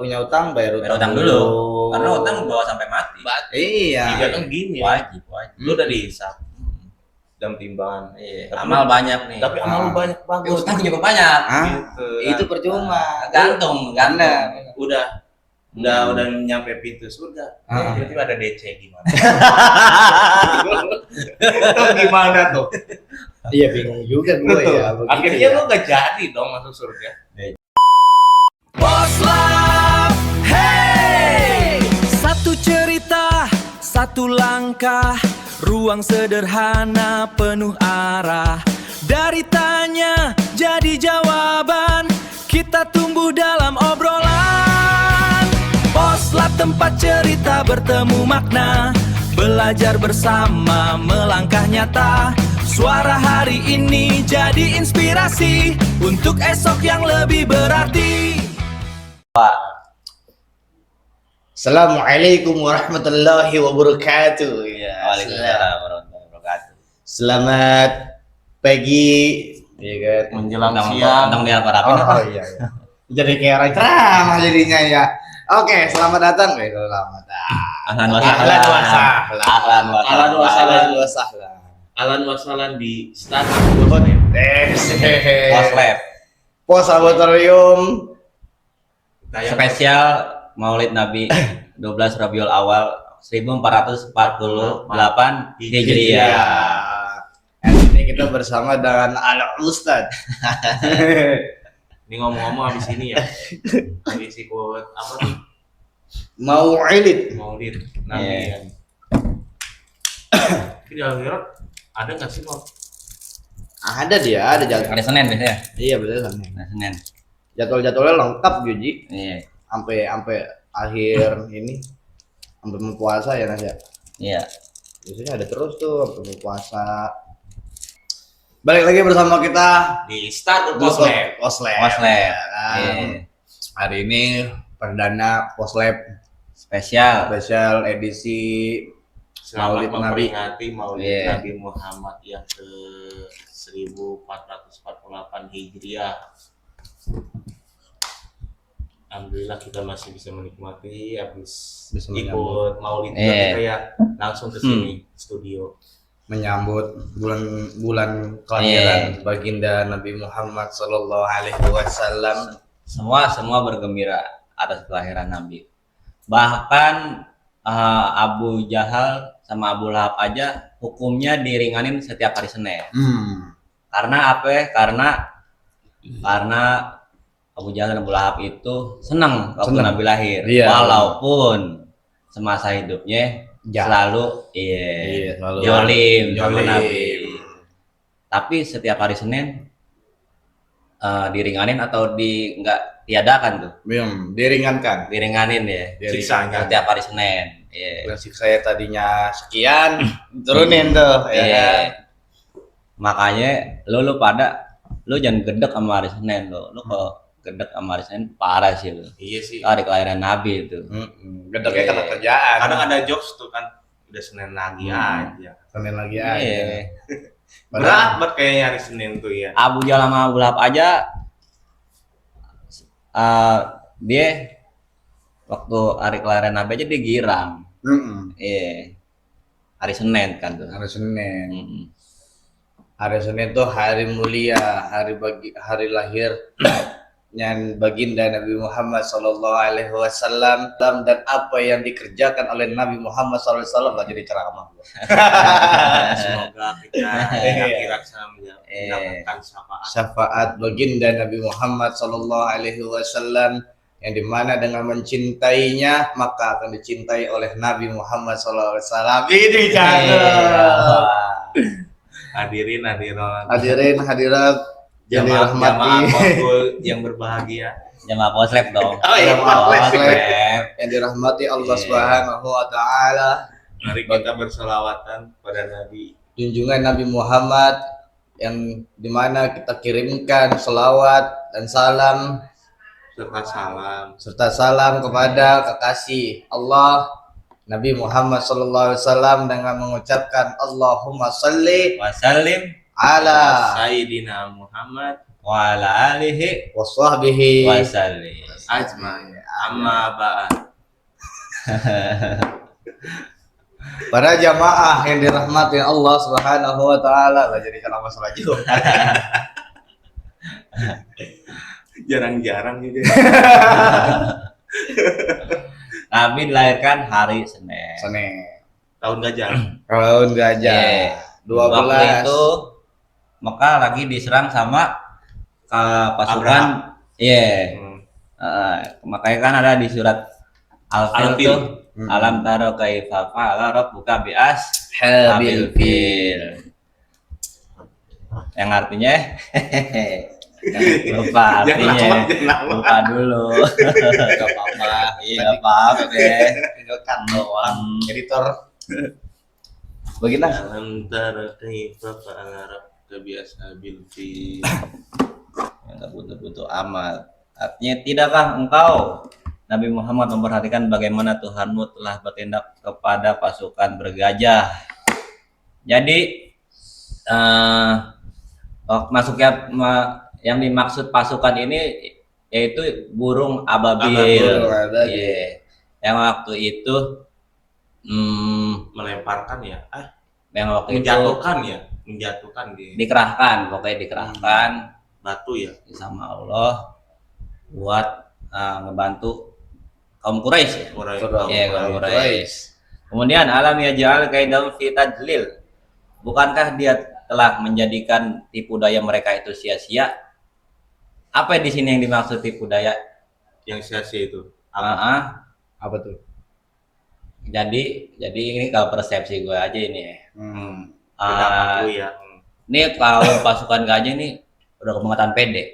Punya utang bayar Bayar utang utang dulu. Karena utang bawa sampai mati. Iya. Juga kan gini ya. Wajib. Lu udah dihisap dalam timbangan. Iya. Tapi Amal banyak nih. Tapi amal lu banyak bagus. Utang juga banyak. Gitu. Itu percuma. Gantung. Udah nyampe pintu surga. Tiba-tiba ada DC gimana? Tuh gimana tuh? Iya bingung juga gue ya. Akhirnya lu gak jadi dong masuk surga. Poslab, hey! Satu cerita, satu langkah, ruang sederhana penuh arah. Dari tanya jadi jawaban, kita tumbuh dalam obrolan. Poslab tempat cerita bertemu makna, belajar bersama melangkah nyata. Suara hari ini jadi inspirasi untuk esok yang lebih berarti. Assalamualaikum warahmatullahi wabarakatuh. Ya, Waalaikumsalam warahmatullahi wabarakatuh. Selamat pagi, ya kan? Menjelang Tentang siang. diharap-harapin apa? Iya, iya. Jadi kayak orang ceramah jadinya ya. Oke, selamat datang. Selamat datang. Ahlan wa Ahlan wa sahlan. sahlan. Ahlan wa Ahlan wa sahlan. Ahlan wa sahlan. Alan wasalan di start. Poslab. Pos Laboratorium. Spesial Maulid Nabi 12 Rabiul Awal 1448 Hijriah. Ya. Hari ini kita bersama dengan Al Ustad. Ini ngomong-ngomong habis ini ya. Habis ikut apa tuh? Maulid. Maulid Nabi Iya. ya. Tapi di akhirat ada nggak sih kok? Ada dia, ada jadwal. Hari Senin biasanya. Iya betul kan. Hari Senin. Jadwal-jadwalnya lengkap Juji. Iya. Sampai akhir ini sampai mau puasa ya Nas ya. Iya. Biasanya ada terus tuh sampai mau puasa. Balik lagi bersama kita Di start di Poslab. Poslab. Poslab. Ya kan? Iya. Hari ini perdana Poslab Spesial. spesial edisi Selamat Maulid Nabi. memperingati Maulid Iya. Nabi Muhammad yang ke 1448 Hijriah. Alhamdulillah kita masih bisa menikmati habis Bisa ikut Maulid Iya. kita ya langsung ke sini studio. menyambut bulan kelahiran baginda Nabi Muhammad Sallallahu Alaihi Wasallam. Semua bergembira atas kelahiran Nabi. Bahkan Abu Jahal sama Abu Lahab aja hukumnya diringanin setiap hari Senin. Karena apa ya? Karena Abu Jahal dan Abu Lahab itu senang waktu Senang. Nabi lahir. Iya. Walaupun semasa hidupnya selalu selalu jolim sama jolim. Nabi. Tapi setiap hari Senin diringanin atau nggak tiadakan tuh. Diringankan. Diringanin ya. Siksanya. Setiap hari Senin. Iya. Prinsip saya tadinya sekian, turunin tuh. Ya. Iya. kan? Makanya lu jangan gedek sama hari Senin lu kok gedek sama hari Senin parah sih lu. Iya sih. Hari kelahiran Nabi itu. Gedeknya karena kerjaan. Kadang ada jokes tuh kan udah Senin lagi aja. Senin lagi Iya. aja. Berat banget kayaknya hari Senin tuh ya. Abu Jahal sama Abu Lahab aja dia waktu hari kelahiran Nabi aja dia girang. Iya. Hari Senin kan tuh. Hari Senin. Mm-mm. Hari Senin tuh hari mulia, hari lahir yang baginda Nabi Muhammad Sallallahu Alaihi Wasallam dan apa yang dikerjakan oleh Nabi Muhammad Sallallahu Alaihi Wasallam jadi ceramah. Semoga kita akhirat sama mendapatkan syafaat. Syafaat baginda Nabi Muhammad Sallallahu Alaihi Wasallam yang dimana dengan mencintainya maka akan dicintai oleh Nabi Muhammad Sallallahu Alaihi Wasallam. Ini cakep. Hadirin Hadirat yang jamaah dirahmati Poskul yang berbahagia. Jamaah Poslab dong. Oh iya, Jamaah Poslab. yang dirahmati Allah Iya. Subhanahu wa taala. Mari kita berselawatan pada Nabi. Junjungan Nabi Muhammad yang dimana kita kirimkan selawat dan salam serta salam kepada kekasih Allah Nabi Muhammad Sallallahu Alaihi Wasallam dengan mengucapkan Allahumma salli Wasallim ala Sayyidina Muhammad wa ala alihi waswahbihi wasallim. Ajmain. Amma ba'd. Para jamaah yang dirahmati Allah Subhanahu wa taala, lah jadi kalau masalah juga. Jarang-jarang gitu. Nabi dilahirkan hari Senin. Senin. Tahun gajah. Tahun gajah. Iya. 12. Waktu itu Mekah lagi diserang sama pasukan. Iya. Makanya kan ada di surat Al-Fil Al-Fil. tuh, alam taro kaifa fa'ala rabbuka bi ashabil fil. Yang artinya lupa artinya. Lupa dulu. Enggak apa-apa. Iya, apa-apa deh. Tinggal cut doang. Editor. Bagaimana? Alam tara kaifa fa'ala rabbuka bi ashabil fil. Enggak butuh-butuh amat. Artinya, tidakkah engkau Nabi Muhammad memperhatikan bagaimana Tuhanmu telah bertindak kepada pasukan bergajah. Jadi yang dimaksud pasukan ini yaitu burung ababil. Iya. Yang waktu itu Melemparkan ya. yang waktu Menjatuhkan itu ya. Menjatuhkan di dikerahkan, pokoknya dikerahkan batu ya. sama Allah buat ngebantu kaum Quraisy ya. Iya, kaum Quraisy. Kemudian alam yaj'al kaidahum fi tadlil. Bukankah dia telah menjadikan tipu daya mereka itu sia-sia? Apa di sini yang dimaksud tipu daya? Yang sia-sia itu. Apa tuh? Jadi ini kalau persepsi gue aja ini ya. Beda aku ya. Ini kalau pasukan gajah ini udah kebangetan pede.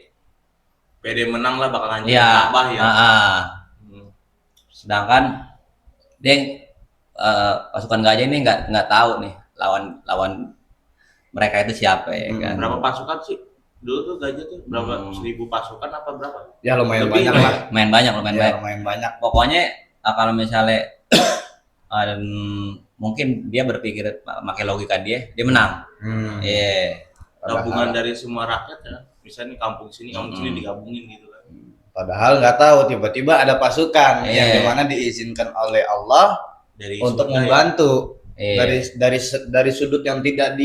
PD menang lah bakal hancur Iya. Ka'bah ya. Sedangkan pasukan gajah ini nggak tahu nih lawan mereka itu siapa ya kan. Berapa pasukan sih? Dulu tuh gajah tuh berapa? 1000 pasukan apa berapa? Ya lumayan Lebih banyak ya? lah. Lumayan banyak. Ya, lumayan banyak. Pokoknya kalau misalnya mungkin dia berpikir pakai logika dia menang. Iya. Gabungan dari semua rakyat ya. Misalnya kampung sini digabungin gitu kan. Padahal nggak tahu tiba-tiba ada pasukan Iya. yang dimana diizinkan oleh Allah Dari untuk surga membantu Iya. dari sudut yang tidak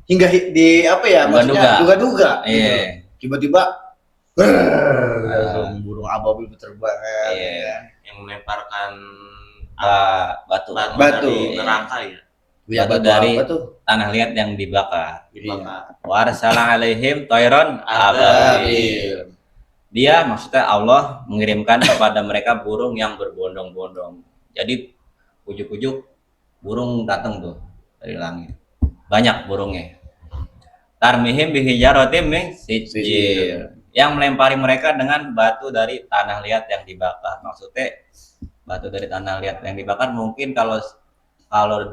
hingga di apa ya maksudnya duga-duga. Iya. Tiba-tiba langsung burung ababil terbang. Iya. yang melemparkan Batu dari neraka ya. Ya, Batu batu dari- apa tuh? tanah liat yang dibakar. Dibakar. Warsala alaihim toiron ababil. Dia maksudnya Allah mengirimkan kepada mereka burung yang berbondong-bondong. Jadi ujuk-ujuk burung datang tuh dari langit. Banyak burungnya. Tarmihim bihijaratim min sijil. Yang melempari mereka dengan batu dari tanah liat yang dibakar. Maksudnya batu dari tanah liat yang dibakar mungkin kalau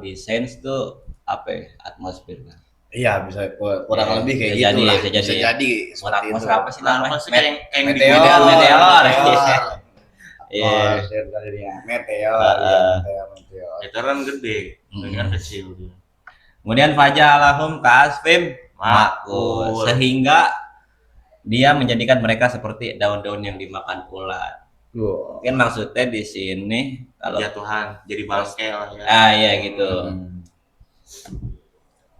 di sense tuh apa ya, atmosfer kan. Iya, bisa kurang Iya, lebih kayak bisa gitu jadi, lah. bisa jadi. Bisa jadi seperti itu. Atmosfer apa sih namanya? Apa sih kayak yang di Meteor. Meteor. Iya. Iya. Meteor. Meteor. Itu kan gede, Hmm. dengan kecil dia. Kemudian fajalahum kasfim makul, Makul. sehingga dia menjadikan mereka seperti daun-daun yang dimakan ulat. Wow. Mungkin maksudnya di sini kalau Jatuhan jadi bangkel ya. iya gitu.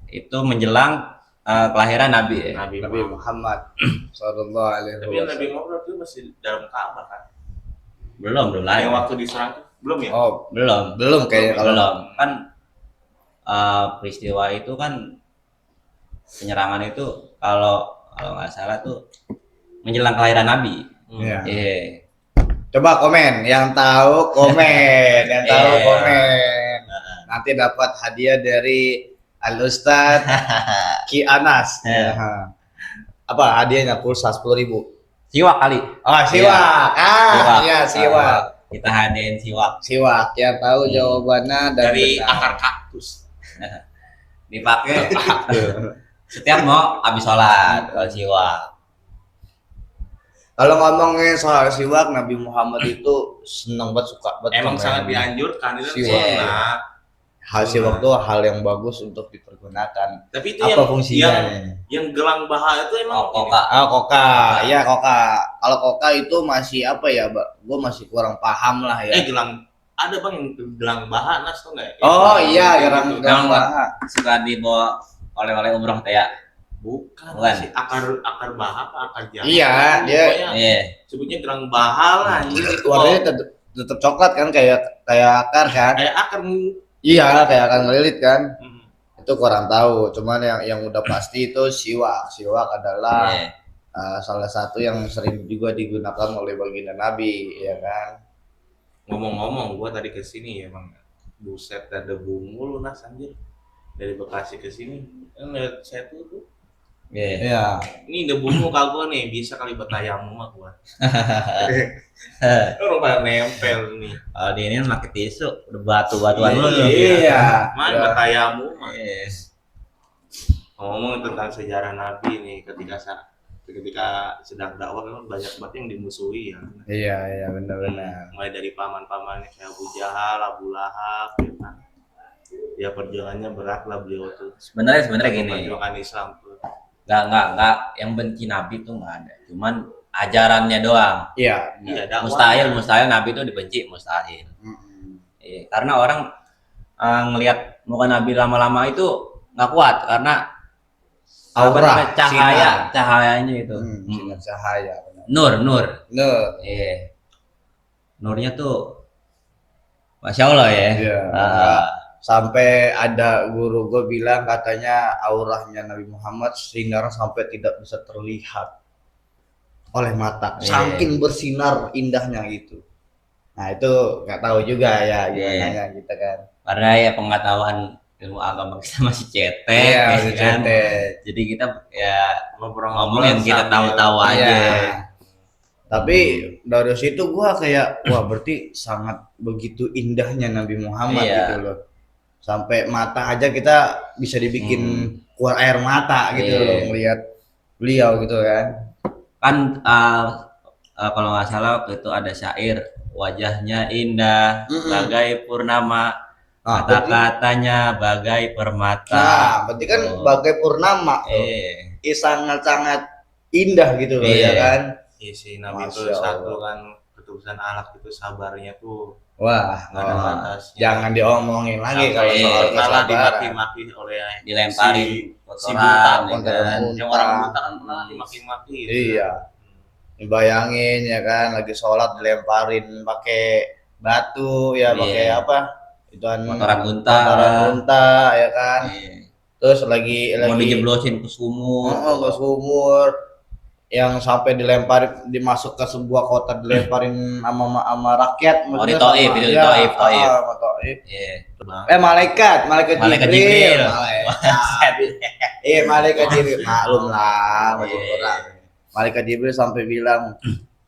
Itu menjelang kelahiran Nabi ya. Nabi Nabi Muhammad. Muhammad sallallahu alaihi Tapi Nabi wasallam. Muhammad itu masih dalam Ka'bah kan. Belum lahir. Yang waktu diserang tuh belum ya? Oh, Belum. belum kayaknya kalau Belum. Kan peristiwa itu kan penyerangan itu kalau nggak salah tuh menjelang kelahiran Nabi. Iya. Iya. Coba komen, yang tahu komen, yang tahu Iya. komen. Nanti dapat hadiah dari Al Ustad Ki Anas. Iya. Apa hadiahnya? Pulsa 10.000. Siwak kali. Oh, siwak. Iya, siwak. Kita hadiahin siwak. Siwak yang tahu jawabannya dan Dari benar. akar kaktus. Dipakai setiap mau habis sholat kalau siwak. Kalau ngomongin soal siwak, Nabi Muhammad itu seneng banget, suka banget. Emang sama sangat yang- dianjurkan itu Siwak. sunnah. Hal siwak itu hal yang bagus untuk dipergunakan. Tapi itu Apa fungsinya nih? yang gelang baha itu emang Koka. Koka. Ya koka. Kalau koka itu masih apa ya, Mbak? Gue masih kurang paham lah ya. gelang ada bang yang gelang baha nas tuh nggak? Oh iya, gelang gelang Emang baha. suka dibawa oleh-oleh umroh teh ya. bukan Bukan. sih akar baha apa akar jahat? Iya, dia- Pokoknya Iya. sebutnya gelang baha lah. Ini itu Warnanya tetap coklat kan, kayak akar kan? kayak akar. Iya, kayak akar ngelilit kan? Hmm. Itu kurang tahu. Cuman yang udah pasti itu siwak. Siwak adalah Iya. salah satu yang sering juga digunakan oleh baginda Nabi, ya kan? Ngomong-ngomong, gua tadi ke sini ya bang, buset ada mulu nas anjir dari Bekasi ke sini. Lihat saya tuh, Iya. Iya. ini debu muka gua nih bisa kali bertayamum mah gua. Orang pada nempel nih. Kalau di ini pakai tisu, udah batu-batuan lu. Iya. Mana Iya. bertayamum mah. Iya. Ngomong tentang sejarah Nabi nih ketika sedang dakwah memang banyak banget yang dimusuhi ya. Iya, benar-benar. Mulai dari paman-pamannya kayak Abu Jahal, Abu Lahab, ya kan. Ya perjuangannya berat lah beliau tuh. Sebenarnya gini. Perjuangan Islam tuh. Nggak yang benci Nabi tuh nggak ada. Cuman ajarannya doang. Iya. Iya, dakwah. Mustahil Nabi itu dibenci, mustahil. Iya, karena orang ngelihat muka Nabi lama-lama itu nggak kuat karena apa Aura, namanya, cahayanya itu. Sinar cahaya. Benar. Nur. Nur. Iya. Nurnya tuh Masya Allah ya. Iya. Ah, Sampai ada guru gue bilang katanya auranya Nabi Muhammad sinar sampai tidak bisa terlihat oleh mata, Iya. saking bersinar indahnya gitu. Nah itu nggak tahu juga ya gimana Iya. ya kita kan. karena ya pengetahuan ilmu agama kita masih cetek, Iya, ya masih kan? cetek. Jadi kita ya Ngobrol-ngobrol ngomong yang kita sambil- tahu-tahu aja. Iya. Tapi dari situ gua kayak wah berarti sangat begitu indahnya Nabi Muhammad Iya. gitu loh. Sampai mata aja kita bisa dibikin keluar air mata gitu Iya. loh melihat beliau gitu kan. Kan kalau nggak salah waktu itu ada syair, wajahnya indah bagai purnama, Nah, berarti, kata-katanya bagai permata. berarti kan Oh. bagai purnama tuh. Sangat-sangat indah gitu loh Iya. ya kan. Iya sih Nabi itu Masya satu Allah. kan ketulusan akhlak itu sabarnya tuh Wah, nggak ada batasnya. jangan diomongin lagi Sampai kalau soal malah kesabaran. dimaki-maki oleh Dilemparin si kotoran, buta, ya kotoran kan? unta. Yang orang buta kan pernah dimaki-maki. Iya. Bayangin ya kan lagi sholat dilemparin pakai batu ya, Iya. pakai apa? Ituan kotoran unta. kotoran unta ya kan. Iya. Terus lagi Mau dijeblosin ke sumur. ke sumur yang sampai dilemparin dimasuk ke sebuah kota dilemparin sama rakyat Oh, di Taif, itu di Taif. sama Taif. Iya. Malaikat Malaikat Jibril. Jibril. Malaikat Jibril maklum lah sama Iya. orang. Malaikat Jibril sampai bilang,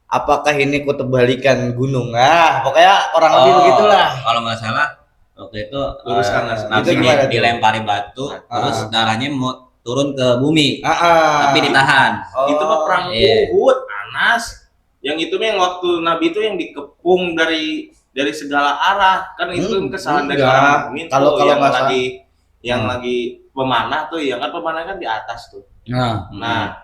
apakah ini ku tebalikan gunung? Pokoknya orang lebih begitulah. Kalau nggak salah waktu itu Luruskan, Mas. Nabi Itu gimana tuh? dilempari batu, terus darahnya mau turun ke bumi, tapi ditahan. Oh, Itu mah perang iya. Uhud, Anas. Yang itu mah yang waktu Nabi itu yang dikepung dari segala arah. Kan itu kesalahan dari enggak. orang mukmin Kalau tuh, yang nggak salah. lagi pemanah tuh, yang kan pemanah kan di atas tuh. Nah,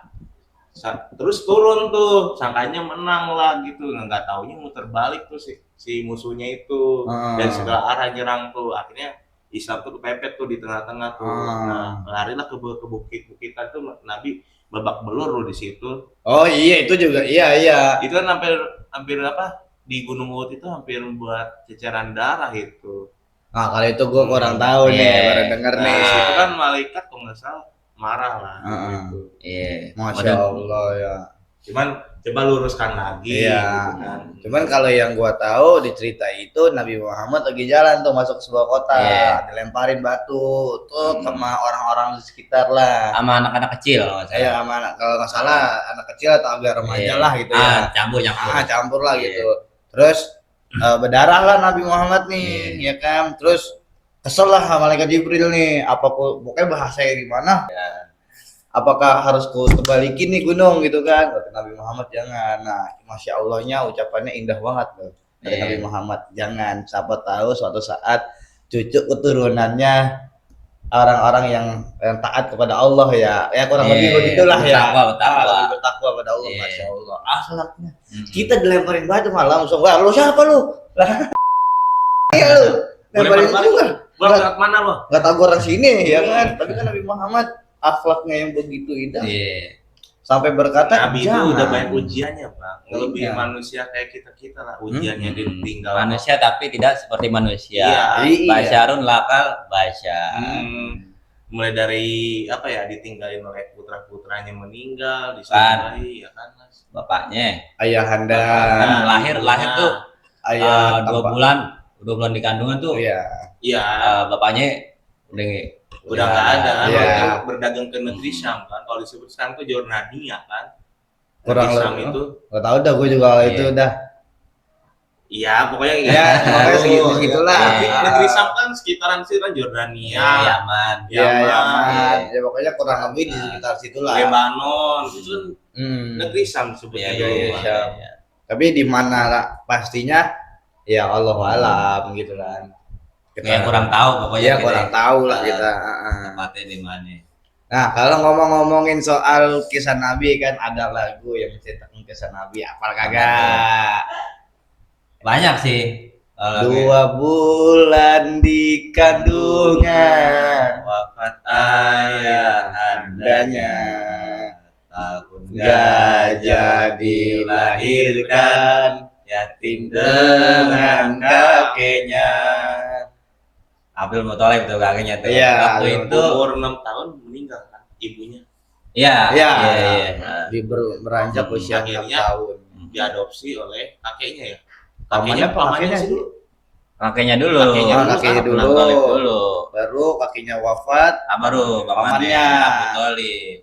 terus turun tuh, sangkanya menang lah gitu. Nggak taunya muter balik tuh si musuhnya itu dari segala arah nyerang tuh. Akhirnya Islam tuh kepepet tuh di tengah-tengah tuh. Nah, larilah ke bukit-bukitan tuh Nabi babak belur loh di situ. Oh iya itu juga iya. Itu kan hampir apa di Gunung Uhud itu hampir buat ceceran darah itu. Nah kalau itu gue kurang tahu nih, Iya. baru denger Nah, nih. itu kan malaikat kalau nggak salah marah lah gitu. Iya. Masya Allah ya. Cuman coba luruskan lagi Iya. gitu kan. Cuman kalau yang gua tahu di cerita itu Nabi Muhammad lagi jalan tuh masuk ke sebuah kota, Iya. dilemparin batu tuh sama orang-orang di sekitar lah. Sama anak-anak kecil kalau nggak salah. Saya sama kalau nggak salah anak kecil atau agak remaja Iya. lah gitu ya. Campur. Campur lah Iya. gitu. Terus berdarah lah Nabi Muhammad nih, ya kan. Terus kesel lah sama malaikat Jibril nih. Pokoknya bahasanya gimana? Apakah harus ku tebalikin nih gunung gitu kan? Kata Nabi Muhammad jangan. Nah, masya Allahnya ucapannya indah banget loh dari Iya. Nabi Muhammad. Jangan. Siapa tahu suatu saat cucu keturunannya orang-orang yang taat kepada Allah ya kurang lebih begitulah ya. Lebih bertakwa pada Allah, masya Allah. Akhlaknya kita dilemparin batu malah langsung, wah lu siapa lu? Iya lu, lemparin juga. Berangkat mana lo? Nggak tahu orang sini ya kan, tapi kan Nabi Muhammad akhlaknya yang begitu indah. Sampai berkata Nabi itu udah banyak ujiannya, Bang. Lebih manusia kayak kita lah, ujiannya ditinggal. Manusia tapi tidak seperti manusia. Iya. Basyarun lakal basyar. Mulai dari apa ya, ditinggalin oleh putra-putranya meninggal, disalahi ya kan, Mas. Bapaknya ayahanda lahir tuh ayah 2 bulan di kandungan tuh. Iya. Bapaknya udah nggak ada kan, Iya. berdagang ke negeri Syam kan, kalau disebut sekarang tuh Jordania kan, kurang negeri Syam lebih itu. nggak tahu dah, gue juga itu udah Iya, pokoknya ya pokoknya segitulah. Negeri Syam kan sekitaran situ kan, Jordania, Yaman. Yaman. Ya pokoknya kurang lebih di sekitar situlah. Lebanon, itu negeri Syam sebutnya Iya, dulu. iya, Bang. iya. Tapi di mana pastinya ya Allah alam gitu kan. Kita kurang tahu pokoknya. Ya kurang tahu lah kita. Tempatnya di mana. Nah, kalau ngomongin soal kisah Nabi kan ada lagu yang menceritakan kisah Nabi, apal kagak? Banyak sih. 2 bulan di kandungan Wafat ayah andanya, tahun gajah dilahirkan, yatim dengan kakeknya. Abdul Muthalib tuh kakeknya tuh. Iya, Waktu itu Umur 6 tahun meninggal kan ibunya, iya. Beranjak usia 6 Akhirnya tahun. diadopsi oleh kakeknya ya. Pamannya apa kakeknya sih sih? dulu. Kakeknya dulu. Kakeknya dulu. Abdul Muthalib dulu. Baru kakinya wafat. Baru pamannya Pamannya. Abdul Muthalib.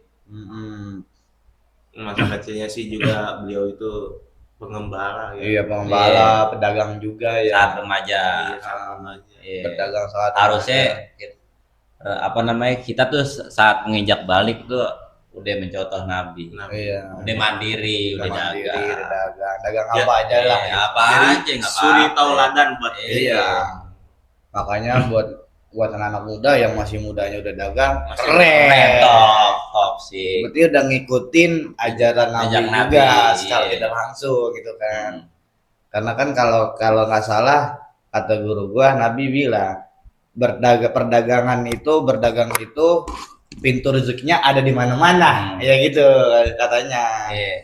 Masa kecilnya sih juga beliau itu pengembala ya. Iya, pengembala, pedagang juga ya. Saat remaja. Iya, sama aja. Iya. Berdagang saat Harusnya kita tuh saat menginjak balik tuh udah mencontoh Nabi. Nah, iya. Udah mandiri, udah Mandiri, dagang. dagang Ya, apa aja lah. Iya, apa Jadi, aja nggak suri apa-apa. tauladan buat Iya. Makanya buat anak-anak muda yang masih mudanya udah dagang, Masih Keren, keren. top sih. Berarti udah ngikutin ajaran Nabi Ajak Nabi, juga secara iya. tidak langsung gitu kan. Karena kan kalau nggak salah kata guru gua, Nabi bilang berdagang itu pintu rezekinya ada di mana-mana, ya gitu katanya. Iya.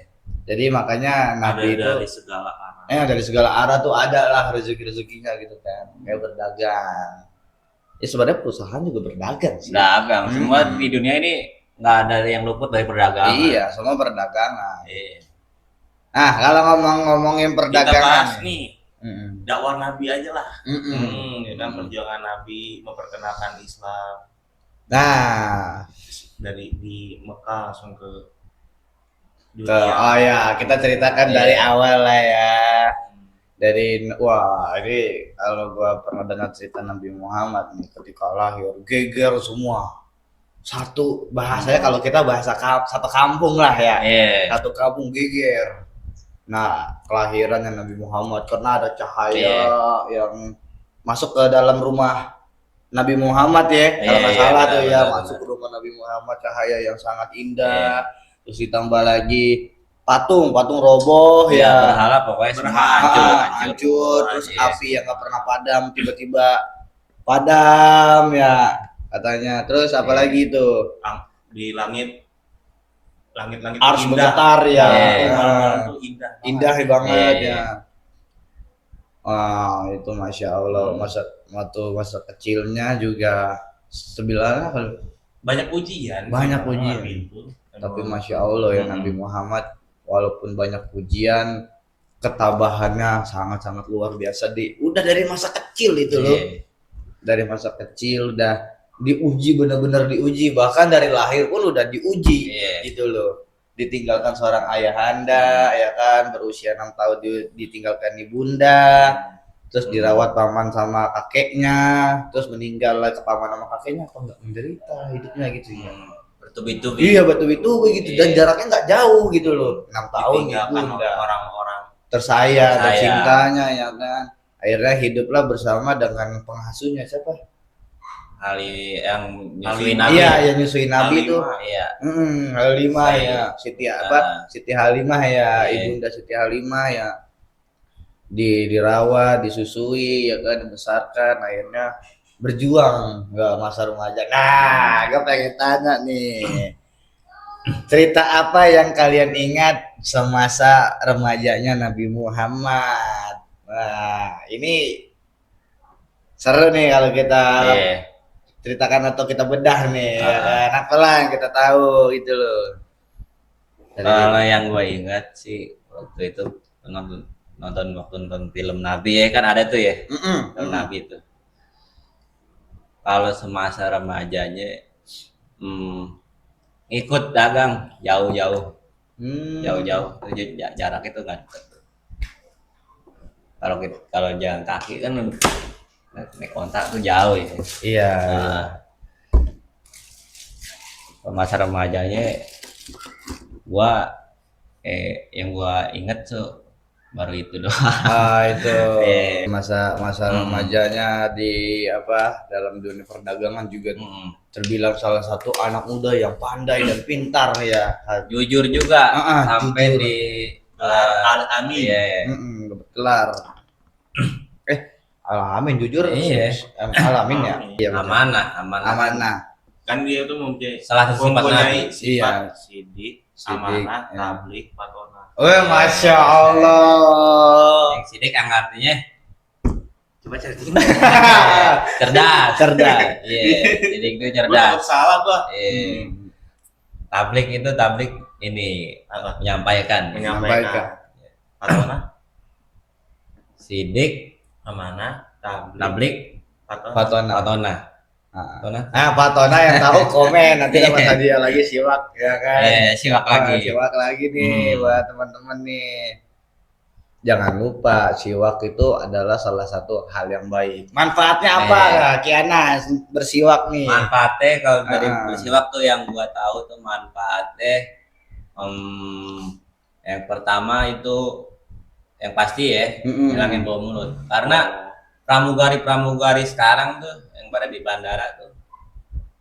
Jadi makanya Nabi itu dari segala arah. dari segala arah tuh ada lah rezekinya gitu kan, kayak berdagang. Ya sebenarnya perusahaan juga berdagang sih. Dagang. Semua di dunia ini nggak ada yang luput dari perdagangan. Iya, semua perdagangan. Iya. Nah, kalau ngomongin Kita perdagangan, bahas nih Mm-mm. dakwah Nabi aja lah. Mm-mm. Ya kan, perjuangan Nabi memperkenalkan Islam Nah, dari di Mekah langsung ke ke oh ya kita ceritakan dari awal lah ya. Ini kalau gua pernah dengar cerita Nabi Muhammad nih, ketika lahir geger semua. Satu bahasanya kalau kita bahasa satu kampung lah ya. Iya. Satu kampung geger. Nah, kelahirannya Nabi Muhammad karena ada cahaya yang masuk ke dalam rumah Nabi Muhammad ya. Kalau nggak salah tuh ya, masuk ke rumah Nabi Muhammad, cahaya yang sangat indah. Terus ditambah lagi patung roboh ya. Berhala pokoknya semua hancur. Terus api yang nggak pernah padam tiba-tiba padam ya katanya. Terus apalagi itu di langit harus indah. bergetar ya. Malam-malam tuh indah Banget ya. Wah, itu masya Allah, masa kecilnya juga sebenarnya banyak ujian. Banyak sih, ujian. Nabi itu. tapi masya Allah ya Nabi Muhammad walaupun banyak pujian, ketabahannya sangat-sangat luar biasa udah dari masa kecil itu loh. Dari masa kecil udah diuji, benar-benar diuji, bahkan dari lahir pun udah diuji gitu loh. Ditinggalkan seorang ayahanda ya kan, berusia 6 tahun ditinggalkan ibunda, terus dirawat paman sama kakeknya, terus meninggal lagi paman sama kakeknya. Apa enggak menderita hidupnya gitu ya. Bertubi-tubi. Iya, betul-betul begitu, dan jaraknya nggak jauh gitu loh, 6 tahun Ditinggalkan ibunda oleh orang-orang tersayang, tercintanya ya kan. akhirnya hiduplah bersama dengan pengasuhnya siapa? Ali yang Ali- nyusuin Nabi. Iya, yang nyusuin Nabi itu. Halimah. Iya. Halimah Saya- ya, Siti apa? Siti Halimah ya, Iya. ibunda Siti Halimah ya. Dirawat, disusui, ya kan, dibesarkan, akhirnya berjuang nggak masa remaja. Nah, gue pengen tanya nih, cerita apa yang kalian ingat semasa remajanya Nabi Muhammad? Wah, ini seru nih kalau kita Iya. ceritakan atau kita bedah nih, ya kan? Apalah yang kita tahu gitu loh. Kalau yang gue ingat sih waktu itu nonton film Nabi ya kan ada tuh ya, film Nabi itu. Kalau semasa remajanya ikut dagang jauh-jauh jarak itu kan. Kalau jalan kaki kan naik ontak tuh jauh ya. Iya. Masa remajanya gua yang gua inget tuh baru itu doang. Itu Iya. masa remajanya di apa dalam dunia perdagangan juga terbilang salah satu anak muda yang pandai dan pintar ya. Jujur juga sampai jujur. di Al-Amin. iya. Kelar. Alamin jujur. Iya. Alamin ya. Iya, betul. Amanah. Kan dia tuh mempunyai Salah satu sifat Nabi. sifat Iya. sidik, Sidik, amanah, ya. tablik, patona. Masya Allah. Yang sidik yang artinya Coba ceritain. cerdas. Cerdas. Iya, sidik itu Gua cerdas. takut salah gua. Iya. Tablik ini Apa? menyampaikan. Menyampaikan. Patona, Sidik, amanah, tablik, tablik, patona. patona. Pak Tona yang tahu komen nanti dapat hadiah lagi siwak ya kan. Siwak lagi. Siwak lagi nih buat teman-teman nih. Jangan lupa siwak itu adalah salah satu hal yang baik. Manfaatnya apa Kiana bersiwak nih? Manfaatnya kalau dari bersiwak tuh yang gua tahu tuh manfaatnya yang pertama itu yang pasti ya hilangin bau mulut. Karena pramugari sekarang tuh yang pada di bandara tuh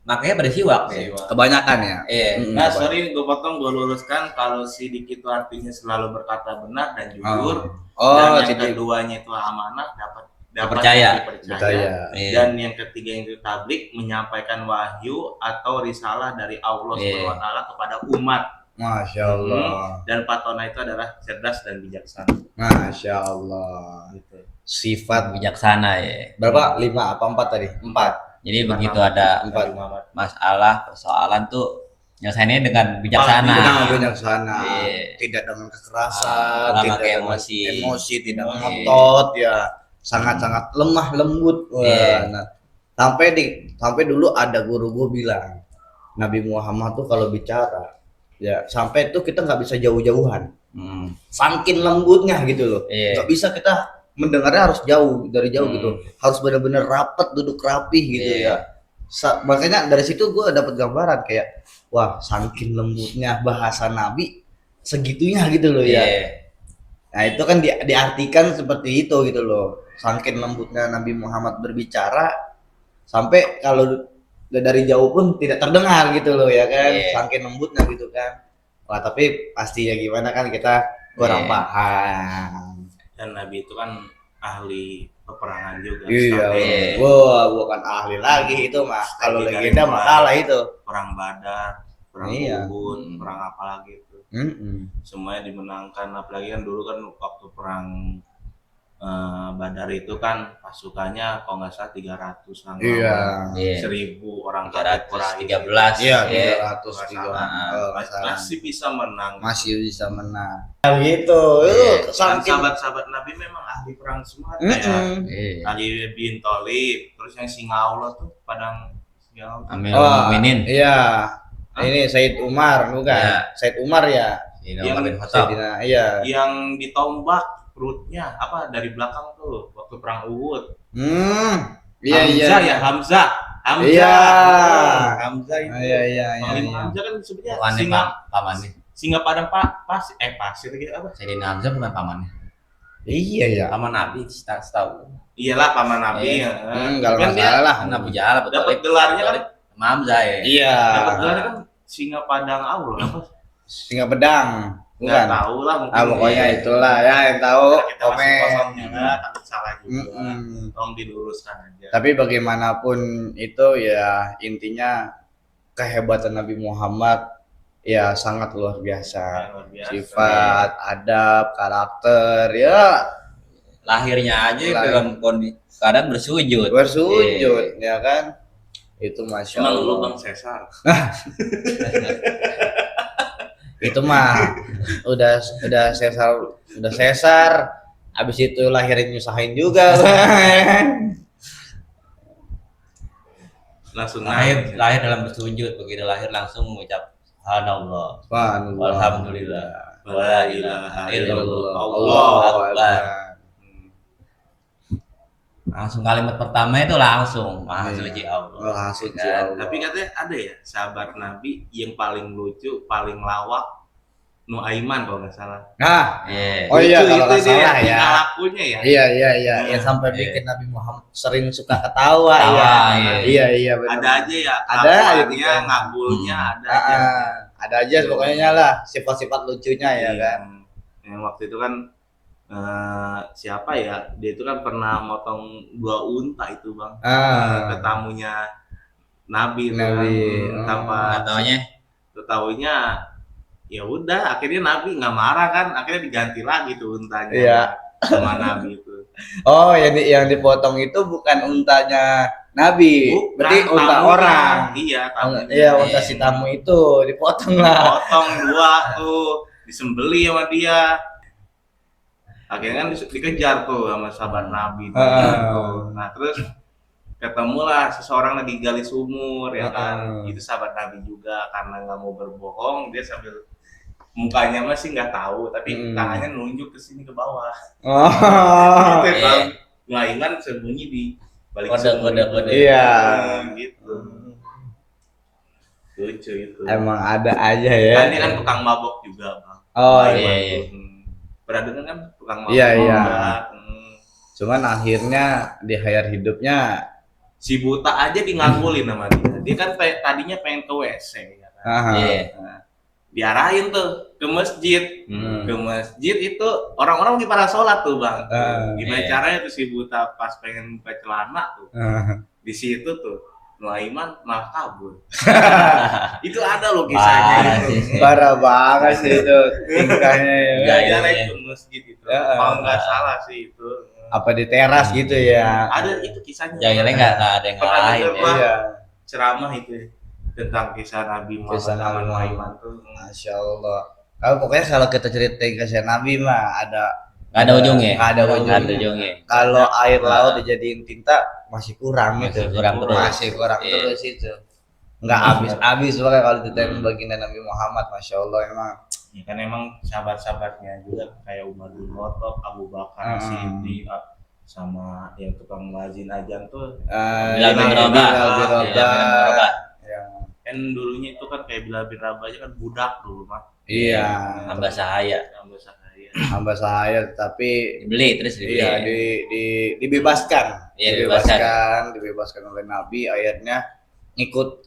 makanya pada siwak ya. Kebanyakan ya. Iya. Nah, sorry gue potong, gue luruskan kalau sidik itu artinya selalu berkata benar dan jujur. Dan yang sidik. keduanya itu amanah, dapat Dipercaya. dipercaya. Iya. Dan yang ketiga itu tablik, menyampaikan wahyu atau risalah dari Allah Iya. SWT kepada umat. Masya Allah. Dan patona itu adalah cerdas dan bijaksana. Masya Allah. Gitu. Sifat Bijaksana ya. berapa? 5 apa 4 tadi? 4. Jadi begitu ada masalah persoalan tuh nyelesainnya dengan bijaksana. Dengan bijaksana. Iya. Tidak dengan kekerasan, Nggak tidak pakai dengan emosi. tidak Iya. ngotot ya. Sangat-sangat lemah lembut. Wah, Iya. nah, sampai dulu ada guru gue bilang Nabi Muhammad tuh kalau bicara ya sampai itu kita nggak bisa jauh-jauhan. Saking lembutnya gitu loh. Iya. Nggak bisa kita mendengarnya harus dari jauh gitu, harus benar-benar rapat, duduk rapih gitu ya. Makanya dari situ gue dapat gambaran kayak wah saking lembutnya bahasa Nabi segitunya gitu loh ya. Nah itu kan diartikan seperti itu gitu loh, saking lembutnya Nabi Muhammad berbicara sampai kalau dari jauh pun tidak terdengar gitu loh ya kan, saking lembutnya gitu kan. Wah tapi pasti ya gimana kan kita kurang paham. Dan Nabi itu kan ahli peperangan juga. Iya. Strategi. Wah, bukan ahli lagi itu mah. Kalau Strategi legenda dari mah mulai kalah itu. Perang Badar, perang Iya. Uhud, perang apa lagi itu. Semuanya dimenangkan. Apalagi kan dulu kan waktu perang Badar itu kan pasukannya kalau nggak salah 300 an Iya. 1000 orang kafir Quraisy. 313. Iya, Iya. 303. Masih bisa menang. Masih bisa menang. Gitu. Dan Saking sahabat-sahabat Nabi memang ahli perang semua kayak Ali bin Thalib, terus yang singa Allah tuh padang singa Allah. Amil Mukminin. Iya. Ini Said Umar bukan? Iya. Said Umar ya. Umar bin Khattab. Sayyidina, iya. Yang ditombak perutnya apa dari belakang tuh waktu perang Uhud. Iya iya. Hamzah ya Hamzah. Iya. Hamzah itu. Iya. Panglima Hamzah kan sebenarnya Pamannya singa pamannya. singa padang pasir lagi apa? Sayyidina Hamzah bukan pamannya. Iya ya. Sama Nabi setahu. Iyalah paman Nabi. Iya. Kalau Kan nggak dia salah lah. Kan Abu Jahal Abu dapat Thalib. gelarnya kan, Sama Hamzah ya. Iya. dapat gelarnya kan singa padang Allah apa? Singa pedang. Nggak Bukan. tahu lah mungkin. Ah pokoknya Iya. itulah ya yang tahu Kita masih komen. kosongnya nggak, takut salah juga. Mm-mm. Tolong diluruskan aja. Tapi bagaimanapun itu ya intinya kehebatan Nabi Muhammad ya sangat luar biasa. Luar biasa. Sifat, adab, karakter ya Lahirnya aja Lahir. dalam kondisi keadaan bersujud. bersujud ya kan. Itu masya Emang lu Allah. Bang Cesar. Itu mah udah sesar habis itu lahirin nyusahin juga. Langsung Lahir naik. dalam bersujud, begitu lahir langsung mengucap subhanallah. Subhanallah. Alhamdulillah. Wa ilaha illallah. Allahu Akbar. Akbar. Langsung kalimat pertama itu langsung Maha Iya. Suci Allah. Maha Suci Kan? Allah. Tapi katanya ada ya sahabat Nabi yang paling lucu, paling lawak, Nuaiman kalau nggak salah. Nah, Iya. oh iya Lucu kalau nggak itu dia, salah ya. tingkah lakunya ya. Iya Iya. yang sampai Iya. bikin Nabi Muhammad sering suka ketawa. Ketawa, Iya benar. Ada aja ya. Ada aja kelakuannya, gitu. ngabulnya ada Ah, aja. ada aja pokoknya lah sifat-sifat lucunya ya Iya. kan. Yang waktu itu kan siapa ya? Dia itu kan pernah motong 2 unta itu bang. Ke tamunya Nabi. itu Nabi. kan. Tanpa Katanya ketahuinya ya udah akhirnya Nabi nggak marah kan, akhirnya diganti lagi tuh untanya. Iya. Sama Nabi itu. Oh, yang dipotong itu bukan untanya Nabi, Bukan, berarti unta tamunya. orang. Iya, tamunya. Iya, unta Iya. si tamu itu dipotong lah. Potong 2 tuh, disembeli sama dia. Akhirnya kan dikejar tuh sama sahabat Nabi. Nah, terus ketemulah seseorang lagi gali sumur ya kan. Itu sahabat Nabi juga karena nggak mau berbohong, dia sambil mukanya masih nggak tahu, tapi tangannya nunjuk ke sini ke bawah. Oh, Gitu ya, iya. Bang. Nuaiman sembunyi di balik sumur. Kode. Iya. Gitu. Lucu itu. emang ada aja ya. Kan dia kan tukang mabok juga, Bang. Oh Nuaiman iya. iya. tuh. Pernah dengar kan tukang mabok? Iya, iya. juga. Cuman akhirnya di hayat hidupnya, Si buta aja di ngangkulin sama dia. Dia kan tadinya pengen ke WC ya kan. Iya. Nah, diarahin tuh ke masjid. Hmm. Ke masjid itu orang-orang lagi pada sholat tuh bang. Gimana iya. caranya tuh si buta pas pengen buka celana tuh di situ tuh Nuaiman malah kabur. Itu ada loh kisahnya Parah itu. sih. parah banget sih itu tingkahnya ya. Iya, iya. Diarahin ke masjid itu. Ya. Kalau nggak salah sih itu. Apa di teras gitu ya. Ada itu kisahnya. Jahilnya nggak ada yang Pernah lain denger, ya. Bang? Iya. Ceramah itu ya, tentang kisah Nabi Muhammad Kisah sama Nabi Nuaiman tuh. Masya Allah. Pokoknya kalau kita ceritain kisah Nabi mah ada Nggak ada ujungnya. Nggak ada Nggak ujungnya. ada ujungnya. Kalau air laut dijadiin tinta masih kurang Masih gitu. kurang terus. Masih kurang Iya. terus itu. Nggak habis-habis pokoknya kalau ceritain baginda Nabi Muhammad, Masya Allah emang. Ya kan emang sahabat-sahabatnya juga kayak Umar bin Khattab, Abu Bakar, Siddiq, sama yang tukang mazin ajan tuh. Bilal bin Bilal Rabah. bin Bilal bin Rabah. Rabah. Ya. Kan dulunya itu kan kayak Bilal bin Rabah aja kan budak dulu mah. Iya. Hamba sahaya. Hamba sahaya. Hamba sahaya tapi Dibeli terus dibeli. iya dibebaskan. Iya, dibebaskan oleh Nabi akhirnya ikut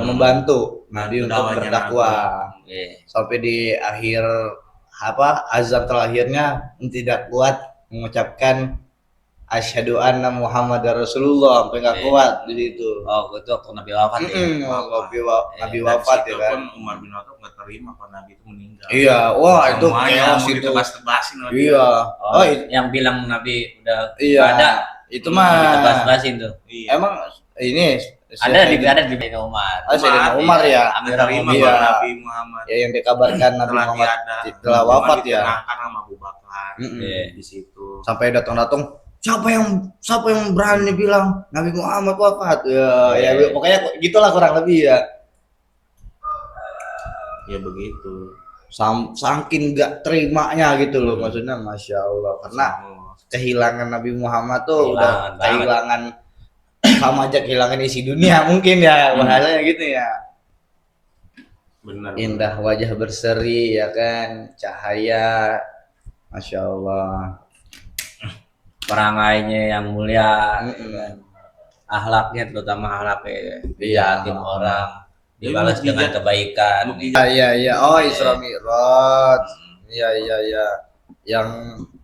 membantu Nabi untuk Dakwahnya berdakwah. Iya. Sampai di akhir azan terakhirnya tidak kuat mengucapkan asyhadu anna Muhammadar Rasulullah, sampai nggak Iya. kuat di situ. Oh, itu waktu Nabi wafat ya. Nabi Iya, wafat Dari ya situ kan. pun Umar bin Khattab nggak terima kalau Nabi itu meninggal. Iya, wah itu Semuanya chaos mau itu. ditebas-tebasin sama dia. Iya. Oh, yang bilang Nabi udah Iya. nggak ada. Itu mah Ditebas-tebasin tuh. Iya. emang ini Ada di Sayyidina Umar. Sayyidina Umar ya. Nggak terima Iya. kalau Nabi Muhammad Ya yang dikabarkan Nabi telah Muhammad tiada. telah Cuma wafat ya. ditenangkan sama Abu Bakar. Iya. Di situ. Sampai datang-datang siapa yang berani bilang Nabi Muhammad wafat ya pokoknya gitulah kurang lebih ya. Ya begitu. Saking nggak terimanya gitu loh maksudnya, Masya Allah, karena kehilangan Nabi Muhammad tuh udah Kehilangan banget. kehilangan sama aja kehilangan isi dunia mungkin ya, bahasanya gitu ya. Benar. Indah wajah berseri ya kan, cahaya, Masya Allah. Perangainya yang mulia, Mm-mm. kan. Akhlaknya terutama akhlaknya Iya. dijahatin orang, dibalas Jadi dengan mukjizat. kebaikan. Mukjizat. Iya. Oh, Isra Mi'raj. Iya.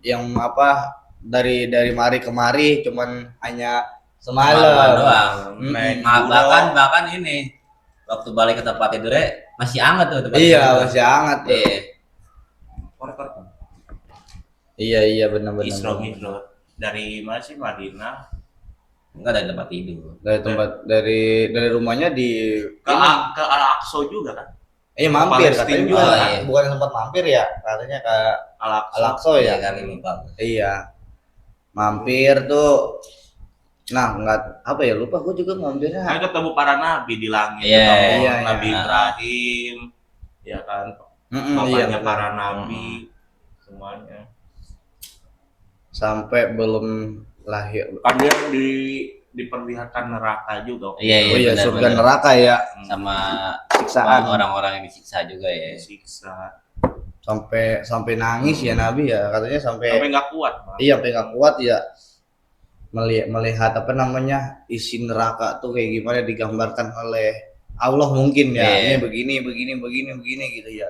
Yang apa dari mari kemari cuman hanya Malam semalam. doang. Naik Nah, kuda. bahkan ini waktu balik ke tempat tidurnya masih hangat tuh tempat Iya, tidurnya. masih hangat tuh. Iya. Korek-korek. Iya benar-benar. Isra Mi'raj dari mana sih, Madinah Enggak ada tempat tidur. Dari rumahnya di ke Al-Aqsa juga kan? mampir Palestina katanya juga, bukan, iya. bukan sempat mampir ya, katanya ke Al-Aqsa. Al-Aqsa ya. Iya kali lupa. Iya. Mampir tuh. Nah, enggak apa ya, lupa gue juga mampirnya. Kan ketemu para nabi di langit, Iya, ketemu iya, Nabi iya. Ibrahim, ya kan, Iya. bapaknya para nabi, semuanya. Sampai belum lahir. Kan dia diperlihatkan neraka juga. Iya, Oh iya, benar, surga benar. neraka ya, Sama siksaan. orang-orang yang disiksa juga ya. Siksa. Sampai nangis ya Nabi ya, katanya sampai Sampai nggak kuat, Bang. iya sampai nggak kuat ya. Melihat apa namanya isi neraka tuh kayak gimana digambarkan oleh Allah mungkin ya. Iya. Ini begini gitu ya.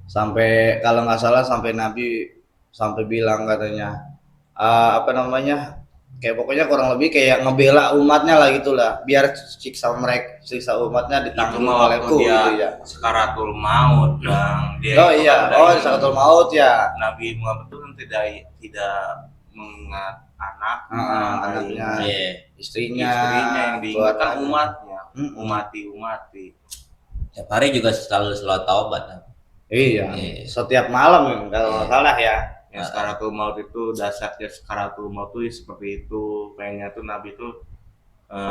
Sampai kalau nggak salah sampai Nabi sampai bilang katanya apa namanya, kayak pokoknya kurang lebih kayak ngebela umatnya lah gitulah, biar siksa umatnya Itu ditanggung mah olehku waktu dia gitu ya. sekaratul maut, Bang. Dia Oh itu iya, kan dari Sakaratul Maut ya. Nabi Muhammad itu kan tidak mengingat Anaknya, Iya. istrinya yang diingatkan keluarganya. umatnya, Mm-mm. umati. Tiap hari juga selalu taubat. Iya, Iya. setiap malam ya, kalau nggak salah ya. Yang sekaratul maut itu dasarnya sekaratul maut itu seperti itu. Pengennya tuh Nabi tuh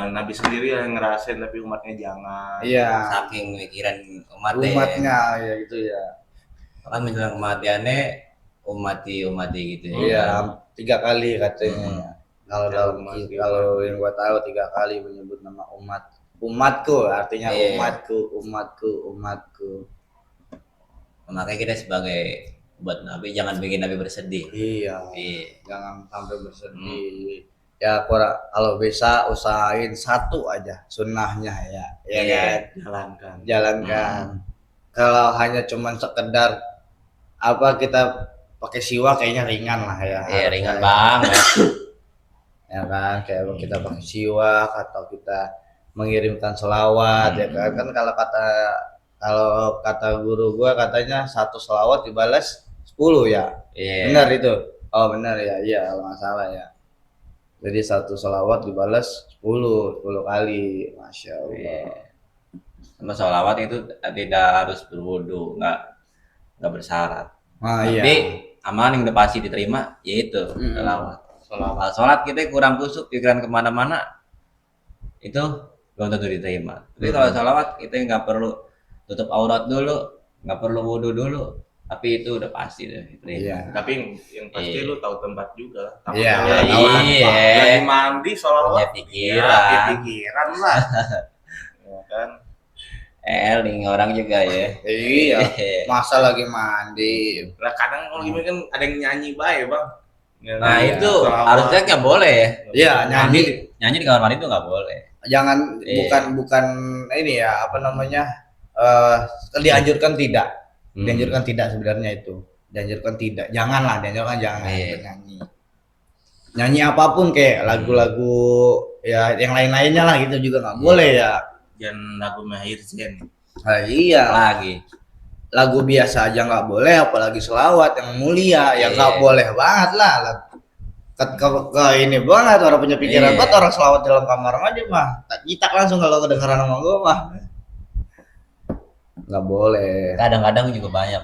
Nabi sendiri yang ngerasain tapi umatnya jangan. Iya, Saking mikiran umatnya ya gitu ya. Kan menjelang kematiannya umati gitu ya. Iya, 3 kali katanya. Kalau Ya, dalam umat, kalau yang gua tahu 3 kali menyebut nama umatku, artinya Iya. umatku. Makanya kita sebagai buat Nabi jangan bikin Nabi bersedih. Iya, Iya. jangan sampai bersedih. Ya kalau bisa usahain 1 aja sunnahnya ya Iya. kan, Jalankan. jalankan. Kalau hanya cuman sekedar apa kita pakai siwa kayaknya ringan lah ya. Iya, ringan Harusnya. banget. Ya kan, kayak kita pakai siwak atau kita mengirimkan selawat ya kan. Kan kalau kata guru gua katanya 1 selawat dibalas 10 ya. Iya. Benar itu. Oh benar ya, iya kalau nggak salah ya. Jadi 1 selawat dibalas 10 kali. Masya Allah. Iya. Sama sholawat itu tidak harus berwudu, nggak bersyarat. Nah, Tapi iya. amalan yang udah pasti diterima yaitu sholawat. Kalau sholat kita kurang kusuk pikiran kemana-mana itu belum tentu diterima. Tapi kalau sholawat kita nggak perlu tutup aurat dulu, nggak perlu wudu dulu, tapi itu udah pasti deh diterima. Iya. Tapi yang pasti Iya. lu tahu tempat juga. Takut Iya, lu lagi iya. mandi, lagi mandi Punya sholawat. pikiran. Ya, pikiran lah. Ya kan. Ling orang juga ya. Iya. Masa lagi mandi. Lah kadang kalau gini kan ada yang nyanyi bae, Bang. Ya, Nah kan? itu Sholawat. harusnya nggak boleh ya. Iya, nyanyi. Nyanyi di kamar mandi itu nggak boleh. Jangan Iya. bukan ini ya, apa namanya? Dianjurkan tidak. Dianjurkan tidak sebenarnya itu. Dianjurkan tidak. Janganlah, dianjurkan jangan Iya. nyanyi. Nyanyi apapun kayak lagu-lagu ya yang lain-lainnya lah gitu juga nggak boleh ya. Jangan lagu Mahir Zain. Nah, iya. Lagi. Lagu biasa aja nggak boleh, apalagi selawat yang mulia, yang nggak Iya. boleh banget lah. Ke ini banget orang punya pikiran Iya. banget orang selawat dalam kamar aja mah. Tak citak langsung kalau kedengeran sama gua mah. Nggak boleh. Kadang-kadang juga banyak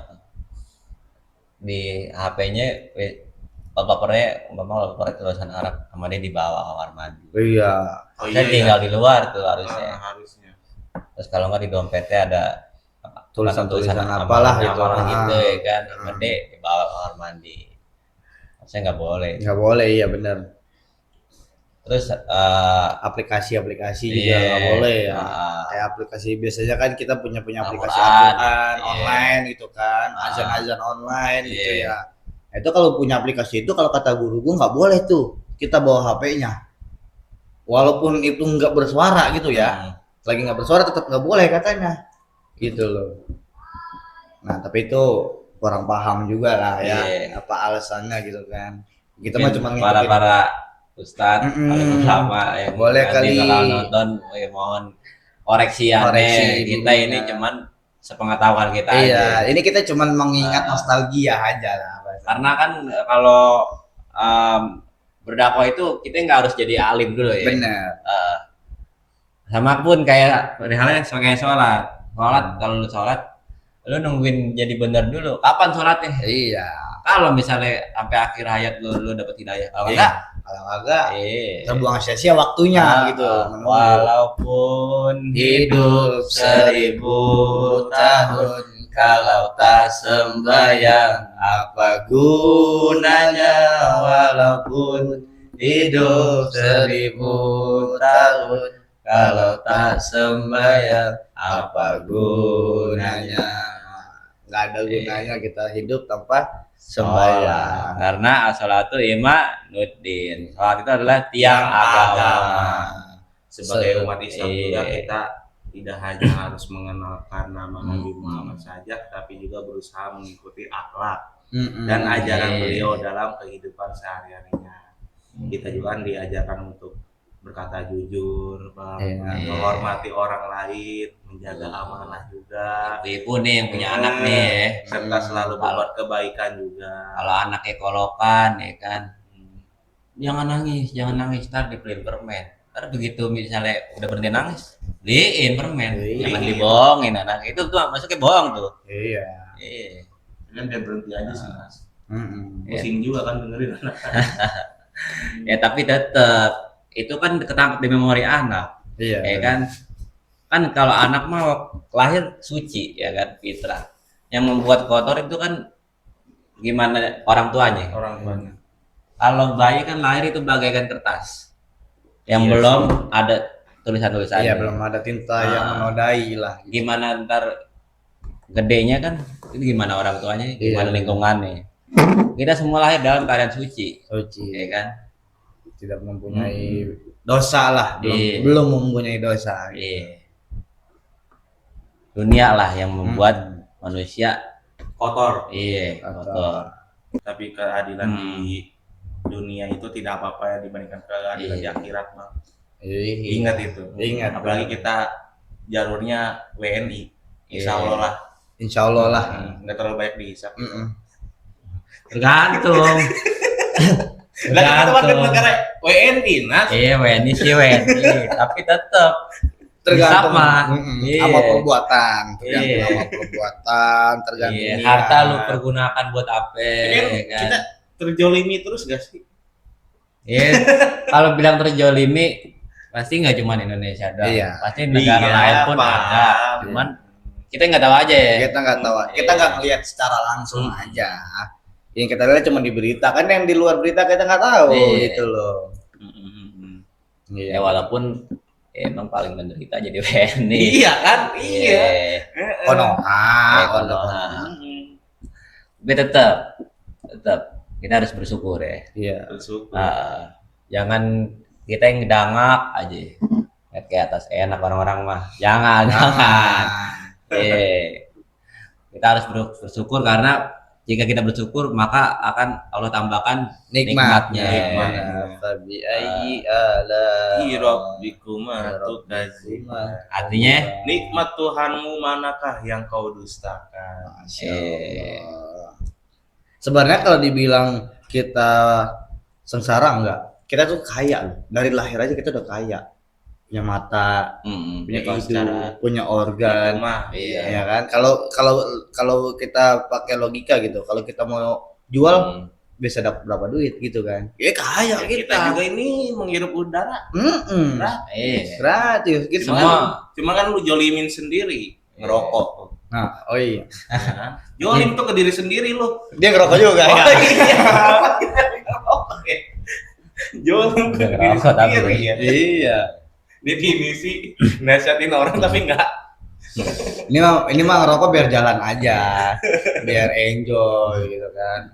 di HP-nya wallpapernya tulisan Arab sama dia di bawah kamar mandi. Iya. Oh Saya tinggal di luar tuh harusnya. harusnya. Terus kalau nggak di dompetnya ada Tulisan-tulisan apalah gitu. gitu Ah. ya kan. Gede di bawah kamar mandi. Saya nggak boleh. Nggak boleh, iya benar. Terus Aplikasi-aplikasi juga iya, nggak boleh ya. ah. Kayak aplikasi biasanya kan kita punya aplikasi Al-Quran. Al-Quran Iya. online gitu kan, Ah. azan-azan online gitu Iya. ya. Itu kalau punya aplikasi itu, kalau kata guru gue nggak boleh tuh kita bawa HP-nya. Walaupun itu nggak bersuara gitu ya, lagi nggak bersuara tetap nggak boleh katanya, gitu loh. Nah tapi itu kurang paham juga lah ya, apa alasannya gitu kan. Kita mah cuma para ustadz, ulama yang boleh kali bakal nonton, mohon koreksi ya. Kita ini cuman sepengetahuan kita aja. Ini kita cuman mengingat nostalgia aja lah. Karena kan kalau berdakwah itu kita nggak harus jadi alim dulu ya. Bener. Sama pun kayak halnya sebagai sholat kalau lu sholat lu nungguin jadi bener dulu kapan sholatnya. Iya. Kalau misalnya sampai akhir hayat lu dapet hidayah, kalau enggak terbuang sia-sia waktunya gitu. Walaupun hidup 1000 tahun, kalau tak sembahyang apa gunanya? Walaupun hidup 1000 tahun, kalau tak sembahyang apa gunanya? Nggak ada gunanya kita hidup tanpa sembahyang. Karena as-sholatu imaduddin. Salat itu adalah tiang agama. Sebagai umat Islam juga kita tidak hanya harus mengenalkan nama Nabi Muhammad saja, tapi juga berusaha mengikuti akhlak dan ajaran beliau dalam kehidupan sehari-harinya. Kita juga diajarkan untuk berkata jujur, menghormati orang lain, menjaga amanah juga. Ibu nih yang punya anak nih, serta selalu berbuat kebaikan juga. Kalau anaknya kolokan ya kan, jangan nangis, ntar dibeliin permen. Ntar begitu misalnya udah berhenti nangis, beliin permen. Jangan dibohongin anak itu tuh masuknya bohong tuh. Iya. Kan dia berhenti aja sih mas. Pusing juga kan dengerin anak. Ya tapi tetap itu kan ketangkep di memori anak. Iya. Ya kan kalau anak mau lahir suci ya kan, fitrah. Yang membuat kotor itu kan gimana orang tuanya. Kalau bayi kan lahir itu bagaikan kertas yang belum ada tulisan-tulisannya. Iya, belum ada tinta yang menodai lah. Gimana ntar gedenya kan itu gimana orang tuanya, gimana lingkungannya. Kita semua lahir dalam keadaan suci. Ya kan? Tidak mempunyai dosa lah, belum mempunyai dosa. Dunia lah yang membuat manusia kotor. Kotor. Tapi keadilan di dunia itu tidak apa-apa ya dibandingkan keadilan di akhirat, Bang. Ingat itu. Ingat. Apalagi kita jalurnya WNI. Insya Allah lah. Nggak terlalu banyak dihisap. Tergantung. Tergantung negara WNI, Nas. WNI sih WNI, tapi tetap tergantung sama perbuatan, tergantung harta lu pergunakan buat apa kan? Kita terjolimi terus gak sih? Kalau bilang terjolimi pasti nggak cuma Indonesia doang, pasti negara lain pun ada, cuman kita nggak tahu aja ya. Kita nggak ngelihat secara langsung aja. Yang kita lihat cuma di berita, kan yang di luar berita kita nggak tahu gitu loh. Ya walaupun emang paling menderita jadi WNI. Iya kan? Iya. Konoha. Tapi tetap kita harus bersyukur ya. Iya. Bersyukur. Jangan kita yang dangak aja. Lihat ke atas enak orang-orang mah. Jangan. Kita harus bersyukur karena jika kita bersyukur maka akan Allah tambahkan nikmatnya. Fabi ayyi ala'i rabbikuma tukadziban. Artinya nikmat Tuhanmu manakah yang kau dustakan? Sebenarnya kalau dibilang kita sengsara enggak, kita tuh kaya loh. Dari lahir aja kita udah kaya. Punya mata, punya hidung, punya organ, ya kan? Kalau kita pakai logika gitu, kalau kita mau jual bisa dapat berapa duit gitu kan? Ya kaya kita juga ini menghirup udara, gratis. Gitu. Cuma kan lu jolimin sendiri ngerokok. Nah, jolim tuh ke diri sendiri lu. Dia ngerokok juga. Jolim ke diri sendiri ya. Iya. Definisi nasihatin orang tapi enggak. Ini mah ngerokok biar jalan aja, biar enjoy gitu kan.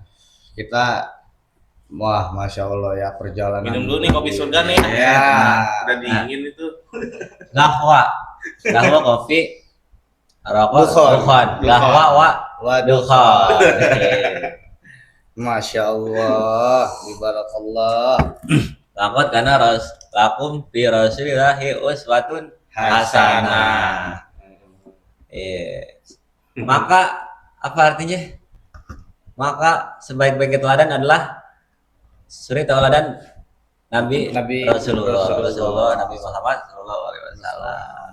kita wah masya Allah ya perjalanan. Minum dulu nih kopi surga nih. Ya. Udah dingin itu. Gahwa kopi, rokok Dukhon. dukhon, gahwa wa Waduh. dukhon. Masya Allah, ibarakallah. Lakot karena lakum fi rasulillahi uswatun hasanah. Maka apa artinya? Maka sebaik-baik teladan adalah suri teladan Nabi Rasulullah Nabi Muhammad Sallallahu Alaihi Wasallam.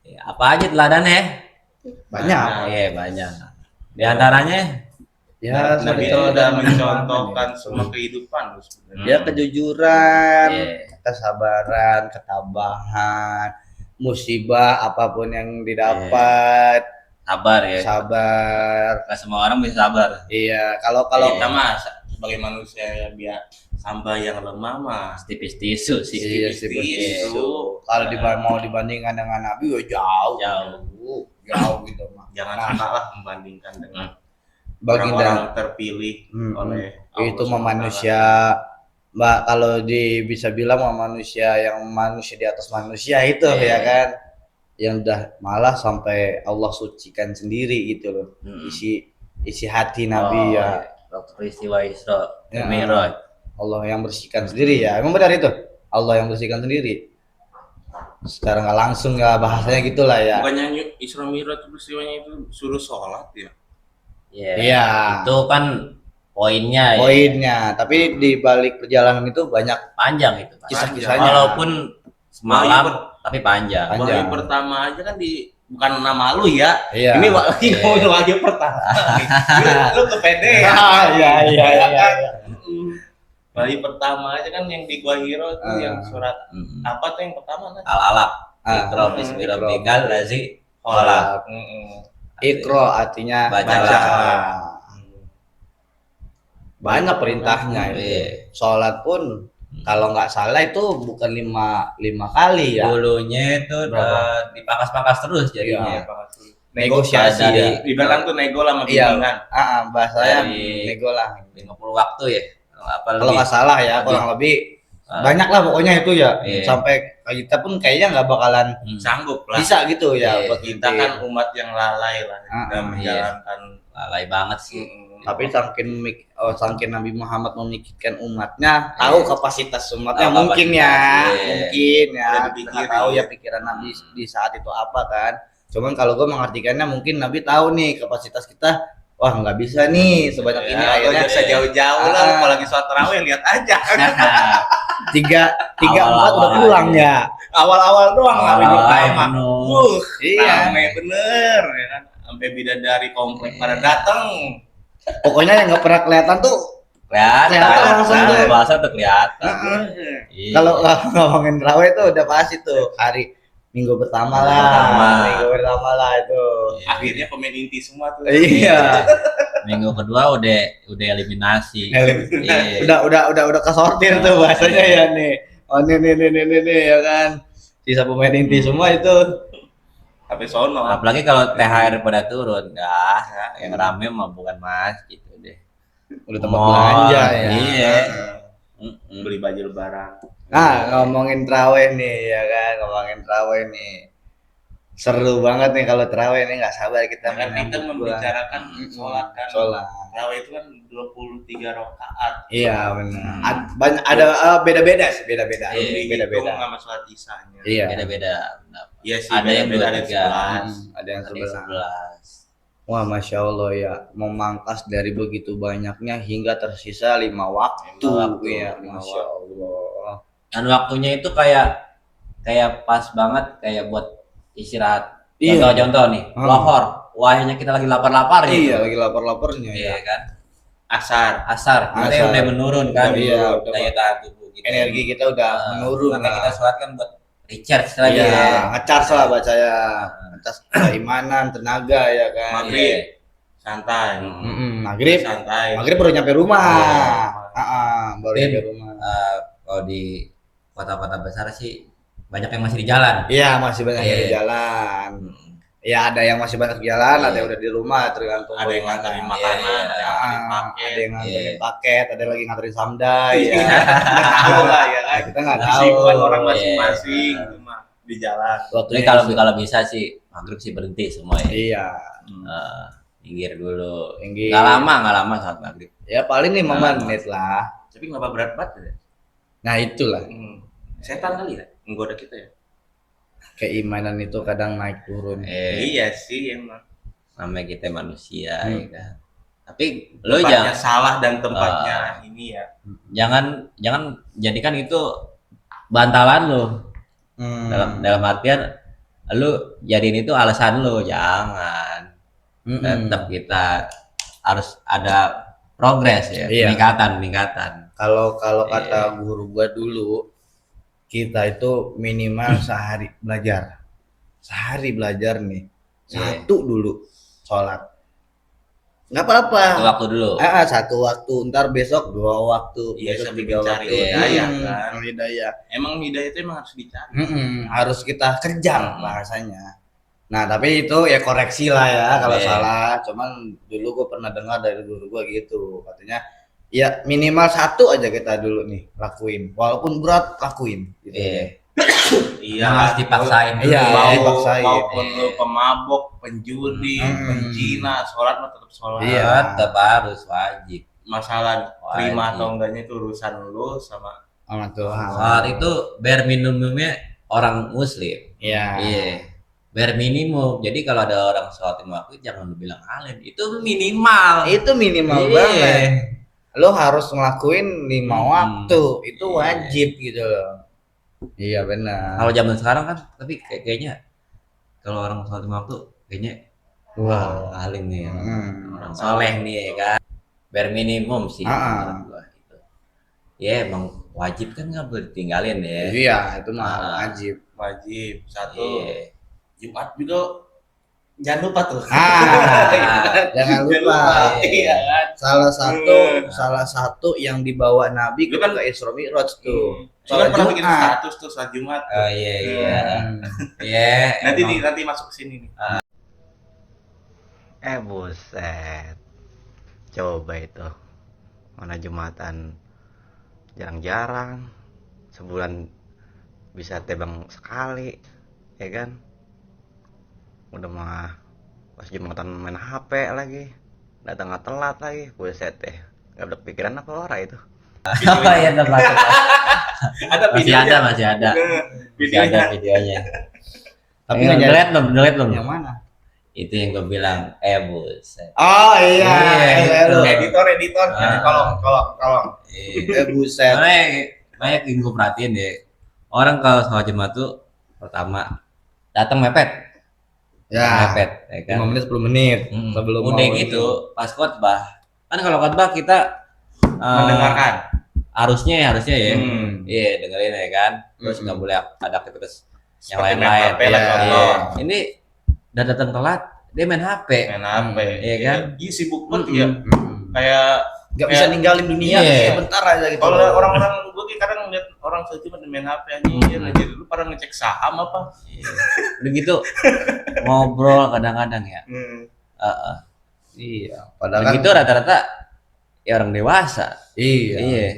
Ya, apa aja teladannya? Banyak. Iya banyak. Di antaranya Ya, Nabi itu seperti udah teladan mencontohkan semua kehidupan sebenarnya. ya kejujuran, Iya. kesabaran, ketabahan, musibah apapun yang didapat, sabar ya. sabar. Gak semua orang bisa sabar. Iya, kalau Kita mah sebagai manusia ya biar hamba yang lemah mah Tipis tisu sih. iya tipis seperti tisu. itu. Kalau mau dibandingkan dengan Nabi, ya jauh, jauh gitu mah. Jangan salah membandingkan dengan Baginda orang-orang terpilih oleh itu Allah mah SWT. manusia, Mbak, kalau bisa bilang mah manusia yang manusia di atas manusia itu ya kan, yang udah malah sampai Allah sucikan sendiri gitu loh, isi hati Nabi ya. Waktu peristiwa Isra Ya. Mi'raj. Allah yang bersihkan sendiri ya, emang benar itu, Allah yang bersihkan sendiri. Sekarang nggak langsung ya bahasanya gitulah ya. Bukannya Isra Mi'raj peristiwanya itu suruh sholat ya? Iya. Itu kan poinnya ya. Poinnya, tapi di balik perjalanan itu banyak Panjang itu. Pak. kisah-kisahnya. Walaupun semalam tapi panjang. Panjang. Wahyu pertama aja kan bukan nama lu ya. Iya. Ini wahyu pertama. Lu kepede ya. Iya. Wahyu pertama aja kan yang di Gua Hiro tuh yang surat Mm. apa tuh yang pertama kan? Al-alaq. Ah, Iqra bismi rabbikal ladzi khalaq. Ikro artinya Bacalah. Banyak perintahnya itu. Iya. Sholat pun kalau nggak salah itu bukan lima kali ya. Dulunya itu Berapa? dipangkas-pangkas terus jadinya. Iya. Negosiasi Dari- ya. Ibarat tuh nego lah sama Iya. bimbingan. Bahasanya Dari- nego lah. 50 waktu ya. Apa Kalau lebih? nggak salah ya, kurang lebih Ah. banyak lah pokoknya itu ya. Iya. Sampai kita pun kayaknya nggak bakalan Sanggup lah. bisa gitu ya Iya. buat Kita kan umat yang lalai lah dalam iya. menjalankan. Lalai banget sih. Tapi saking Nabi Muhammad memikirkan umatnya, tahu kapasitas umatnya Tahu mungkin kapasitas, ya, iya. mungkin ya, Udah kita dipikirin. nggak tahu ya pikiran Nabi di saat itu apa kan. Cuman kalau gue mengartikannya mungkin Nabi tahu nih kapasitas kita, wah nggak bisa nih sebanyak ini, akhirnya bisa jauh-jauh lah, Ah. apalagi sholat tarawih lihat aja. tiga empat Awal-awal udah pulang aja. ya. Awal-awal doang hari pertama. penuh. Iya. Rame bener ya kan. Sampai bidadari komplek pada datang. Pokoknya yang nggak pernah kelihatan tuh Kelihatan langsung tuh. Bahasa tuh kelihatan. Iya. kalau ngomongin terawih itu udah pasti tuh hari minggu pertama Minggu lah, pertama. minggu pertama lah itu. Akhirnya pemain inti semua tuh. Iya. Minggu kedua udah eliminasi. Iya. udah kesortir tuh bahasanya ya nih. Oh nih ya kan. Sisa pemain inti semua itu. Sampai sono. Apalagi kalau THR pada turun, yang rame mah bukan masjid deh. Udah tempat Mall, belanja ya. Iya. Beli baju lebaran. Nah, ngomongin terawih nih ya kan, ngomongin terawih nih. Seru banget nih kalau terawih nih, nggak sabar kita Kan kita menyambut bulan. membicarakan sholat kan. Sholat. Tarawih itu kan 23 rakaat. Iya benar. Banyak ada beda-beda sih, beda-beda. Iya, Beda-beda. Sama sholat isanya. Iya. Beda-beda. Iya sih, Ada yang beda-beda ada 23. 11. Ada yang Ada yang 11. 11. Wah, masya Allah ya, memangkas dari begitu banyaknya hingga tersisa 5 waktu. Lima waktu, Ya, lima masya Allah. Dan waktunya itu kayak pas banget kayak buat istirahat. Iya. Contoh nih, lohor. Wahnya kita lagi lapar-lapar gitu. Iya, lagi lapar-laparnya Iya ya. kan? Asar. Asar, kita Asar. udah menurun kan. Iya, udah. Daya tahan tubuh kita. Energi kita udah menurun. Makanya lah. kita sholat kan buat recharge lagi. Iya, ngecas lah bacanya. Ngecas keimanan, tenaga ya kan. Maghrib. Santai. Maghrib. Santai. Maghrib baru nyampe rumah. Iya. Baru Mungkin, nyampe rumah. Kalau di kota-kota besar sih banyak yang masih di jalan. Iya, masih banyak yang Iya. di jalan. Ya ada yang masih banyak jalan, ada Iya. yang udah di rumah, tergantung Ada yang nganterin bagaimana. makanan, Iya, ada yang nganterin paket. Ada yang nganterin Iya. paket, ada yang lagi nganterin samdai. Iya. Ya. Nggak tahu lah ya kan. Kita nggak tahu. Kesibukan orang Iya. masing-masing itu mah di jalan. Ini Waktunya kalau bisa sih maghrib sih berhenti semua ya. Iya. Minggir dulu. Minggir. Nggak lama saat maghrib. Ya paling 5 Nah, menit lah. Tapi kenapa berat banget ya? Nah itulah Setan kali ya menggoda kita ya. keimanan itu kadang naik turun. Iya sih emang. Namanya kita manusia ya kan. Tapi lo Tempatnya jangan salah dan tempatnya ini ya. jangan jadikan itu bantalan lo. Dalam artian lu jadiin itu alasan lu, jangan. Tetap kita harus ada progres ya, Iya. peningkatan. Kalau Iya. kata guru gua dulu, kita itu minimal sehari belajar nih, Iya. satu dulu sholat, nggak apa-apa. Satu waktu dulu. Satu waktu, ntar besok 2 waktu, Iya, besok sambil 3 mencari waktu. hidayah, kan. Hidayah. Emang hidayah itu emang harus dicari. Harus kita kejar bahasanya. Nah tapi itu ya koreksi lah ya kalau Iya. salah. Cuman dulu gua pernah dengar dari guru gua gitu, katanya ya minimal satu aja kita dulu nih lakuin, walaupun berat lakuin. Gitu. Iya. Iya, Harus dipaksain dulu. Iya, mau dipaksain. maupun Iya. lu pemabok, penjudi, penjina, sholat mah tetap sholat. Iya. Tetap harus wajib. Masalah terima Wajib. atau enggaknya itu urusan lu sama Sama Tuhan. Saat itu bare minimumnya orang muslim. Iya. Iya. Bare minimum. Jadi kalau ada orang sholat lima waktu jangan lu bilang alim. Itu minimal. Itu minimal Iya. banget. Lo harus ngelakuin 5 waktu, itu Iya. wajib gitu loh. Iya benar. Kalau zaman sekarang kan, tapi kayaknya kalau orang sholat lima waktu kayaknya wah alim nih, orang soleh nih ya kan. Bare minimum sih menurut gua itu. Ya emang wajib kan nggak boleh ditinggalin ya. Iya, itu mah wajib. wajib. Satu, Iya. Jumat juga jangan lupa tuh. Jangan lupa. Iya kan. Salah satu yang dibawa Nabi Lu kan- ke Isra Mi'raj tuh. Lu kan pernah bikin Jumat. status tuh sholat Jumat. Oh iya iya. Hmm. Iya. Nanti masuk ke sini nih. Buset. Coba itu. Mana Jumatan jarang-jarang. Sebulan bisa tebang sekali. Ya kan? Udah mah pas Jumatan main HP lagi. Datang telat lagi. Buset deh. Gak ada pikiran apa orang itu. Apa ya tempat? Ada Masih ada, masih ada. Masih ada videonya. videonya. Tapi Tapi nggak delete belum. Yang mana? Itu yang gue bilang, buset. Oh iya, Iya, lu. Editor. Kalau Iya. Buset. Banyak yang gue perhatiin deh. Orang kalau sholat Jumat tuh pertama datang mepet, Ya. mepet, ya kan. 5 menit 10 menit Hmm. sebelum Udah mau gitu, pas khotbah. Kan kalau khotbah kita mendengarkan. harusnya ya. Hmm. Iya, dengerin ya kan. Terus Hmm. nggak boleh ada aktivitas yang Seperti main lain-lain. HP lah, Iya. contoh. Ini udah datang telat, dia main HP. Main HP. Iya kan? Iya sibuk banget ya. Hmm. Kayak Gak bisa ninggalin dunia Iya. sebentar aja gitu. kalau orang-orang gue kadang ngeliat orang sholat Jumat main HP anjir, lu pada ngecek saham apa? Iya. Udah gitu ngobrol kadang-kadang ya. Iya, Udah padahal kan gitu rata-rata ya orang dewasa. iya. Iya.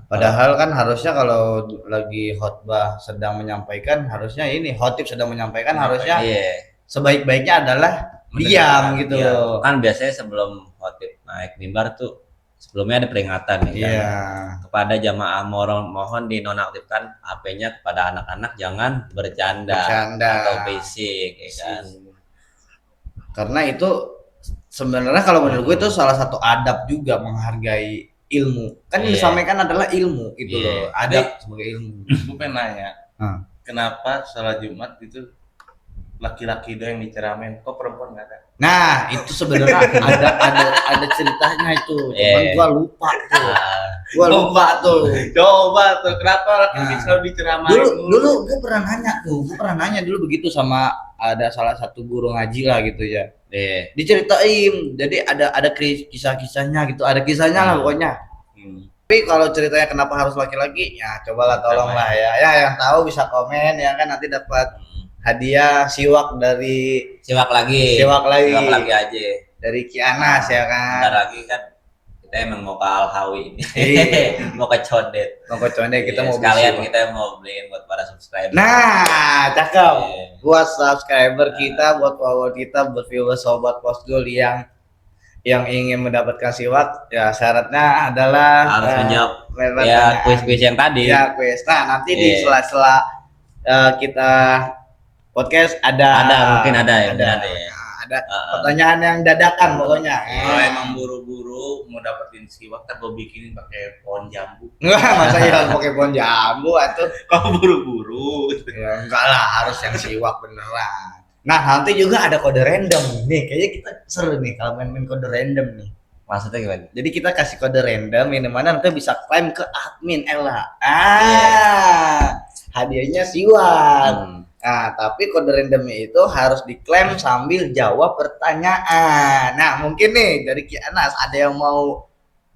Padahal kan harusnya kalau lagi khotbah sedang menyampaikan, harusnya ini khotib sedang menyampaikan harusnya Iya. sebaik-baiknya adalah diam gitu Iya. loh. Kan biasanya sebelum khotib naik mimbar tuh sebelumnya ada peringatan ya kan? Iya. Kepada jamaah mohon dinonaktifkan HP-nya kepada anak-anak, jangan bercanda Bercanda. atau basic ya kan. Karena itu sebenarnya kalau menurut gue itu salah satu adab juga menghargai ilmu. Kan yang Iya. disampaikan adalah ilmu itu Iya. loh. Adab sebagai ilmu. Gue pengen nanya, kenapa sholat Jumat itu laki-laki doang yang diceramain, kok perempuan nggak ada? Nah, itu sebenarnya ada ceritanya itu. Cuman Iya. gua lupa tuh. Ah, Gua lupa tuh. Coba tuh, kenapa laki-laki Nah. selalu diceramain? Dulu gue pernah nanya dulu begitu sama ada salah satu guru ngaji lah gitu ya. iya. Diceritain, jadi ada kisah-kisahnya gitu, ada kisahnya lah pokoknya. Tapi kalau ceritanya kenapa harus laki-laki, ya cobalah tolonglah ya. Ya yang tahu bisa komen ya kan, nanti dapat hadiah siwak dari Siwak lagi. Siwak lagi. Siwak lagi aja. dari Ki Anas ya Bentar kan. lagi kan kita emang mau ke Al-Hawi. Iya. Mau ke Condet. Mau Condet kita Iya, mau sekalian beli siwak. kita mau beliin buat para subscriber. Nah, cakep. Iya. Buat subscriber kita, buat follower kita, buat viewers sobat Posgul yang ingin mendapatkan siwak, ya syaratnya adalah Harus menjawab lewat ya pertanyaan. kuis-kuis yang tadi. Ya, kuis. Nah, nanti di Iya. sela-sela kita podcast Mungkin ada ya. ada, Ada ya. ada pertanyaan yang dadakan pokoknya. Kalau emang buru-buru mau dapetin siwak, kan gue bikinin pakai pohon jambu. Wah, masa ya pakai pohon jambu atau Kalau buru-buru. ya enggak lah, harus yang siwak beneran. Nah, nanti juga ada kode random nih. Kayaknya kita seru nih kalau main-main kode random nih. Maksudnya gimana? Jadi kita kasih kode random yang mana nanti bisa klaim ke admin Ella. Hadiahnya siwak. Nah, tapi kode randomnya itu harus diklaim sambil jawab pertanyaan. Nah, mungkin nih dari Ki Anas ada yang mau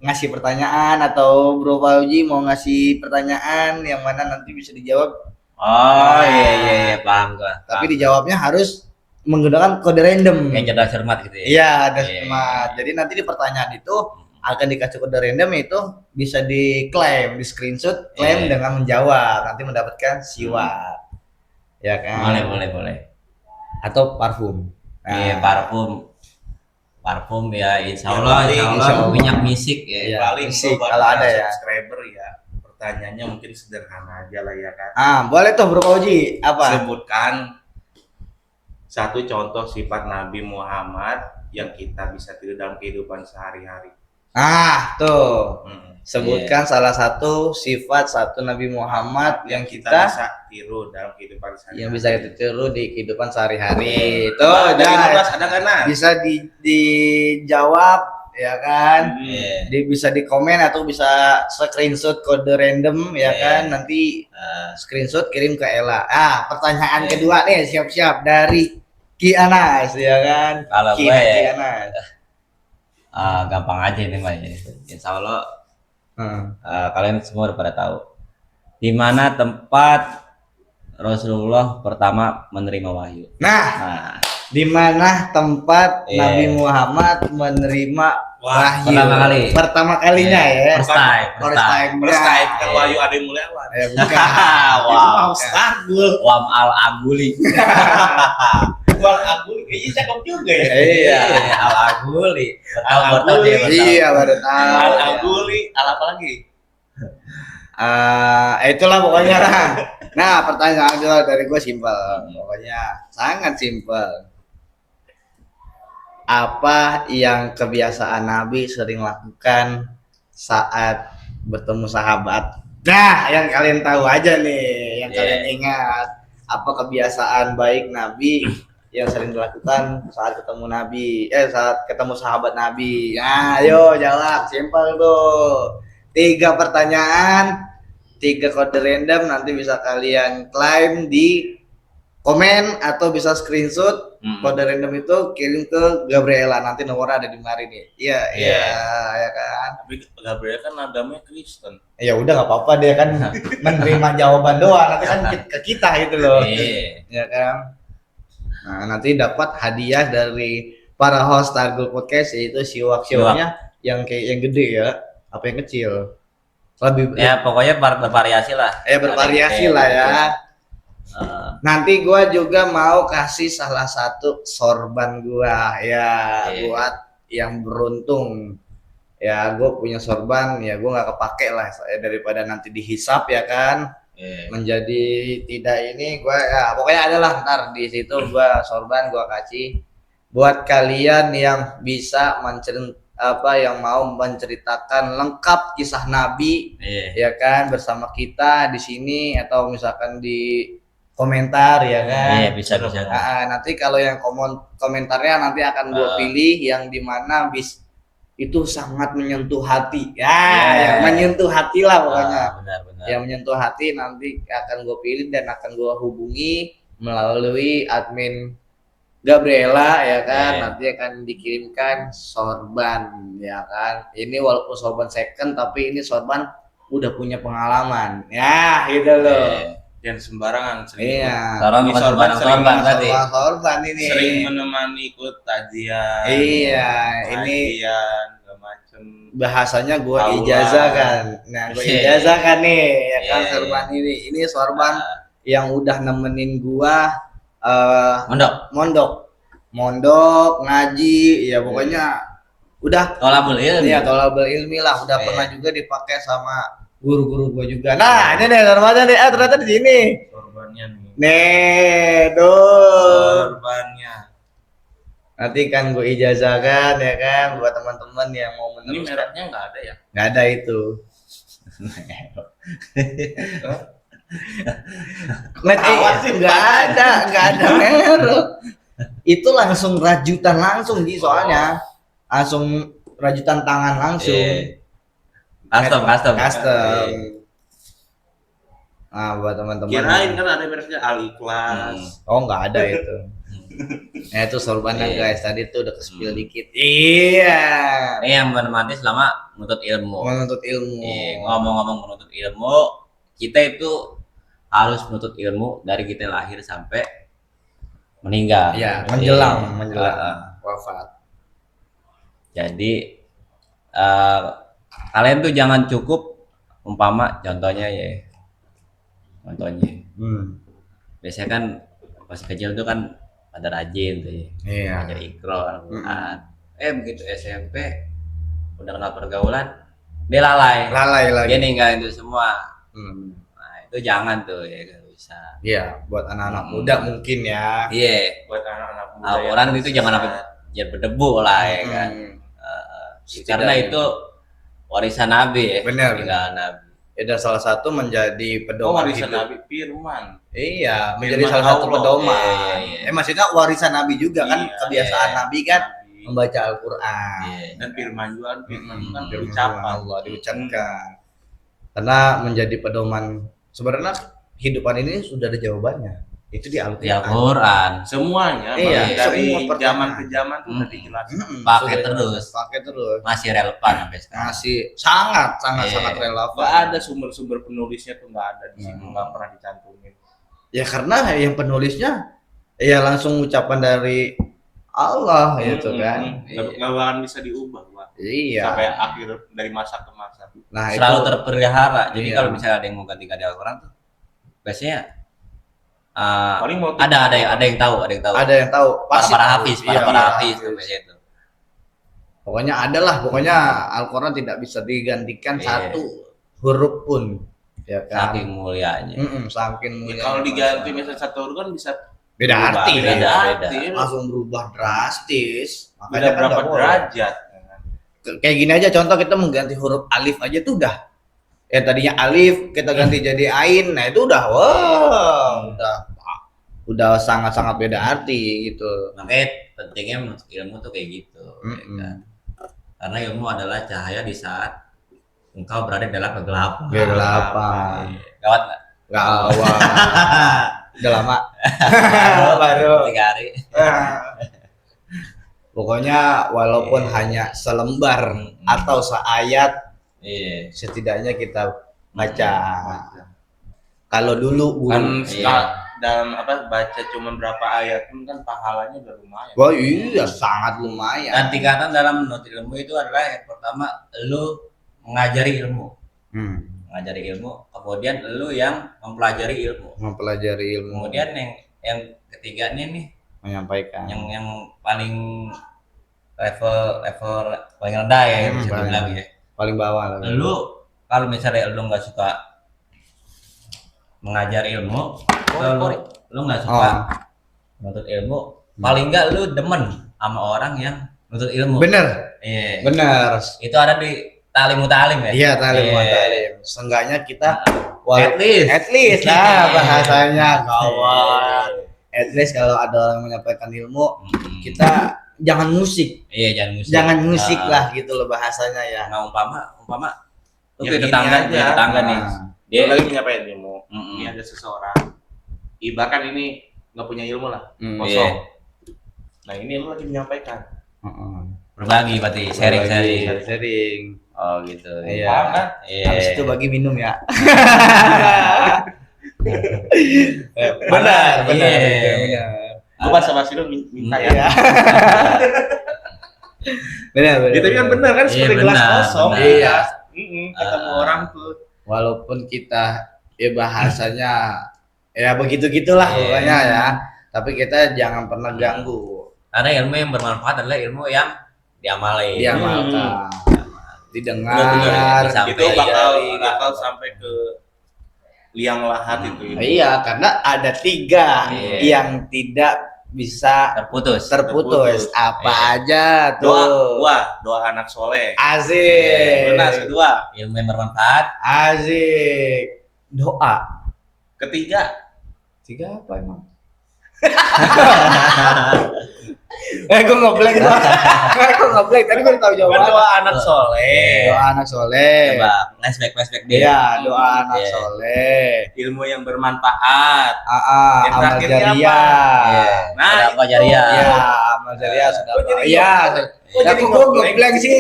ngasih pertanyaan atau Bro Fauji mau ngasih pertanyaan yang mana nanti bisa dijawab. Oh iya paham gua. Tapi dijawabnya harus menggunakan kode random. Yang cerdas cermat gitu ya. Iya, ada Iya, cermat. Jadi nanti di pertanyaan itu akan dikasih kode random itu bisa diklaim, di screenshot, klaim Iya. dengan menjawab, nanti mendapatkan siwak. Ya kan? Boleh. Atau parfum. Iya, Nah, parfum ya insya Ya, Allah, paling, insya Allah. minyak misik ya. Iya. Paling sih, buat kalau para ada ya. subscriber ya, pertanyaannya mungkin sederhana aja lah ya kan. boleh tuh Bro Fauji, apa? Sebutkan satu contoh sifat Nabi Muhammad yang kita bisa tiru dalam kehidupan sehari-hari. Tuh. Hmm. Sebutkan salah satu sifat Nabi Muhammad yang kita bisa tiru dalam kehidupan sehari-hari. yang bisa kita tiru di kehidupan sehari-hari. Tuh, Tuh, dari dah. 15 ada kan? Nah? Bisa dijawab ya kan. Iya. Bisa di komen atau bisa screenshot kode random ya Iya. kan, nanti screenshot kirim ke Ella. Pertanyaan Iya. kedua nih, siap-siap dari Ki Anas ya kan. Kalau Ki gue ya, Ki Anas. gampang aja ini mah ya. Insya Allah kalian semua udah pada tahu di mana tempat Rasulullah pertama menerima wahyu. Nah, di mana tempat Iya. Nabi Muhammad menerima wahyu pertama kali. kalinya ya. First time. First time. Terus Ya. kait ke Iya. Wahyu Ade Mulyawan. Bukan. Itu Wow. mau Stargul. Wam al aguli. Wal Agul kayaknya cakep juga ya. Iya. Al aguli. Al-Aguli. Iya, baru tahu. Al ya. Aguli, al apa lagi? Itulah pokoknya. Nah, pertanyaan kedua dari gue simpel, pokoknya sangat simpel. Apa yang kebiasaan Nabi sering lakukan saat bertemu sahabat? Nah, yang kalian tahu aja nih, yang Yeah. kalian ingat. Apa kebiasaan baik Nabi yang sering dilakukan saat ketemu saat ketemu sahabat Nabi? Nah, ayo jawab, simpel tuh. 3 pertanyaan, 3 kode random, nanti bisa kalian klaim di komen atau bisa screenshot kode random itu kirim ke Gabriela, nanti nomornya ada di mari nih. Iya, ya kan. Tapi Gabriel kan agamanya Kristen. Ya udah nggak apa-apa, dia kan menerima jawaban doang, nanti kan ke kita gitu loh. Iya. Ya kan. Nah, nanti dapat hadiah dari para host Stargul Podcast, yaitu siwak-siwaknya yang kayak yang gede ya, apa yang kecil. Lebih Ya pokoknya bervariasi lah. bervariasi lah ya. Nanti gua juga mau kasih salah satu sorban gua ya, Iya. buat yang beruntung. Ya, gue punya sorban, ya gue nggak kepake lah, daripada nanti dihisap ya kan, menjadi tidak ini. Gue ya pokoknya adalah ntar di situ gua sorban gua kasih buat kalian yang bisa yang mau menceritakan lengkap kisah Nabi Iya. ya kan bersama kita di sini, atau misalkan di komentar ya kan. Iya, bisa. Nanti kalau yang komentarnya nanti akan gue pilih yang dimana itu sangat menyentuh hati ya, yang menyentuh hati lah pokoknya. Benar. Yang menyentuh hati nanti akan gue pilih dan akan gue hubungi melalui admin Gabriela ya kan. Nanti akan dikirimkan sorban ya kan. Ini walaupun sorban second, tapi ini sorban udah punya pengalaman ya gitu loh. yang sembarangan sering Iya. Sorban Ini bukan sorban sembarang sering sorban berarti. Sorban ini. sering menemani ikut tajian. Iya, ini kajian, segala macem. bahasanya gua Tauran. ijazah kan. Nah, gua ijazah kan nih, ya kan Iya. sorban ini. Ini sorban yang udah nemenin gua Mondok. mondok ngaji, ya pokoknya udah Tolabul ilmi. ya tolabul ilmi lah, udah Iya. pernah juga dipakai sama guru-guru gua juga. Nah, ini nih sorbannya nih, ternyata di sini. Sorbannya nih. Nih, tuh. Sorbannya. Nanti kan gue ijazahkan ya kan buat teman-teman yang mau Ini meneruskan. mereknya nggak ada ya? Nggak ada itu. nggak ada merek. Itu langsung rajutan langsung di soalnya, langsung rajutan tangan langsung. Iya. Custom. Custom. Nah, buat teman-teman. Kirain kan ada mereknya Al-Ikhlas. Oh, nggak ada itu. Nah, itu sorbannya Iya. guys. Tadi tuh udah ke-spill dikit. Iya. Ini yang menemani selama menuntut ilmu. Menuntut ilmu. Ngomong-ngomong menuntut ilmu, kita itu harus menuntut ilmu dari kita lahir sampai meninggal. Iya, menjelang wafat. Jadi kalian tuh jangan cukup umpama contohnya biasanya kan pas kecil tuh kan pada rajin tuh ya. Iya. Belajar Iqra, Al-Quran. Begitu SMP udah kenal pergaulan, dia lalai. Lalai lagi. Dia ninggalin itu semua. Hmm. Nah, itu jangan tuh ya, gak bisa. Iya, buat anak-anak muda mungkin ya. Iya. Buat anak-anak muda. Al-Quran yang itu jangan sampai jadi berdebu lah ya kan. Karena Setidaknya. itu warisan Nabi ya. Benar. Tinggal Nabi. Dan salah satu menjadi Oh, pedoman warisan hidup. Nabi Firman. Iya, menjadi Firman salah satu Allah. pedoman. Iya. Maksudnya warisan Nabi juga kan, Iya, kebiasaan iya. Nabi kan Nabi. membaca Al-Qur'an. Iya. Dan firman juga firman itu kan Firman ucapan Allah diucapkan. Karena menjadi pedoman. Sebenarnya kehidupan ini sudah ada jawabannya. Itu di Di Al-Qur'an. Al-Quran. Semuanya Iya, dari semua zaman pertanyaan. ke zaman tuh udah Hmm. dijelasin. Pakai terus. Pakai terus. Masih relevan sampai sekarang. Masih sangat Iya. relevan. Gak ada sumber-sumber penulisnya tuh nggak ada di situ, nggak pernah dicantumin. Ya karena yang penulisnya ya langsung ucapan dari Allah gitu kan. Nggak bakalan bisa diubah, Pak. Iya. Sampai akhir dari masa ke masa. Nah, Selalu itu terpelihara. Jadi Iya. kalau misalnya ada yang mau ganti-ganti Al-Quran tuh biasanya Paling mau ada yang tahu. ada yang tahu. Pasti Para tahu. hafiz, Iya, para iya, hafiz hafiz. sampai situ. Pokoknya ada lah, pokoknya Al-Quran tidak bisa digantikan Iya. satu huruf pun. Ya kan. Saking mulianya. Saking Ya, mulia. kalau diganti misalnya satu huruf kan bisa beda berubah, arti. beda Beda. arti. Langsung berubah drastis. Beda Makanya kan berapa nggak boleh. derajat. Kayak gini aja contoh, kita mengganti huruf alif aja tuh udah. Yang tadinya alif kita ganti jadi ain. Nah, itu udah udah sangat-sangat beda arti gitu. Makanya pentingnya menuntut ilmu tuh kayak gitu. Ya kan? Karena ilmu adalah cahaya di saat engkau berada dalam kegelapan. Kegelapan. Gawat nggak? Gak awal. Udah lama. Baru. 3 hari. Pokoknya walaupun hanya selembar atau seayat, Iya. setidaknya kita baca. Kalau dulu Kan Iya. dalam baca cuma berapa ayat pun kan pahalanya udah lumayan. wah iya sangat lumayan. Dan tingkatan dalam menuntut ilmu itu adalah yang pertama lu mengajari ilmu. Mengajari ilmu, kemudian lu yang mempelajari ilmu. Mempelajari ilmu, Kemudian yang ketiganya nih menyampaikan. yang paling level paling rendah ya bisa paling- dibilang ya. paling bawah lah. Lu kalau misalnya lu nggak suka mengajar ilmu, lu nggak suka menuntut ilmu, paling nggak lu demen sama orang yang menuntut ilmu. Bener, Iya. bener. Itu ada di talim ya. Iya, talim Iya. talim. Seenggaknya kita At least. at least lah bahasanya Iya. kawan. At least kalau ada orang menyampaikan ilmu, kita jangan musik. Iya, jangan musik. Jangan musik Nah, lah gitu loh bahasanya ya. Nah, umpama lu Ya, ke gini tetangga, aja. ke tetangga nih. Nah, Dia Lagi menyampaikan ilmu. Mm-mm. Ini ada seseorang. Bahkan ini nggak punya ilmu lah, Hmm, kosong. Nah ini lu lagi menyampaikan. berbagi berarti sharing. Sharing. Oh gitu. Iya. Paham kan? Iya. Habis itu bagi minum ya. Benar, benar, Iya. benar. Gua basa-basi dong minta ya. Iya. Benar, benar. Itu kan benar kan Iya, seperti gelas benar, kosong. benar. Iya. Ketemu orang tuh. Walaupun kita ya bahasanya ya begitu-gitulah Iya. pokoknya ya. Tapi kita jangan pernah ganggu. Karena ilmu yang bermanfaat adalah ilmu yang diamalin. Diamalkan. Benar-benar. Didengar. Sampai Itu bakal iya. sampai ke liang lahat itu. Iya, karena ada 3 Iya. yang tidak bisa terputus. terputus. Apa aja tuh? Doa anak soleh. Asik. Benar, kedua. Ilmu yang bermanfaat. Asik. Doa. Ketiga, 3 apa emang? Gue ngeblank banget. Gue ngeblank. Tadi gue tahu kan jawaban. doa anak soleh. Doa anak soleh. Coba flashback dia. Iya, doa anak Iya. soleh. Ilmu yang bermanfaat. Yang Amal terakhirnya jariah. Iya. Nah, Ada apa itu. jariah? Iya, amal jariah sudah. Gua jadi Iya. ngeblank. Gua Ya jadi kok gue ngeblank. ngeblank sih.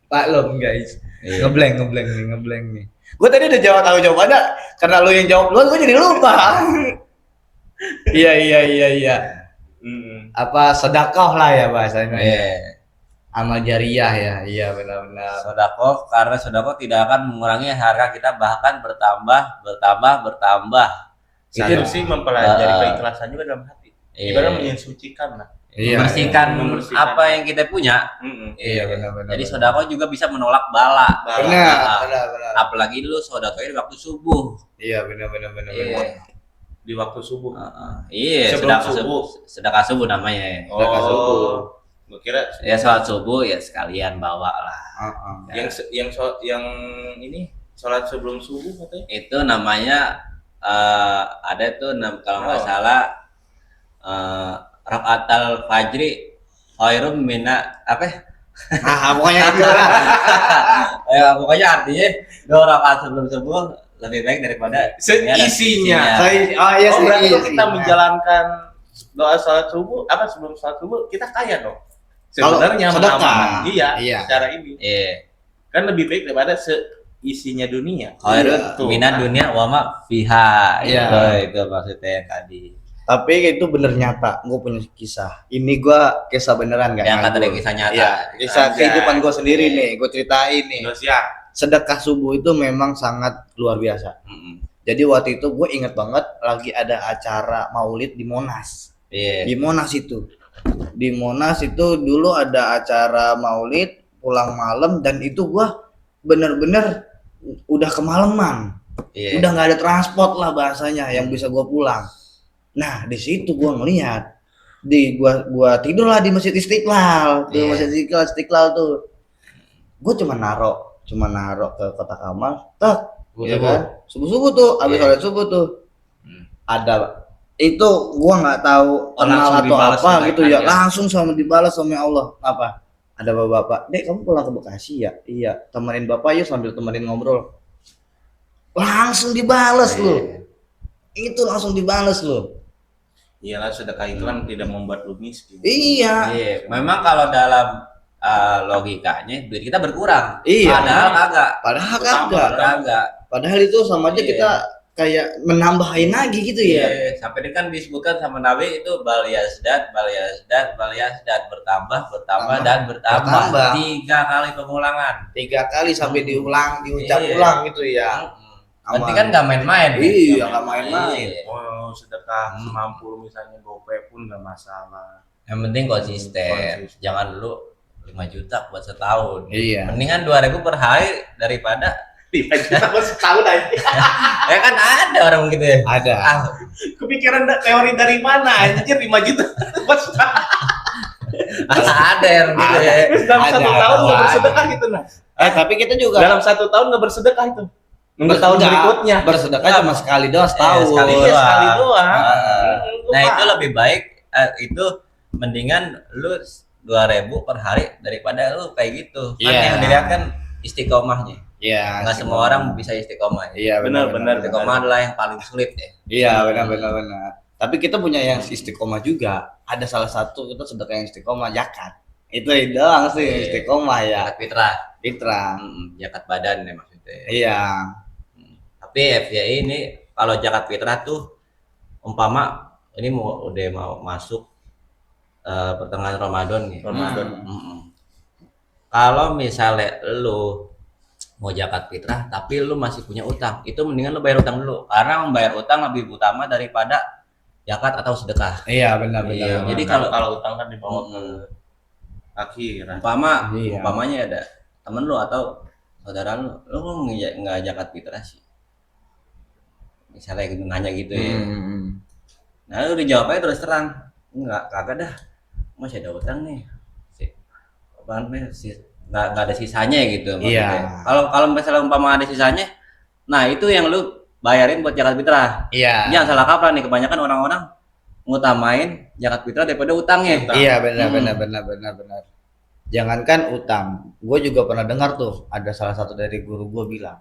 Maklum guys. Iya. Ngeblank nih. Gue tadi udah tahu jawabannya, karena lu yang jawab duluan gue jadi lupa. Iya. Apa sedekah lah ya bahasanya. Iya. Amal jariah ya. Iya benar-benar. Sodako, karena sodako tidak akan mengurangi harga kita, bahkan bertambah. Satu Itu- sih mempelajari Ah. keikhlasan juga dalam hati. Iya. Ibarat mensucikan lah. Iya. Membersihkan Membersihkan. apa yang kita punya. Iya benar-benar. Jadi sodako juga bisa menolak bala. Benar. Apalagi lu sodakoin waktu subuh. Iya benar-benar. Iya. Di waktu subuh. Iya, Sebelum sedekah subuh. sedekah subuh namanya. Sedekah subuh. Gua kira Ya sholat subuh ya sekalian bawa lah. yang ini sholat sebelum subuh katanya. Itu namanya ada tuh kalau nggak salah rakaatal fajri khairum mina apa? Pokoknya itu lah. Pokoknya artinya 2 rakaat sebelum subuh lebih baik daripada Isinya. Iya Oh, sih. berarti Iya, kalau kita sih. menjalankan doa sholat subuh, sebelum sholat subuh kita kaya dong. Kalau Sebenarnya sedekah. mengamalkan. Iya. Secara ini Iya. kan lebih baik daripada seisinya dunia. Khairun Tuh, minan kan? dunia wa ma fiha. Iya. Itu maksudnya yang tadi. Tapi itu bener nyata. Gue punya kisah. Ini gue kisah beneran nggak? Yang kata nganggur. dari kisah nyata. Iya. Kisah Anjay. kehidupan gue sendiri nih. Gue ceritain nih. Indonesia. Sedekah subuh itu memang sangat luar biasa. Mm-mm. Jadi waktu itu gue inget banget lagi ada acara maulid di Monas. Iya. Di Monas itu. Di Monas itu dulu ada acara maulid pulang malam, dan itu gue bener-bener udah kemalaman. Iya. Udah nggak ada transport lah bahasanya yang bisa gue pulang. Nah di situ gue ngeliat gua tidur lah di Masjid Istiqlal. Di Iya. Masjid Istiqlal tuh. Gue cuma naro ke kotak kamar. Ya kan? Subuh tuh, abis Iya. sholat subuh tuh. Ada itu gua nggak tahu kenal langsung atau dibalas apa sama gitu ya, ikannya. langsung sama dibalas sama Allah. Apa? Ada bapak-bapak, "Dek, kamu pulang ke Bekasi ya?" "Iya." "Temenin bapak yuk sambil temenin ngobrol." Langsung dibales lu. Itu langsung dibales lu. Iyalah sedekah itu kan tidak membuat lu miskin. Iya. Iya. Memang kalau dalam logikanya duit kita berkurang. Iya. Padahal kagak. Padahal Bertambah. kagak. Kagak. Padahal itu sama aja Iya. kita kayak menambahin lagi gitu ya. Iya. Sampai ini kan disebutkan sama Nabi itu bal yasdad bertambah dan bertambah. Bertambah. 3 kali pengulangan. 3 kali sampai diucap Iya. ulang gitu ya. Berarti kan nggak main-main. Iya, kan? nggak main-main. Iya. Oh, sedekah semampu lu, misalnya GoPay pun nggak masalah. Yang penting konsisten. Konsisten. Jangan dulu 5 juta buat setahun. Iya. Mendingan 2.000 per hari daripada 5 juta buat setahun aja. ya kan ada orang gitu ya. Ada. Ah, Kepikiran teori dari mana? Anjir 5 juta buat setahun. ada yang gitu ya. Terus dalam Ada, 1 tahun nggak ada. bersedekah gitu nah. Tapi kita juga Dalam 1 tahun nggak bersedekah itu. Nunggu tahun Enggak, berikutnya. bersedekah cuma sekali doang setahun. sekali Iya, doang. sekali doang. Nah itu lebih baik itu mendingan lu 2.000 per hari daripada lu kayak gitu. Kan Iya. yang dilihat kan istiqomahnya. Iya. Nggak semua orang bisa istiqomah. Iya, Benar. Istiqomah adalah yang paling sulit ya. Iya, benar. Tapi kita punya yang istiqomah juga. Ada salah satu kita sedekah yang istiqomah, zakat. Itu doang sih Iya. istiqomah ya. Zakat fitrah. Fitrah. Zakat badan ya maksudnya. Iya. Tapi Tapi FYI ini kalau zakat fitrah tuh umpama ini udah mau masuk pertengahan Ramadan nih. Ramadan. Kalau misalnya lu mau zakat fitrah tapi lu masih punya utang, itu mendingan lu bayar utang dulu, karena membayar utang lebih utama daripada zakat atau sedekah. Iya, benar. Iya, jadi kalau utang kan dibawa ke akhirat. Umpamanya ada temen lu atau saudara lu kok nggak zakat fitrah sih, misalnya gitu, nanya gitu ya. Nah lu dijawab aja terus terang, enggak, kagak dah, masih ada utang nih, nggak ada sisanya gitu maksudnya. Kalau misalnya umpama ada sisanya, nah itu yang lu bayarin buat zakat fitrah. Iya. Jangan salah kaprah nih, kebanyakan orang-orang ngutamain zakat fitrah daripada utangnya. Iya, benar. Jangankan utang, gue juga pernah dengar tuh ada salah satu dari guru gue bilang,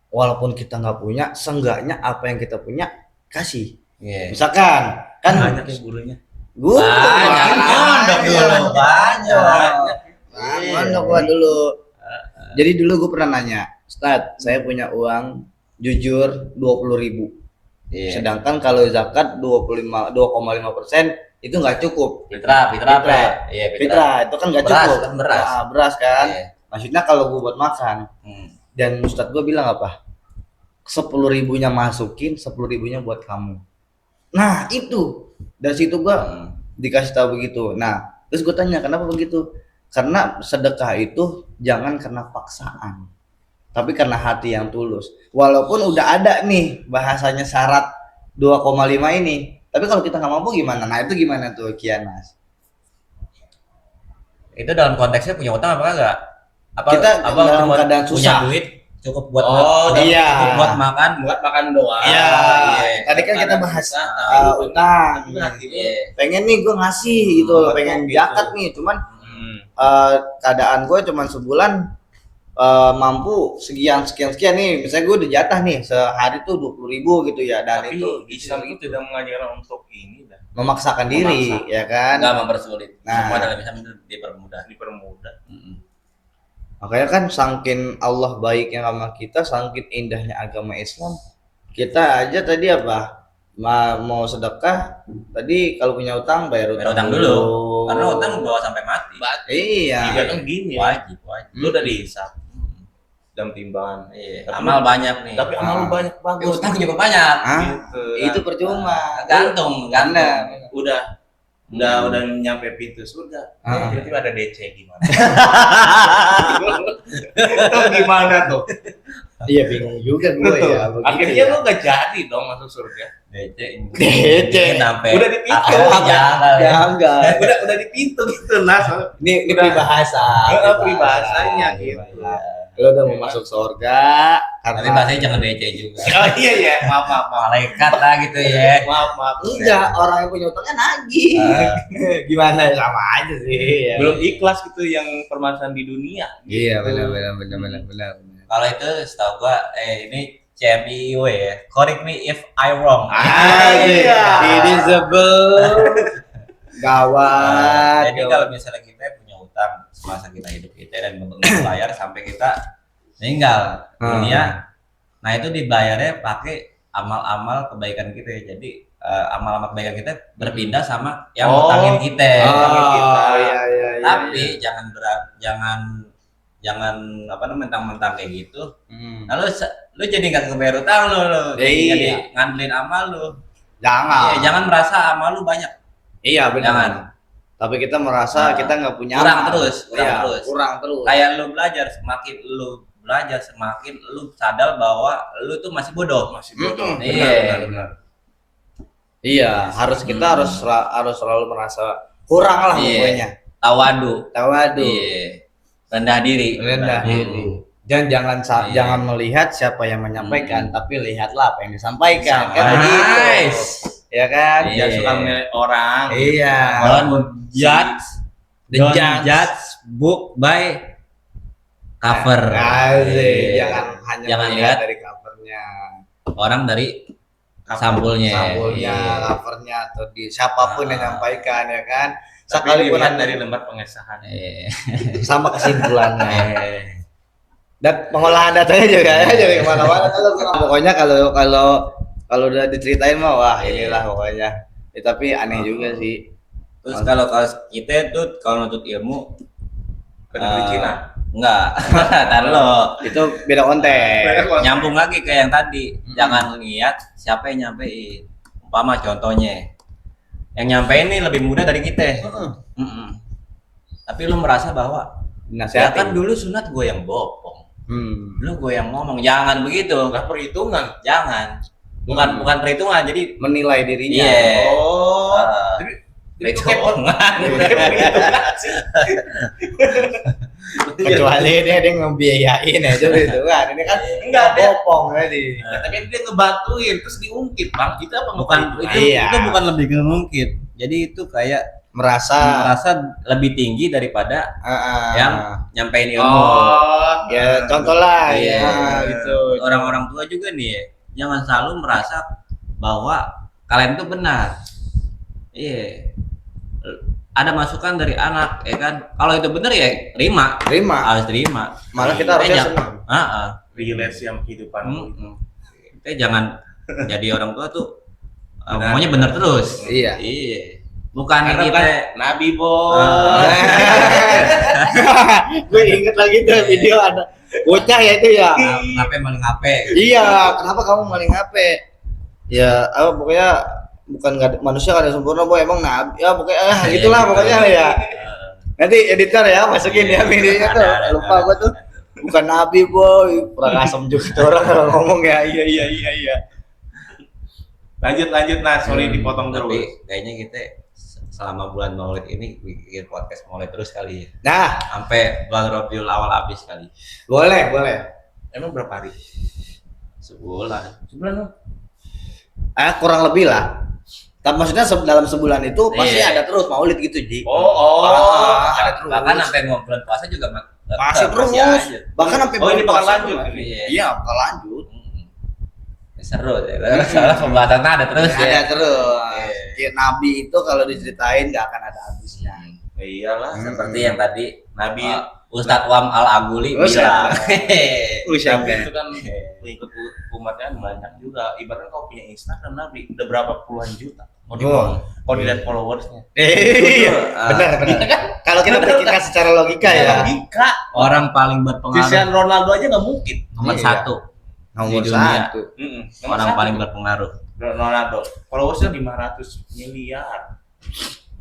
walaupun kita nggak punya, seenggaknya apa yang kita punya kasih. Misalkan kan Banyak ya gurunya. gue banyak gua dulu. Jadi dulu gue pernah nanya, Ustadz, saya punya uang jujur 20.000. Sedangkan kalau zakat 2,5% itu nggak cukup. Fitrah Fitrah itu kan nggak Beras, cukup. kan beras. Beras kan. Iya. Maksudnya kalau gue buat makan. Dan Ustadz gue bilang apa? 10.000-nya masukin, 10.000-nya buat kamu. Nah itu dari situ gue dikasih tahu begitu. Nah terus gue tanya kenapa begitu? Karena sedekah itu jangan karena paksaan, tapi karena hati yang tulus. Walaupun udah ada nih bahasanya syarat 2,5 ini, tapi kalau kita nggak mampu gimana? Nah itu gimana tuh Kianas? Itu dalam konteksnya punya utang apa enggak? Kita dalam keadaan punya susah. duit cukup buat iya. buat makan doang. Iya. Tadi kan kita bahas utang. Pengen nih gue ngasih gitu, pengen zakat nih, cuman keadaan gue cuman sebulan mampu sekian nih, misalnya gue udah jatah nih sehari tuh 20.000 gitu ya, dan Tapi itu Islam itu tidak mengajarkan untuk ini dah. memaksakan diri ya kan. nggak mempersulit. Nah. Semua dalam Islam itu dipermudah. Makanya kan saking Allah baiknya sama kita, saking indahnya agama Islam, kita aja tadi apa mau sedekah tadi kalau punya utang bayar utang dulu. Karena utang bawa sampai mati. Iya. Juga kan gini ya. Wajib. Lu udah dihisap dalam timbangan. Amal banyak nih. Tapi amal lu banyak bagus. Utang juga banyak. Gitu. Itu percuma. Gantung. Udah nyampe pintu surga. Tiba-tiba ada DC gimana? Itu gimana tuh? Iya bingung juga gue ya. Akhirnya lu gak jadi dong masuk surga. DC. Sampai Udah di pintu. Jangan. Udah di pintu gitu nah. Ini peribahasa. Peribahasanya gitu. Lo udah mau masuk surga Tapi bahasanya jangan DC juga. Oh iya. Maaf. Malaikat lah gitu ya. Maaf. Enggak, orang yang punya utangnya nagih. Gimana sama aja sih. Ya. Belum ikhlas gitu yang permasalahan di dunia. Iya, benar. Kalau itu setahu gua ini CMIIW ya. Correct me if I wrong. Iya. Invisible. Gawat. Jadi kalau misalnya kita punya utang semasa kita hidup kita dan membayar sampai kita meninggal dunia, nah itu dibayarnya pakai amal-amal kebaikan kita ya. Jadi amal-amal kebaikan kita berpindah sama yang utangin kita. Iya. Tapi jangan apa namanya mentang-mentang kayak gitu. Nah lu jadi nggak kebayar utang lu jadi ngandelin amal lu. Jangan merasa amal lu banyak. Iya benar. Jangan. Tapi kita merasa kita nggak punya kurang amal. terus. Kayak lu belajar, semakin lu belajar semakin lu sadar bahwa lu tuh masih bodoh. Benar. Iya, kita harus selalu merasa kurang lah pokoknya. Tawadu. Iya. Rendah diri. Dan jangan melihat siapa yang menyampaikan, tapi lihatlah apa yang disampaikan. Kan begitu. Ya kan? Jangan suka menilai orang. Iya. Don't judge book by cover. Jangan lihat dari covernya. Orang dari sampulnya, covernya atau di siapapun yang menyampaikan ya kan. Sekalipun dari lembar pengesahan. Sama kesimpulannya. Dan pengolahan datanya juga ya jadi kemana-mana. Pokoknya kalau udah diceritain mah wah inilah pokoknya. Tapi aneh juga sih. Terus kalau kita tuh kalau nuntut ilmu Ke negeri Cina. enggak, tar lo Itu beda konten. nyambung lagi ke yang tadi. Jangan lihat siapa yang nyampein. Umpama contohnya, yang nyampein ini lebih muda dari kita. Mm-mm. Tapi lu merasa bahwa ya Nasihatin. kan dulu sunat gue yang bopong, lu gue yang ngomong. Jangan begitu, Nggak perhitungan. jangan. Bukan perhitungan, jadi Menilai dirinya. iya. Oh. Jadi itu kayak perhitungan. perhitungan sih. Kecuali dia ngebiayain aja gitu kan. Ini kan Enggak, dia- bopong tadi. Tapi dia ngebantuin terus diungkit, Bang. Itu apa Bukan ngebantuin? Iya. itu bukan lebih ke mungkin. Jadi itu kayak Merasa merasa lebih tinggi daripada yang nyampein ilmu. Oh. ya contoh lah Iya. ya gitu. Orang-orang tua juga nih ya, jangan selalu merasa bahwa kalian tuh benar. Iya. Ada masukan dari anak, ya kan? Kalau itu benar ya terima, Terima. harus terima. Malah kita harusnya jangan- senang. Relasi sama kehidupan. Kita jangan jadi orang tua tuh maunya benar terus. Iya. Iya. Bukan Karena kita kan Nabi Bo. Gue inget lagi tuh video ada bocah ya itu ya. ngapain maling HP. Iya, kenapa kamu maling HP? Ya, apa pokoknya bukan nggak ada- manusia kan ada sempurna, boy emang nabi. Ya pokoknya gitulah pokoknya ya. Nanti editor ya masukin ya videonya tuh. Lupa gua tuh. Bukan nabi, boy. Kurang asem juga tuh orang kalau ngomong ya. Iya. Lanjut nah, sorry dipotong terus. Tapi kayaknya kita selama bulan Maulid ini bikin podcast Maulid terus kali ya. Nah, Sampai bulan Rabiul Awal habis kali. boleh. Emang berapa hari? Sebulan. Sebulan. Kurang lebih lah. Tapi maksudnya dalam sebulan itu pasti Iya. ada terus maulid gitu, Ji. Ada terus. Bahkan sampai mau bulan puasa juga Masih terus. aja. Bahkan sampai Oh, ini bulan bakal puasa lanjut juga. ini. Iya, bakal lanjut. Seru deh. Soalnya pembahasannya ada terus ya. Ada terus. Iya. Kayak Nabi itu kalau diceritain nggak akan ada habisnya. Iyalah. Seperti yang tadi Nabi Ustadz Wam Al Aguli Ustadz. bilang. Nabi itu kan pengikut umatnya banyak juga. Ibaratnya kau punya Instagram Nabi udah berapa puluhan juta. Kalau dilihat followersnya. Iya, benar. Kalau kita berpikir secara logika ya. Logika. Orang paling berpengaruh Cristiano Ronaldo aja nggak mungkin. nomor Iya. satu. Nomor Di dunia. satu. Nomor Orang satu paling tuh. berpengaruh. Ronaldo. Followersnya 500 miliar.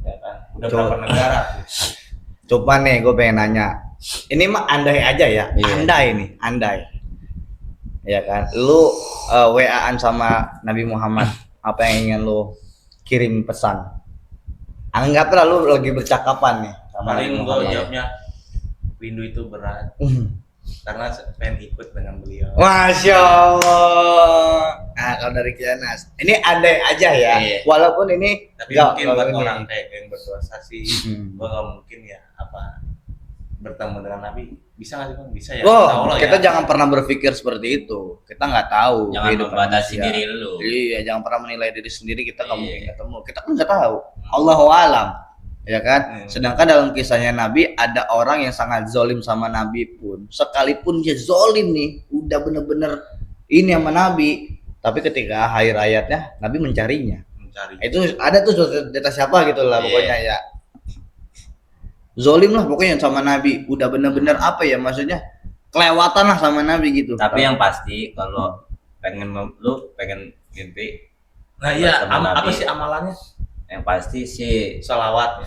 Ya kan? Udah Coba. berapa negara? Coba nih, gue pengen nanya. Ini mah andai aja ya, Iya. andai. Ya kan, lu WA-an sama Nabi Muhammad, apa yang ingin lu kirim pesan? Anggaplah lu lagi bercakapan nih sama Nabi Paling gue Muhammad. jawabnya rindu itu berat karena pengen ikut dengan beliau. Masya Allah. Nah, kalau dari Kianas, ini andai aja ya, Iya. walaupun ini Tapi nggak, mungkin kalau buat ini. orang kayak yang berdosa sih, Hmm. gue gak mungkin ya apa bertemu dengan Nabi. Bisa nggak sih Bang? Bisa ya. Oh, Insya Allah kita ya. jangan pernah berpikir seperti itu. Kita nggak tahu. Jangan kehidupan membatasi manusia. diri lu. Iya, jangan pernah menilai diri sendiri. Kita nggak Iya. mungkin ketemu. Kita kan nggak tahu. Allahu alam, ya kan. Sedangkan dalam kisahnya Nabi ada orang yang sangat zolim sama Nabi pun, sekalipun dia zolim nih, udah bener-bener ini sama Nabi. Tapi ketika hari rayatnya, Nabi mencarinya. Mencari. Itu ada tuh cerita siapa gitu lah, Iya. pokoknya ya. Zolim lah pokoknya sama Nabi. Udah bener-bener apa ya maksudnya? Kelewatan lah sama Nabi gitu. Tapi yang pasti kalau lu pengen mimpi, Nah iya, Bertemu Nabi. apa sih amalannya? yang pasti sih Salawat.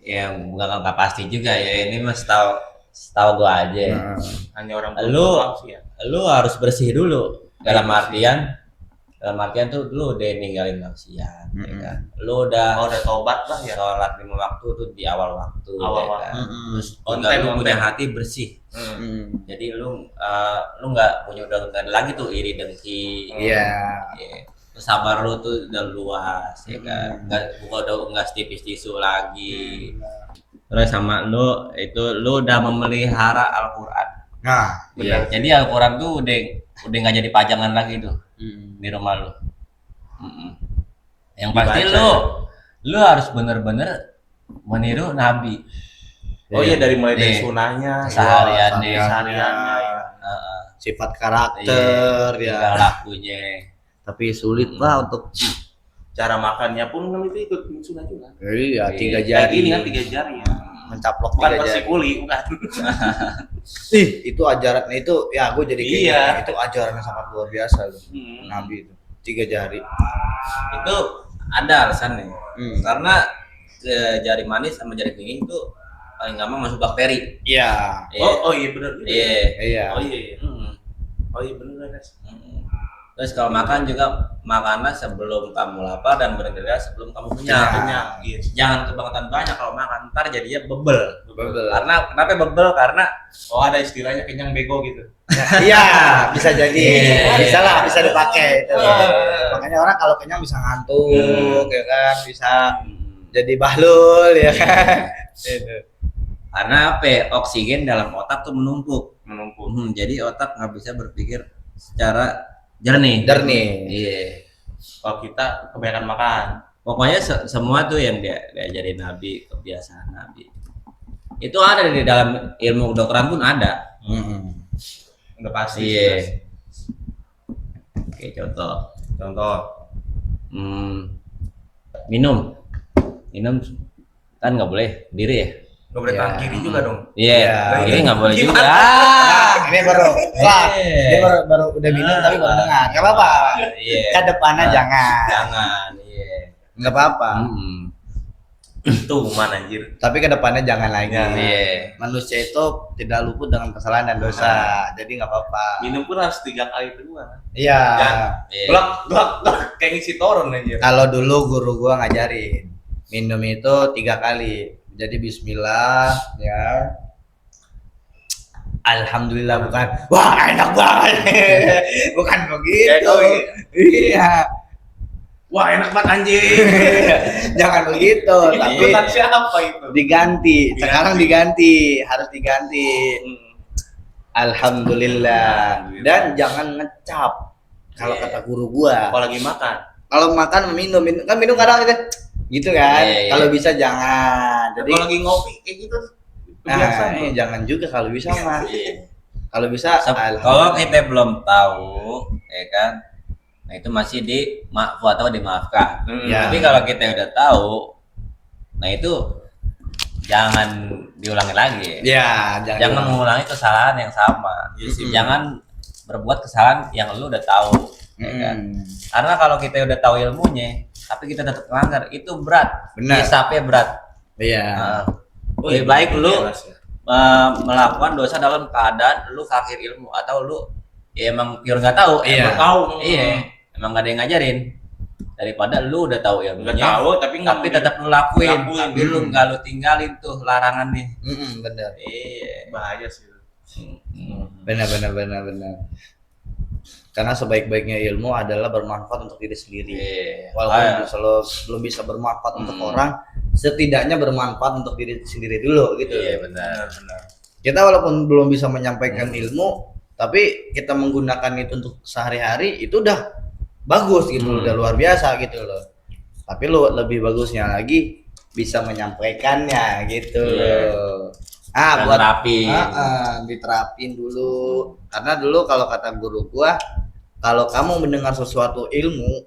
yang nggak pasti juga ya. Ini mah setahu gua aja. Nah, Hanya orang Lu- doang sih ya. Lu harus bersih dulu. Dalam artian tuh lu udah ninggalin maksiat, ya kan? Lu udah Udah tobat lah ya. sholat 5 waktu tuh di awal waktu, Awal ya waktu. kan? Terus On juga time, lu on punya time. hati bersih. Jadi lu nggak udah lagi tuh iri dengki. Iya. Ya. Terus sabar lu tuh udah luas, ya kan? Nggak setipis tisu lagi. Terus sama lu udah memelihara Al-Quran. Nah, Iya. Jadi Al-Quran tuh udah nggak jadi pajangan lagi tuh di rumah lu. Yang pasti Dibaca, lu harus bener-bener meniru Nabi. Oh iya, dari mulai dari Iya. sunahnya, Kesehariannya. kesehariannya ya. Heeh. sifat karakter Iya, ya. lakunya. Tapi sulit lah untuk Cara makannya pun kan itu ikut sunah juga. iya 3 Kayak jari gini kan 3 jari ya. mencaplok Bukan 3 versi jari. kuli, bukan. Ih, itu ajarannya itu ya gue jadi kayak Iya. gini. Itu ajarannya sangat luar biasa loh. Hmm. Nabi itu 3 jari. Itu ada alasannya. Karena jari manis sama jari kuning itu paling gampang masuk bakteri. Iya. Oh iya benar juga. Iya. Iya. Oh iya. Iya. Mm. Oh iya benar guys. Mm. Terus kalau makan juga makanlah sebelum kamu lapar dan bergerak sebelum kamu kenyang. Kenyang. Iya. Jangan kebangetan banyak kalau makan, ntar jadinya bebel. Bebel. Karena kenapa bebel? Karena Oh ada istilahnya kenyang bego gitu. Iya, bisa jadi. Iya. Bisa lah, bisa dipakai itu. Iya. Makanya orang kalau kenyang bisa ngantuk, ya kan, bisa jadi bahlul, ya kan. Itu. karena apa? Oksigen dalam otak tuh menumpuk. Menumpuk. Jadi otak nggak bisa berpikir secara jernih. Jernih. Iya. Kalau kita kebanyakan makan. Pokoknya semua tuh yang diajarin Nabi, kebiasaan Nabi. Itu ada di dalam ilmu kedokteran pun ada. Udah pasti. Iya. Oke, contoh. Contoh. Minum kan nggak boleh diri ya. Gak boleh tangan Iya. kiri juga dong. Iya, Iya. diri nggak boleh juga. Nah, ini baru, wah, Iya. dia baru udah minum tapi baru dengar. Nggak apa-apa. Iya. Ke depannya jangan. Jangan. Iya. Nggak apa-apa. Tuh mana anjir. Tapi ke depannya jangan lagi. Iya. Manusia itu tidak luput dengan kesalahan dan dosa. Jadi nggak apa-apa. Minum pun harus 3 kali kedua. Iya. Iya. Blok kayak ngisi toron anjir. Kalau dulu guru gua ngajarin minum itu 3 kali. Jadi Bismillah ya. Alhamdulillah bukan. Wah enak banget. Bukan begitu. Iya. Wah enak banget anjir. Jangan begitu. Tapi Ikutan siapa itu? diganti. Sekarang diganti. Harus diganti. Alhamdulillah. Dan jangan ngecap. Kalau kata guru gua. Kalau lagi makan. Kalau makan minum kan minum kadang gitu kan. Iya, iya. Kalau bisa jangan. Jadi Kalau lagi ngopi kayak gitu. Biasa. nah, jangan juga kalau bisa mah. Iya. Kalau bisa Kalau kita belum tahu, ya kan, nah itu masih dimaafkan atau dimaafkan. Ya. Tapi kalau kita udah tahu, nah itu jangan diulangi lagi. ya Jangan mengulangi kesalahan yang sama. Iya sih. Jangan berbuat kesalahan yang lu udah tahu. Ya kan? Karena kalau kita udah tahu ilmunya, tapi kita tetap melanggar, itu berat. Benar. Hisapnya berat. Iya. Nah, Oh, lebih iya, baik bener, lu jelas ya. melakukan dosa dalam keadaan lu fakir ilmu atau lu ya emang pure nggak tahu. Iya. Emang tahu. Iya. Emang nggak ada yang ngajarin. Daripada lu udah tahu Nggak ilmunya, tahu tapi nggak tapi mau tetap lu lakuin. Lakuin. Tapi lu nggak lu tinggalin tuh larangannya. Benar. Iya. bahaya sih. Benar. Karena sebaik-baiknya ilmu adalah bermanfaat untuk diri sendiri. Iya. Walaupun belum bisa bermanfaat untuk orang, setidaknya bermanfaat untuk diri sendiri dulu gitu. Iya benar. Kita walaupun belum bisa menyampaikan ilmu, tapi kita menggunakan itu untuk sehari-hari itu udah bagus gitu, udah luar biasa gitu loh. Tapi lu lebih bagusnya lagi bisa menyampaikannya gitu loh. Dan Buat terapi. diterapin dulu. Karena dulu kalau kata guru gua, kalau kamu mendengar sesuatu ilmu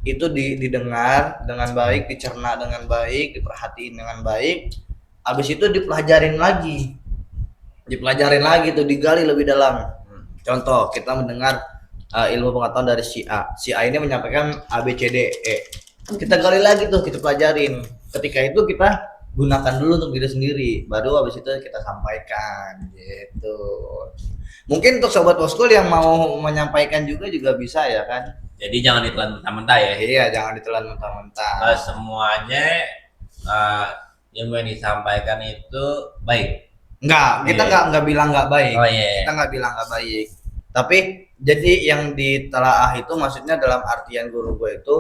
itu didengar dengan baik, dicerna dengan baik, diperhatiin dengan baik, habis itu dipelajarin lagi tuh, digali lebih dalam. Contoh, kita mendengar ilmu pengetahuan dari si A ini menyampaikan A B C D E, kita gali lagi tuh, kita pelajarin. Ketika itu kita gunakan dulu untuk diri sendiri, baru habis itu kita sampaikan gitu. Mungkin untuk sobat Poskul yang mau menyampaikan juga bisa ya kan. Jadi jangan ditelan mentah-mentah ya. Iya, jangan ditelan mentah-mentah. Semuanya ilmu yang disampaikan itu baik. Kita nggak bilang nggak baik. Oh iya. Kita nggak bilang nggak baik. Tapi jadi yang ditelaah itu maksudnya dalam artian guru gue itu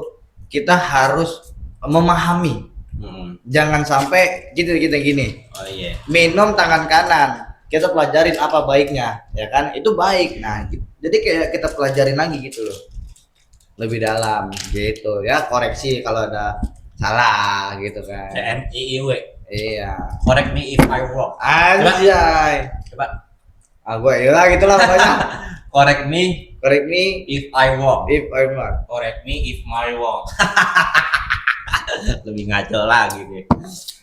kita harus memahami. Jangan sampai gini. Oh iya. Minum tangan kanan, kita pelajarin apa baiknya, ya kan? Itu baik. Nah, jadi kayak kita pelajarin lagi gitu loh. Lebih dalam gitu ya, koreksi kalau ada salah gitu kan. CNIIW. Iya. Correct me if I wrong. Anjay. Coba. Gue ya gitulah pokoknya. Correct me Correct me if I wrong. if I'm not. Correct me if my wrong. Lebih ngaco lagi deh.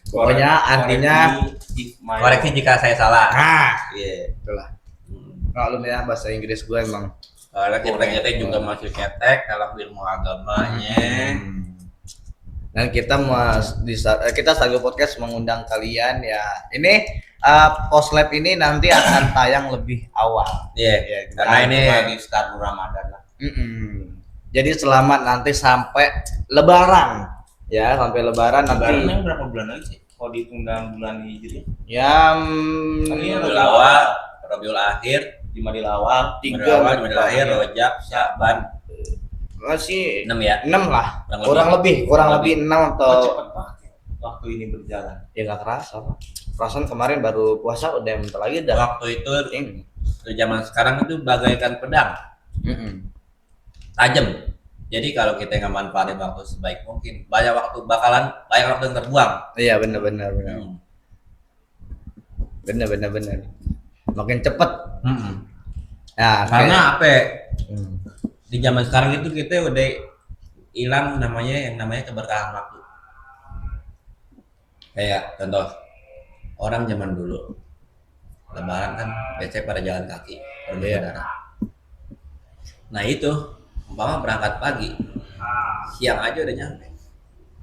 Pokoknya artinya Koreksi jika saya salah. Iya, itulah. Maklum ya bahasa Inggris gue emang. Soalnya kita juga masih ketek dalam ilmu agamanya. Dan kita kita Sago Podcast mengundang kalian ya. Ini post lab ini nanti akan tayang lebih awal. Iya, karena ini lagi start Ramadan lah. Jadi selamat nanti sampai Lebaran. Ya, sampai Lebaran nanti. Lebaran berapa bulan lagi sih? Kalau dihitung dalam bulan Hijriah? Ya, Rabiul Awal, Rabiul Akhir, Jumadil Awal, Jumadil Akhir, Rajab, Syaban. masih 6 ya. 6 lah. Kurang Kurang lebih 6 atau cepet banget ya waktu ini berjalan. ya nggak kerasa, Pak. Perasaan kemarin baru puasa udah bentar lagi udah Waktu itu ini. zaman sekarang itu bagaikan pedang, tajam. Jadi kalau kita nggak manfaatin waktu sebaik mungkin, banyak waktu yang terbuang. Iya, benar. Benar. Makin cepet. Nah, Karena apa? Hmm. Di zaman sekarang itu kita udah hilang yang namanya keberkahan waktu. Kayak contoh orang zaman dulu Lebaran kan biasanya pada jalan kaki, bersaudara. Nah itu umpama berangkat pagi, siang aja udah nyampe.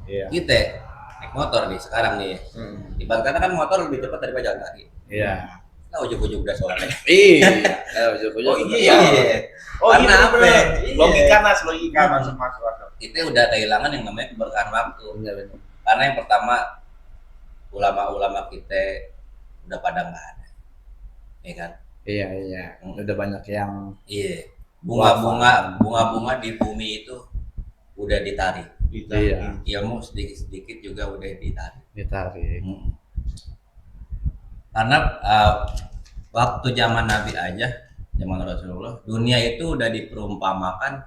Iya. Kita naik motor nih sekarang nih. Ibarat kata kan motor lebih cepat daripada jalan kaki. Iya. Nah ujung-ujung udah sore. Iya. Karena apa? Logika masuk. Kita udah kehilangan yang namanya keberkahan waktu. Benar. Karena yang pertama ulama-ulama kita udah pada nggak ada, ya kan? Iya. Udah banyak yang Iya. Bunga-bunga di bumi itu udah ditarik. Iya. Ilmu sedikit-sedikit juga udah ditarik. ditarik. Karena waktu zaman Nabi aja, zaman Rasulullah, dunia itu udah diperumpamakan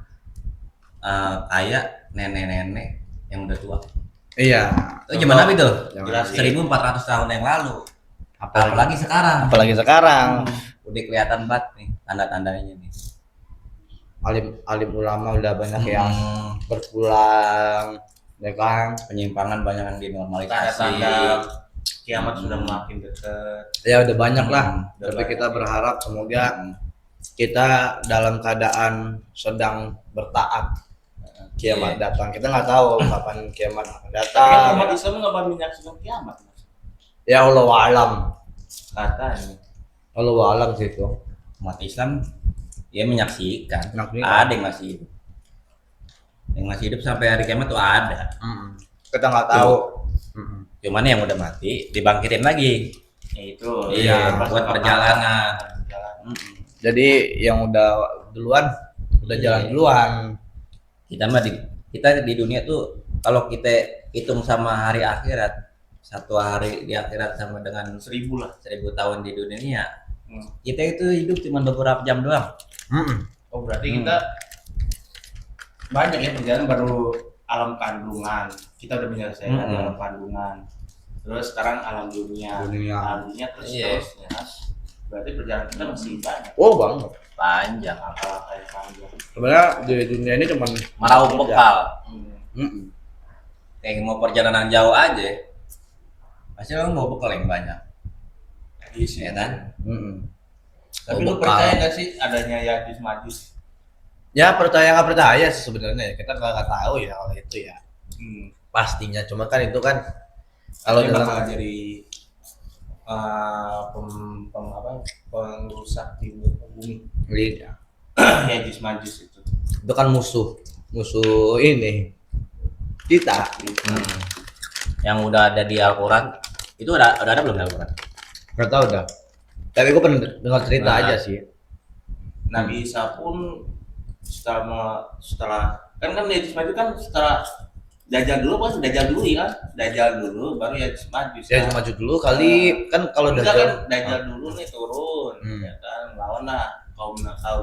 kayak nenek-nenek yang udah tua. Iya. Itu zaman Nabi tuh, Zaman 1400 tahun yang lalu. Apalagi sekarang. Udah kelihatan banget nih tanda-tandanya nih. Alim ulama udah banyak yang berpulang, ya kan? Penyimpangan banyak yang dinormalisasi. Tanda-tanda kiamat sudah makin dekat. Ya udah banyak lah. Udah Tapi banyak. kita berharap semoga kita dalam keadaan sedang bertaat. Kiamat datang. Kita nggak tahu kapan kiamat akan Tapi datang. umat Islam nggak bakal menyaksikan kiamat, Mas. Ya Allah alam. Katanya. Allah alam sih itu. Umat Islam ya menyaksikan. Menyaksikan. Ada yang masih hidup. Yang masih hidup sampai hari kiamat tuh ada. Kita nggak tahu. Cuman yang udah mati dibangkitin lagi. Ya itu. Iya, pas buat bakal perjalanan. perjalanan. Jadi yang udah duluan udah Iya. jalan duluan. Kita di dunia tuh kalau kita hitung sama hari akhirat, satu hari di akhirat sama dengan 1000 lah. 1000 tahun di dunia, kita itu hidup cuma beberapa jam doang. Oh berarti kita banyak ya perjalanan baru alam kandungan. Kita udah menyelesaikan alam kandungan. Terus sekarang alam dunia. Alam dunia terus Iya. ya. Berarti perjalanan kita masih banyak. Oh banget. Panjang. Langkah-langkah yang panjang. Sebenarnya di dunia ini cuman Meraup bekal. Hmm. Kayak mau perjalanan jauh aja, pasti lo mau bekal yang banyak. Iya sih. Ya kan? Tapi Oh, lu bekal. percaya gak sih adanya Yajus Majus? Ya percaya nggak percaya sih sebenarnya, kita nggak tahu ya kalau itu ya pastinya, cuma kan itu kan kalau Dia dalam bakal jadi pengrusak di bumi. iya, Yajus Majus itu. itu kan musuh ini kita. Yang udah ada di Al-Quran itu udah ada belum di Al-Quran? Nggak tahu dah, tapi gue pernah dengar cerita Nah. aja sih. Nabi Isa pun setelah kan Yajus Majus kan setelah Dajjal dulu Dajjal dulu baru Yajus Majus. Saya cuma maju dulu kali kan kalau Enggak Dajjal kan Dajjal dulu nih turun ya kan lawan lah kaum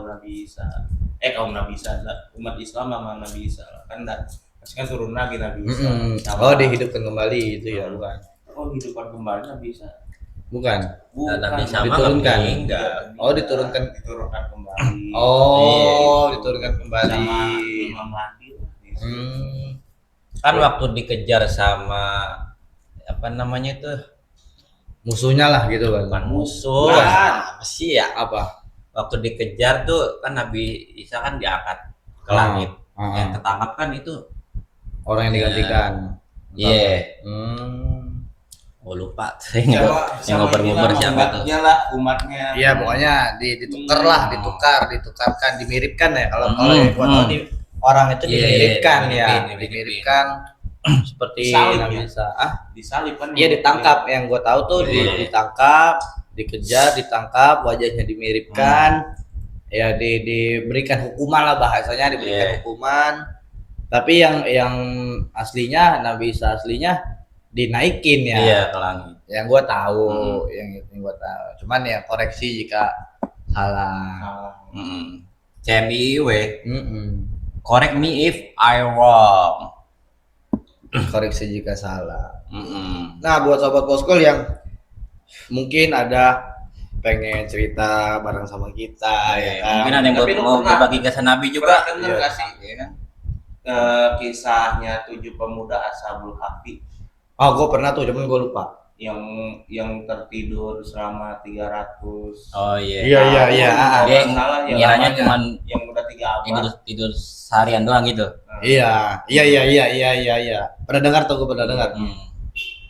Nabi Isa. Kaum Nabi Isa umat Islam sama Nabi Isa kan pasti kan turun lagi Nabi Isa. oh dihidupkan kembali itu ya bukan. oh hidupan kembali Nabi Isa Bukan. Nabi sama diturunkan. meninggal. Oh, diturunkan. diturunkan kembali Oh, diturunkan kembali. sama Imam Mahdi lah. Kan waktu dikejar sama apa namanya itu Musuhnya lah gitu kan. bukan musuh, Bukan. apa sih ya? Apa? Waktu dikejar tuh kan Nabi Isa kan diangkat ke langit. Yang ketangkap kan itu Orang yang digantikan. iya. Oh lupa, saya nggak ngoper-ngoper siapa tuh. umatnya lah umatnya Iya, pokoknya ditukar lah, ditukarkan, dimiripkan ya. Kalau yang gua tahu di orang itu Iya, dimiripkan ya, dimiripin. dimiripkan seperti Disalib, Nabi ya? Isa. disalib kan Iya, ditangkap. Yang gua tahu tuh Iya. ditangkap, dikejar, ditangkap, wajahnya dimiripkan. Ya diberikan hukuman lah bahasanya, diberikan Iya. hukuman. Tapi yang aslinya Nabi Isa aslinya dinaikin ya. Iya ke langit. Yang gua tahu, yang gua tahu. Cuman ya koreksi jika salah. CMIIW, Mm-mm. correct me if I wrong. Koreksi jika salah. Mm-mm. Nah, buat sobat Poskol yang mungkin ada pengen cerita bareng sama kita ya kan. Mungkin ada yang Tapi lu mau pernah- berbagi kisah Nabi juga. pernah denger Iya. gak sih Iya kan? kisahnya 7 pemuda Ashabul Kahfi Oh, gua pernah tuh, cuman gua lupa. yang tertidur selama 300 Oh iya. Iya. Kalau Dia nggak salah yang ngiranya namanya- cuman yang udah 3 tidur abad tidur seharian doang gitu. Iya. Pernah dengar tuh, gua pernah dengar.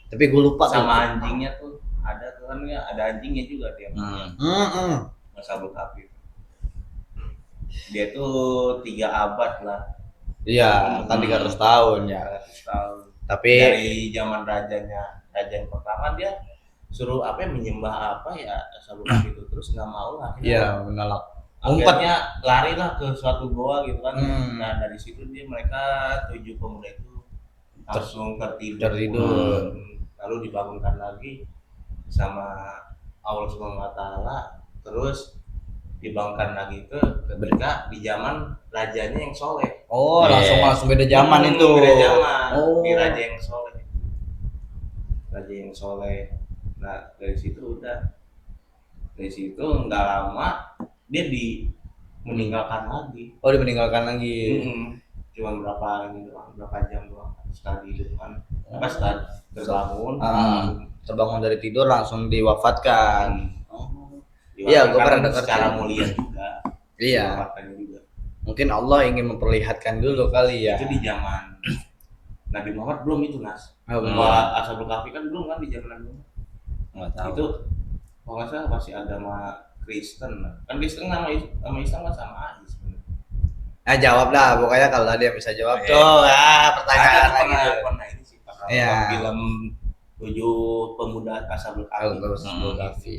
Tapi gua lupa tuh. sama anjingnya tuh ada tuh kan ya ada anjingnya juga dia Mm-mm. Ashabul Kahfi dia tuh 3 abad lah Iya, kan 300 tahun ya. 300 tahun Tapi dari zaman raja yang pertama dia suruh apa ya, menyembah apa ya Ashabul Kahfi itu terus nggak mau lah iya, menolak. Ngumpet. akhirnya lari lah ke suatu goa gitu kan. Hmm. Nah dari situ mereka 7 pemuda itu langsung tertidur. Lalu dibangunkan lagi sama Allah Subhanahu Wa Taala, terus dibangunkan lagi ketika di zaman rajanya yang soleh. Oh, Iya. langsung beda zaman itu. Beda zaman. Oh. Di raja yang soleh. Raja yang soleh. Nah dari situ udah. Dari situ nggak lama dia meninggalkan lagi. Oh, dia meninggalkan lagi. Cuma berapa jam doang setelah hidup kan. Pas setelah terbangun. Terbangun dari tidur langsung diwafatkan. Diwafatkan Iya, gua pernah dengar secara sih. mulia juga. Iya. Diwafatkannya juga. Mungkin Allah ingin memperlihatkan dulu kali ya. Itu di zaman Nabi Muhammad belum itu Nas. Oh, belum. Bahwa Ashabul Kahfi kan belum kan di zaman Nabi Muhammad. Nggak tahu. Itu kalau nggak salah masih agama Kristen. Kan Kristen sama Islam kan sama aja sebenarnya. Nah, jawab lah. Pokoknya kalau ada yang bisa jawab Iya. tuh, pertanyaan Ada lagi. pernah ini sih pernah Iya. nonton film 7 pemuda Ashabul Kahfi. Asbabul kafi.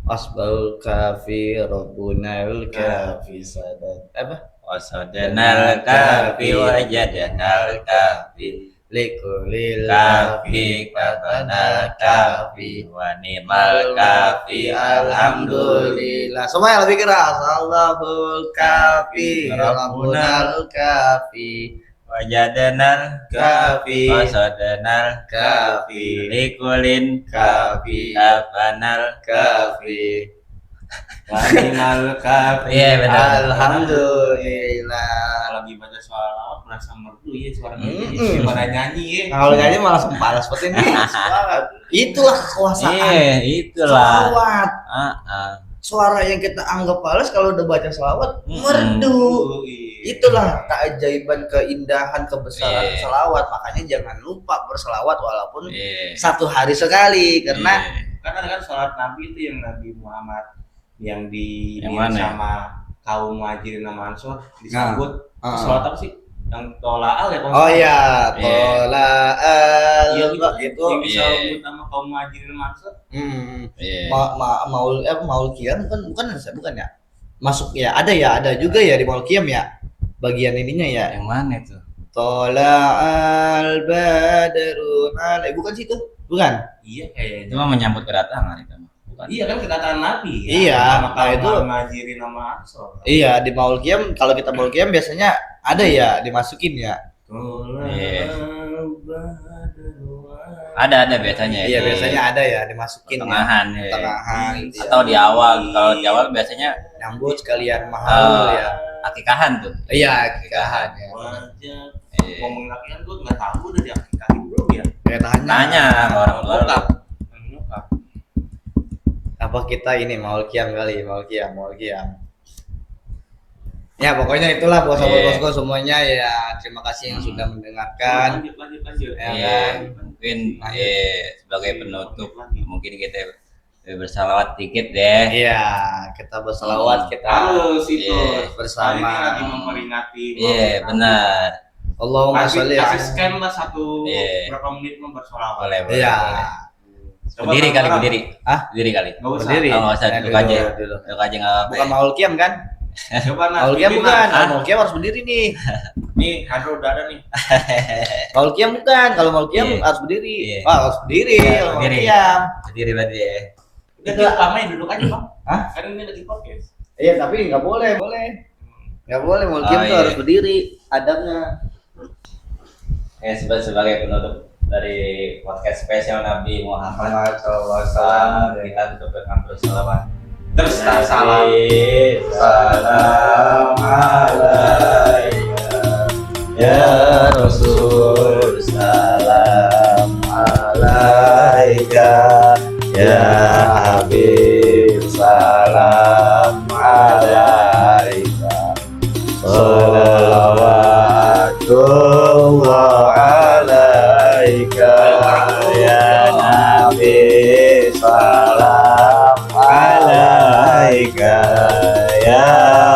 Asbabul kafi Rabbunal kafi sadat. Apa? Wasadanal kafi wajadanal kafi Likulil kafi kafanal kafi wanimal kafi Alhamdulillah. Semua yang lebih keras. Allahul kafi Rabbunal kafi wajadanal kafi wasadanal kafi likulin kafi kafanal kafi. Wanimal Kahfi. Iya, benar. Alhamdulillah. Kalau lagi baca sholawat merasa merdu ya suaranya Mm-mm. pada nyanyi ya. Kalau nyanyi malah sempal seperti ini. Itulah kekuasaan. Iya, itulah. Selawat. Suara yang kita anggap palas kalau udah baca selawat merdu. Iya. Itulah keajaiban, keindahan, kebesaran Iya. selawat. Makanya jangan lupa berselawat walaupun Iya. satu hari sekali karena Kan ada kan sholat Nabi itu yang Nabi Muhammad yang Yang di mana? sama kaum Muhajirin sama Ansor disebut Nah, sholat apa sih? Yang tola'al ya kalau oh nggak iya, Iya. tola'al Iya itu yang bisa Iya. sebut nama kaum Muhajirin sama Ansor. Iya. Maul Qiyam bukan ya? Masuk ya, ada juga ya di Maul Qiyam ya. Bagian ininya ya. Yang mana itu? Tola'al badru bukan situ? Bukan. Iya kayaknya. Itu mah menyambut kedatangan itu mah. Bukan. Iya kan kedatangan Nabi ya. Iya, sama nah kaum itu- Muhajirin sama Ansor. Iya, di Maul Qiyam kalau kita Maul Qiyam biasanya ada ya dimasukin ya. Tola'al Iya. badru Ada biasanya. Iya, biasanya ada ya dimasukin pertengahan, ya. ya. Pertengahan gitu ya. Atau di awal. Kalau di awal biasanya Nyambut sekalian mahal ya. akikahan tuh. Iya, akikahan ya. Wajah. Iya. Ngomongin lakian gue nggak tahu udah diakikahin belum ya. Ya tanya. Tanya ke orang tua. Bokap. Nyokap. Apa kita ini mau kiam kali, mau kiam. Ya pokoknya itulah buat sobat bosku semuanya ya. Terima kasih yang sudah mendengarkan. Lanjut. Ya Iya, kan? mungkin sebagai penutup mungkin kita bersalawat dikit deh. Iya, kita berselawat kita Harus itu. Iya, bersama. Ini lagi memperingati. Iya, benar. Allahumma sholli Kasih ala. scan lah satu Iya. berapa menit bersolawat. Boleh. Iya. Coba Berdiri kali, orang- berdiri. Hah? Berdiri kali. Nggak usah. Berdiri. Oh, nggak usah, Ya, duduk aja. dulu. Duduk aja nggak apa-apa. Bukan maul kiam kan? Coba nah. Maul kiam pimpin, bukan. Nah. Kalau maul kiam harus berdiri nih. Nih, Hadro udah ada nih. Maul kiam bukan. Kalau maul kiam Iya. harus berdiri. Iya. Wah, harus berdiri. Iya, Kalau maul berdiri. kiam. Berdiri berarti ya. Udah duduk lama ya, duduk aja, Bang. Hah? Kan ini lagi podcast. Iya, tapi nggak boleh. Nggak boleh maul kiam Oh, tuh iya. harus berdiri. Adabnya. Sebagai penutup dari podcast spesial Nabi Muhammad SAW. kita tutup dengan berselawat. Terus salam. Salam alaika ya Rasul, salam alaika ya Habib, salam alaika, salawatullah alaika ya Nabi, salam alaika ya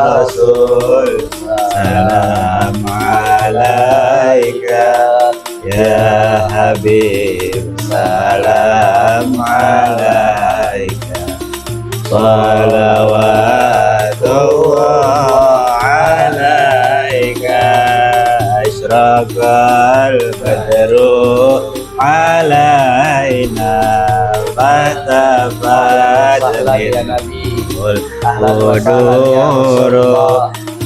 Rasul, salam alaika ya Habib, salam alaika, salawatullah alaika, asyraqal badru alaina, fatafat minul quduru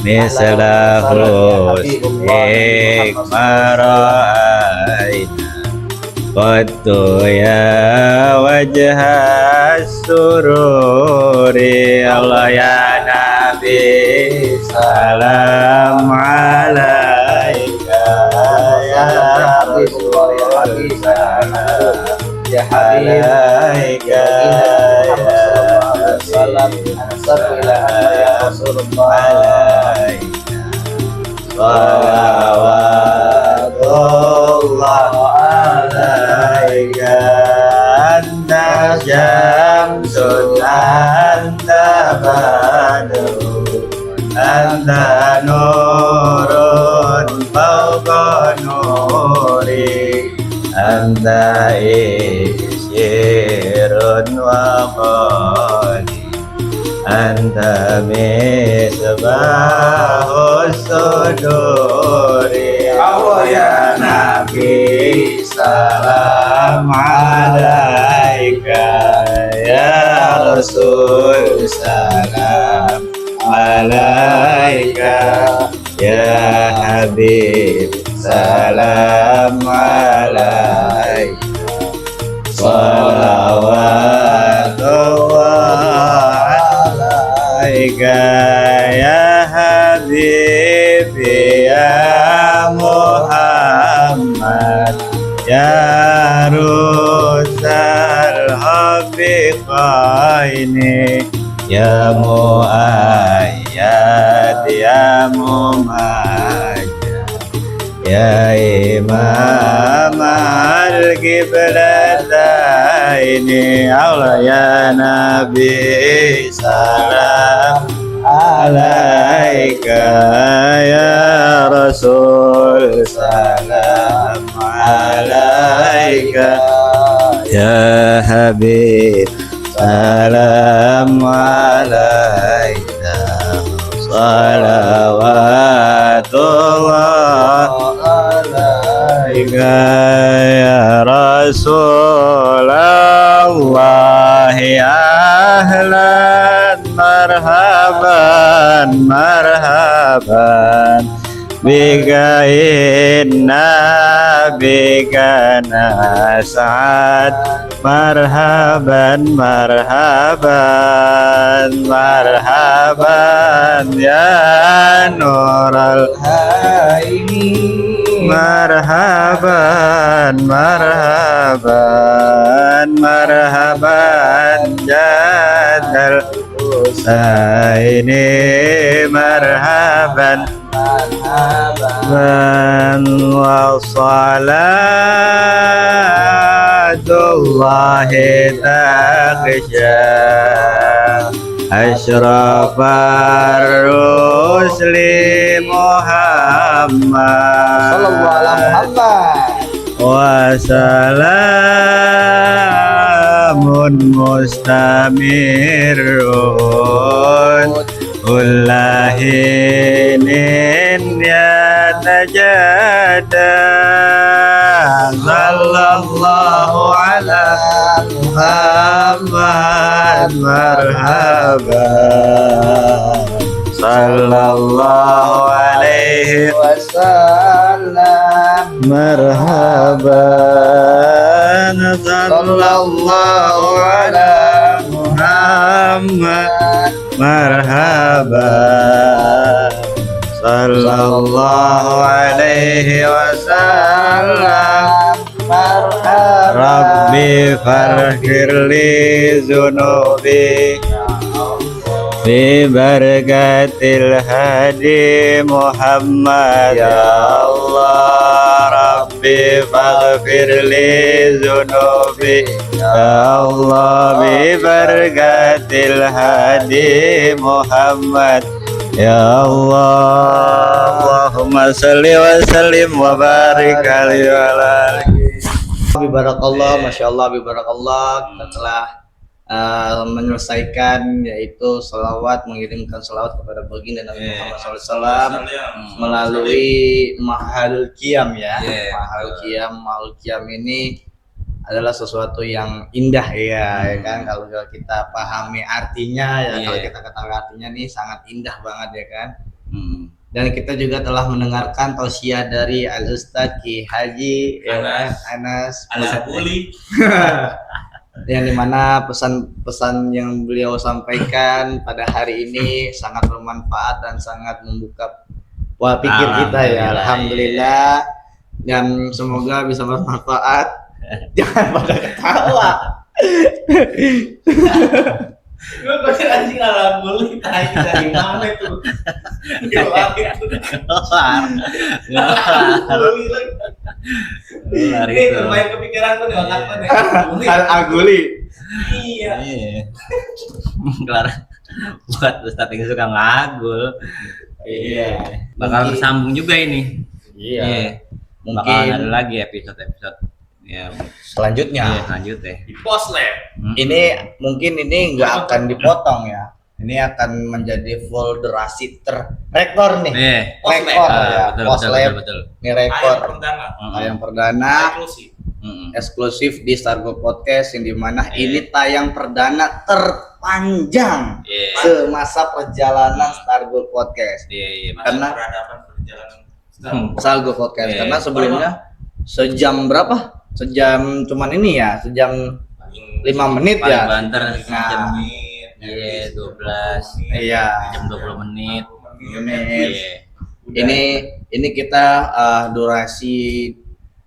mislahus ikmaraina, qattu ya wajhas sururi, Allah ya Nabi, salam alaika ya Rasulullah, ya alaika ya salam ya Rasulullah, salawatullah alaika, anta syamsun anta badrun anta nurun fawqa nuri, anta isyirun wa qali, anta misbahus suduri, Allah ya Nabi, salam alaika ya Rasul, salam alaika ya Habib, salam alaika, salawatullah alaika ya Habib ya Muhammad ya Rusal Hafiqaini, ya Muayyad ya Mumajjad, ya Imam al-Qiblataini, Allah ya Nabi, salam alaika ya Rasul, salam alaika ya Habib, salam alaika, salawatullah alaika ya Rasulullah, ya ahlan marhaban marhaban bika inna bika nas'ad marhaban marhaban marhaban ya nural marhaban marhaban marhaban jadal Husaini marhaban marhaban wa salatullahi taghsha asyrafar rusli Muhammad Sallallahu alaihi Muhammad. wasalamun mustamirun ullahinin ya najada sallallahu ala Muhammad marhaban sallallahu alaihi Wasallam. marhaban sallallahu ala Muhammad marhaban sallallahu alaihi wasallam Rabbi farhirli zunubi bi barakatil hadi Muhammad ya Allah Rabbi faghfirli zunubi ya Allah bi barakatil hadi Muhammad ya Allah Allahumma salli wa sallim wa barik alaihi wa ala Bibarakallah, masya Allah, bibarakallah. Kita telah menyelesaikan yaitu salawat, mengirimkan salawat kepada baginda Nabi Muhammad SAW melalui Mahalul Qiyam ya. Mahalul Qiyam ini adalah sesuatu yang indah ya, ya kan. Kalau kita pahami artinya ya, kalau kita ketahui artinya nih sangat indah banget ya kan. Dan kita juga telah mendengarkan tausiah dari Al Ustadz Ki Haji Anas Al-Sabuli yang dimana pesan-pesan yang beliau sampaikan pada hari ini sangat bermanfaat dan sangat membuka pola pikir kita ya. Alhamdulillah, dan semoga bisa bermanfaat. Jangan pada ketawa. Gue pasti anjing Al-Sabuli dari mana itu? Ini terbaik kepikiran tuh di otakku nih. Al-Aguli. Iya. Kelar buat Ustadz yang suka ngagul. Iya. Bakal tersambung juga ini. Iya. Bakal ada Mungkin lagi episode ya selanjutnya. lanjut deh. Di pos lab. Ini mungkin ini nggak akan dipotong ya. Ini akan menjadi full durasi rekor nih. Rekor ya. Betul, Post lab. betul. Ini rekor. Ayam perdana. Yang perdana Eksklusif. eksklusif di Stargo Podcast yang dimana ini tayang perdana terpanjang semasa perjalanan Stargo Podcast. Karena Peradaban perjalanan. Stargo Podcast karena sebelumnya sejam berapa? Sejam cuman ini ya, sejam 5 menit ya. Banter Nah, iya 12. iya. Jam 20 menit. Ini kita durasi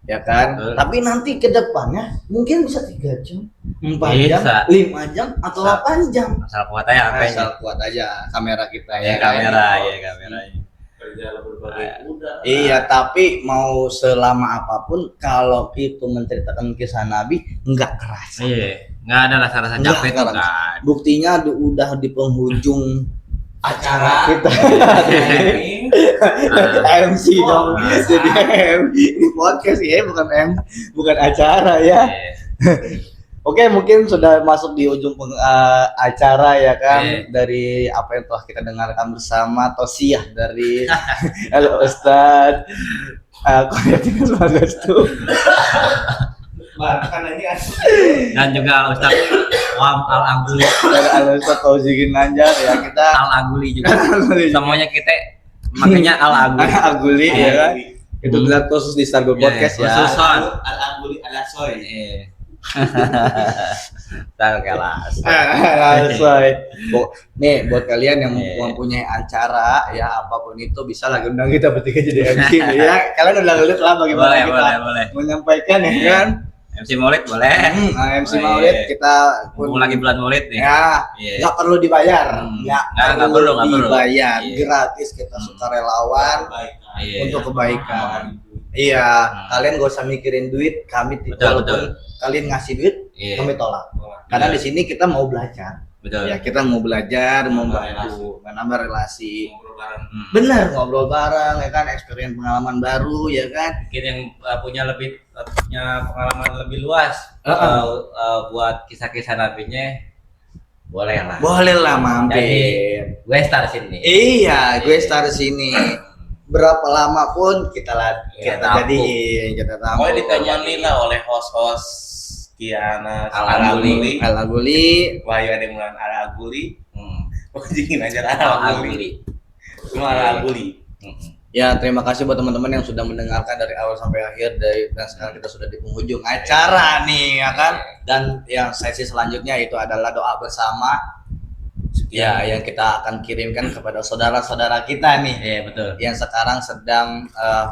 ya kan. Betul. Tapi nanti ke depannya mungkin bisa 3 jam, 4 jam, Bisa. 5 jam atau 8 jam. Asal kuat aja apa Asal kuat aja kamera kita ya. kameranya. Berjalan berbagai kuda. Iya, tapi mau selama apapun kalau itu menceritakan kisah Nabi nggak kerasa. Iya, nggak ada rasa-rasa Nggak capek tuh kerasa. kan. Buktinya udah di penghujung acara kita. MC dong. Jadi di podcast ya, bukan acara ya. Oke, mungkin sudah masuk di ujung acara ya kan, dari apa yang telah kita dengarkan bersama tausiah dari Al Ustadz Koyatinas Magastu Dan juga Ustadz Wam Al-Aguli dari Al Ustadz Tauzikin Nanjar ya, kita Al-Aguli juga. Semuanya kita Makanya Al-Aguli. Aguli ya kan. Itu gelar khusus di Stargo Iya, Podcast ya. khusus. Al-Aguli Al-Asoy. Kelas. Sesuai. Nih buat kalian yang Iya. mempunyai acara ya apapun itu bisa lah undang kita bertiga jadi MC nih ya. Kalian udah ngeliat lah bagaimana Boleh, kita boleh. menyampaikan ya Iya. kan. MC Maulid boleh. MC Oh, Maulid iya. kita Mumpung lagi bulan Maulid nih. ya Iya. nggak perlu dibayar, Nggak perlu. dibayar, Iya. gratis kita sukarelawan Iya. untuk kebaikan. Iya, kalian gak usah mikirin duit, kami Betul, walaupun kalian ngasih duit, Iya. kami tolak. Karena Iya. di sini kita mau belajar. Betul. Ya, kita mau belajar, Menambah membantu, menambah relasi. Ngobrol bareng. Benar, ngobrol bareng ya kan, experience pengalaman baru ya kan. Mungkin yang punya pengalaman lebih luas buat kisah-kisah nabinya boleh lah. Boleh lah Jadi mampir. gue start sini. Iya, gue start sini. Berapa lama pun kita Iya, kita tampung. jadiin, kita tampung. Oh, ditemani lah oleh host-host Kiana Al-Aguli. Al-Aguli. Wahyu Ade Mulan Al-Aguli. Hmm. Jingin aja Al-Aguli. Al-Aguli. Cuma Al-Aguli. Ya, terima kasih buat teman-teman yang sudah mendengarkan dari awal sampai akhir dan sekarang kita sudah di penghujung acara nih ya kan. Dan yang sesi selanjutnya itu adalah doa bersama. Ya, yang kita akan kirimkan kepada saudara-saudara kita nih Iya, betul. yang sekarang sedang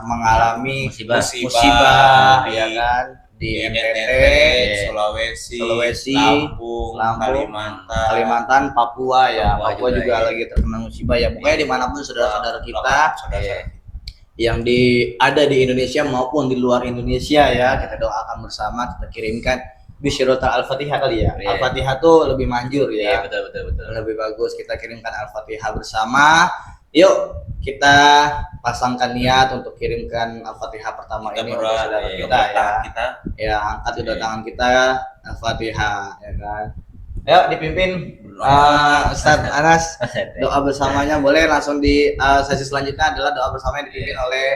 mengalami Musibah. ya kan di NTT, Sulawesi, Lampung, Kalimantan, Papua ya. Papua Papua juga, juga iya. lagi terkena musibah ya. Pokoknya dimanapun saudara-saudara kita Iya. yang ada di Indonesia maupun di luar Indonesia ya, kita doakan bersama, kita kirimkan bisyaratul Al-Fatihah kali ya. Iya. Al-Fatihah tuh lebih manjur Iya, ya. betul. Lebih bagus kita kirimkan Al-Fatihah bersama. Yuk kita pasangkan niat untuk kirimkan Al-Fatihah pertama Kita ini untuk berdoa saudara ya, kita ya. kita Ya, angkat kedua Iya. tangan kita Al-Fatihah ya kan. Yuk dipimpin Ustaz Anas doa bersamanya. Boleh langsung di sesi selanjutnya adalah doa bersama yang dipimpin oleh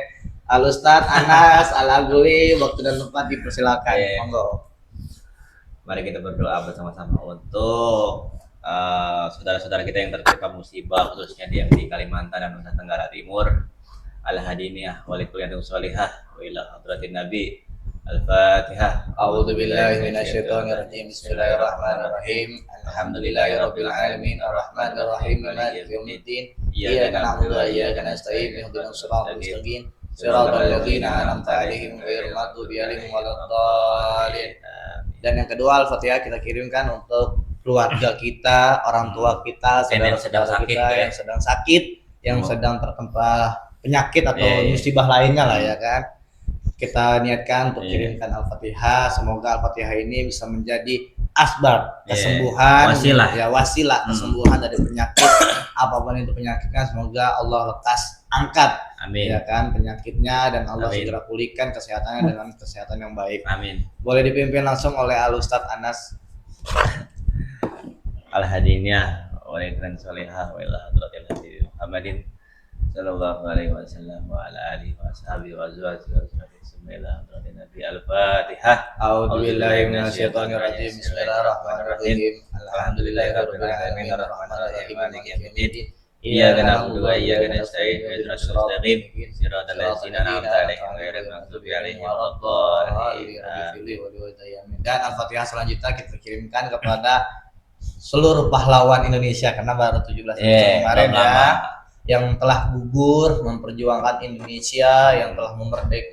Al-Ustaz Anas Al-Aguli. Waktu dan tempat dipersilakan. Iya. Monggo. Mari kita berdoa bersama-sama untuk saudara-saudara kita yang tertimpa musibah, khususnya yang di Kalimantan dan Nusa Tenggara Timur. Al-Hadiniyah walikuliyatum sholihah wa ila hadratin Nabi. Al-Fatihah. A'udzu billahi minasyaitonir rajim. Bismillahirrahmanirrahim. Alhamdulillahirabbil alamin arrahmanir rahim maliki yaumiddin. Iyyaka na'budu wa iyyaka nasta'in ihdinas siratal mustaqim. Siratal ladzina an'amta 'alaihim ghairil maghdubi 'alaihim waladdallin. Dan yang kedua Al-Fatihah kita kirimkan untuk keluarga kita, orang tua kita, Yang sedang saudara-saudara sakit, kita ya. yang sedang sakit, yang sedang tertimpa penyakit atau Iya. musibah lainnya lah ya kan. Kita niatkan untuk Iya. kirimkan Al-Fatihah. Semoga Al-Fatihah ini bisa menjadi asbab Iya. kesembuhan, Wasilah. ya wasilah kesembuhan dari penyakit apapun itu penyakitnya. Semoga Allah lekas angkat Amin. ya kan penyakitnya dan Allah Amin. segera pulihkan kesehatannya dengan kesehatan yang baik. Amin. Boleh dipimpin langsung oleh Al-Ustaz Anas. Al-Hadiniyah walikuliyatum sholihah wa ila hadratin Nabi Muhammadin sallallahu alaihi wasallam wa ala alihi wa ashabihi wa azwajihi wa sahbihi ila hadratin Nabi. Al-Fatihah. A'udzubillahi minasyaitonir rajim. Bismillahirrahmanirrahim. Alhamdulillahirabbil alamin arrahmanir rahim maliki yaumiddin. Iyyaka na'budu wa iyyaka nasta'in ihdinas siratal mustaqim siratal ladzina an'amta 'alaihim ghairil maghdubi 'alaihim waladdallin. Dan Al-Fatihah selanjutnya kita kirimkan kepada seluruh pahlawan Indonesia karena baru 17 Agustus kemarin ya, yang telah gugur memperjuangkan Indonesia, yang telah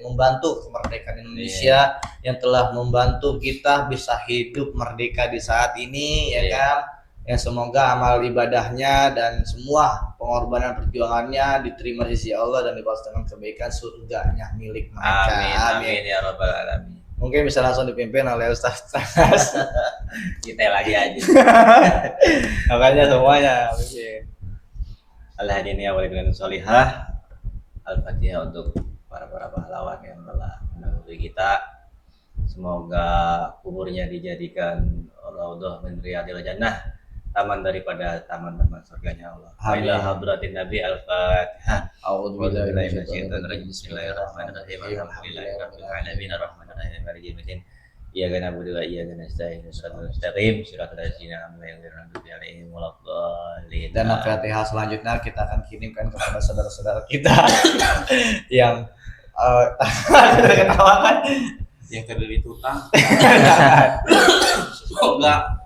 membantu kemerdekaan Indonesia, yang telah membantu kita bisa hidup merdeka di saat ini ya kan. Ya semoga amal ibadahnya dan semua pengorbanan perjuangannya diterima di sisi Allah dan dibalas dengan kebaikan surganya milik mereka. Amin ya rabbal alamin. Mungkin bisa langsung dipimpin oleh Ustaz Anas. Kita lagi aja. Makanya semuanya mungkin. Al-Hadiniyah walikuliyatum sholihah. Al-Fatihah untuk para pahlawan yang telah mendahului kita. Semoga kuburnya dijadikan raudhah min riyadil jannah, taman daripada taman-taman surganya Allah. Amin. Ila hadratin Nabi. Al-Fatihah. A'udzubillahi Bismillahirrahmanirrahim. Bismillahirrahmanirrahim. Alhamdulillahirabbil alamin arrahmanirrahim maliki yaumiddin. Iyyaka na'budu wa iyyaka nasta'in ihdinas mustaqim shiratal ladzina an'amta 'alaihim waladdallin. Dan Al-Fatihah selanjutnya kita akan kirimkan kepada saudara-saudara kita yang ketawa kan? Yang terlilit utang. Semoga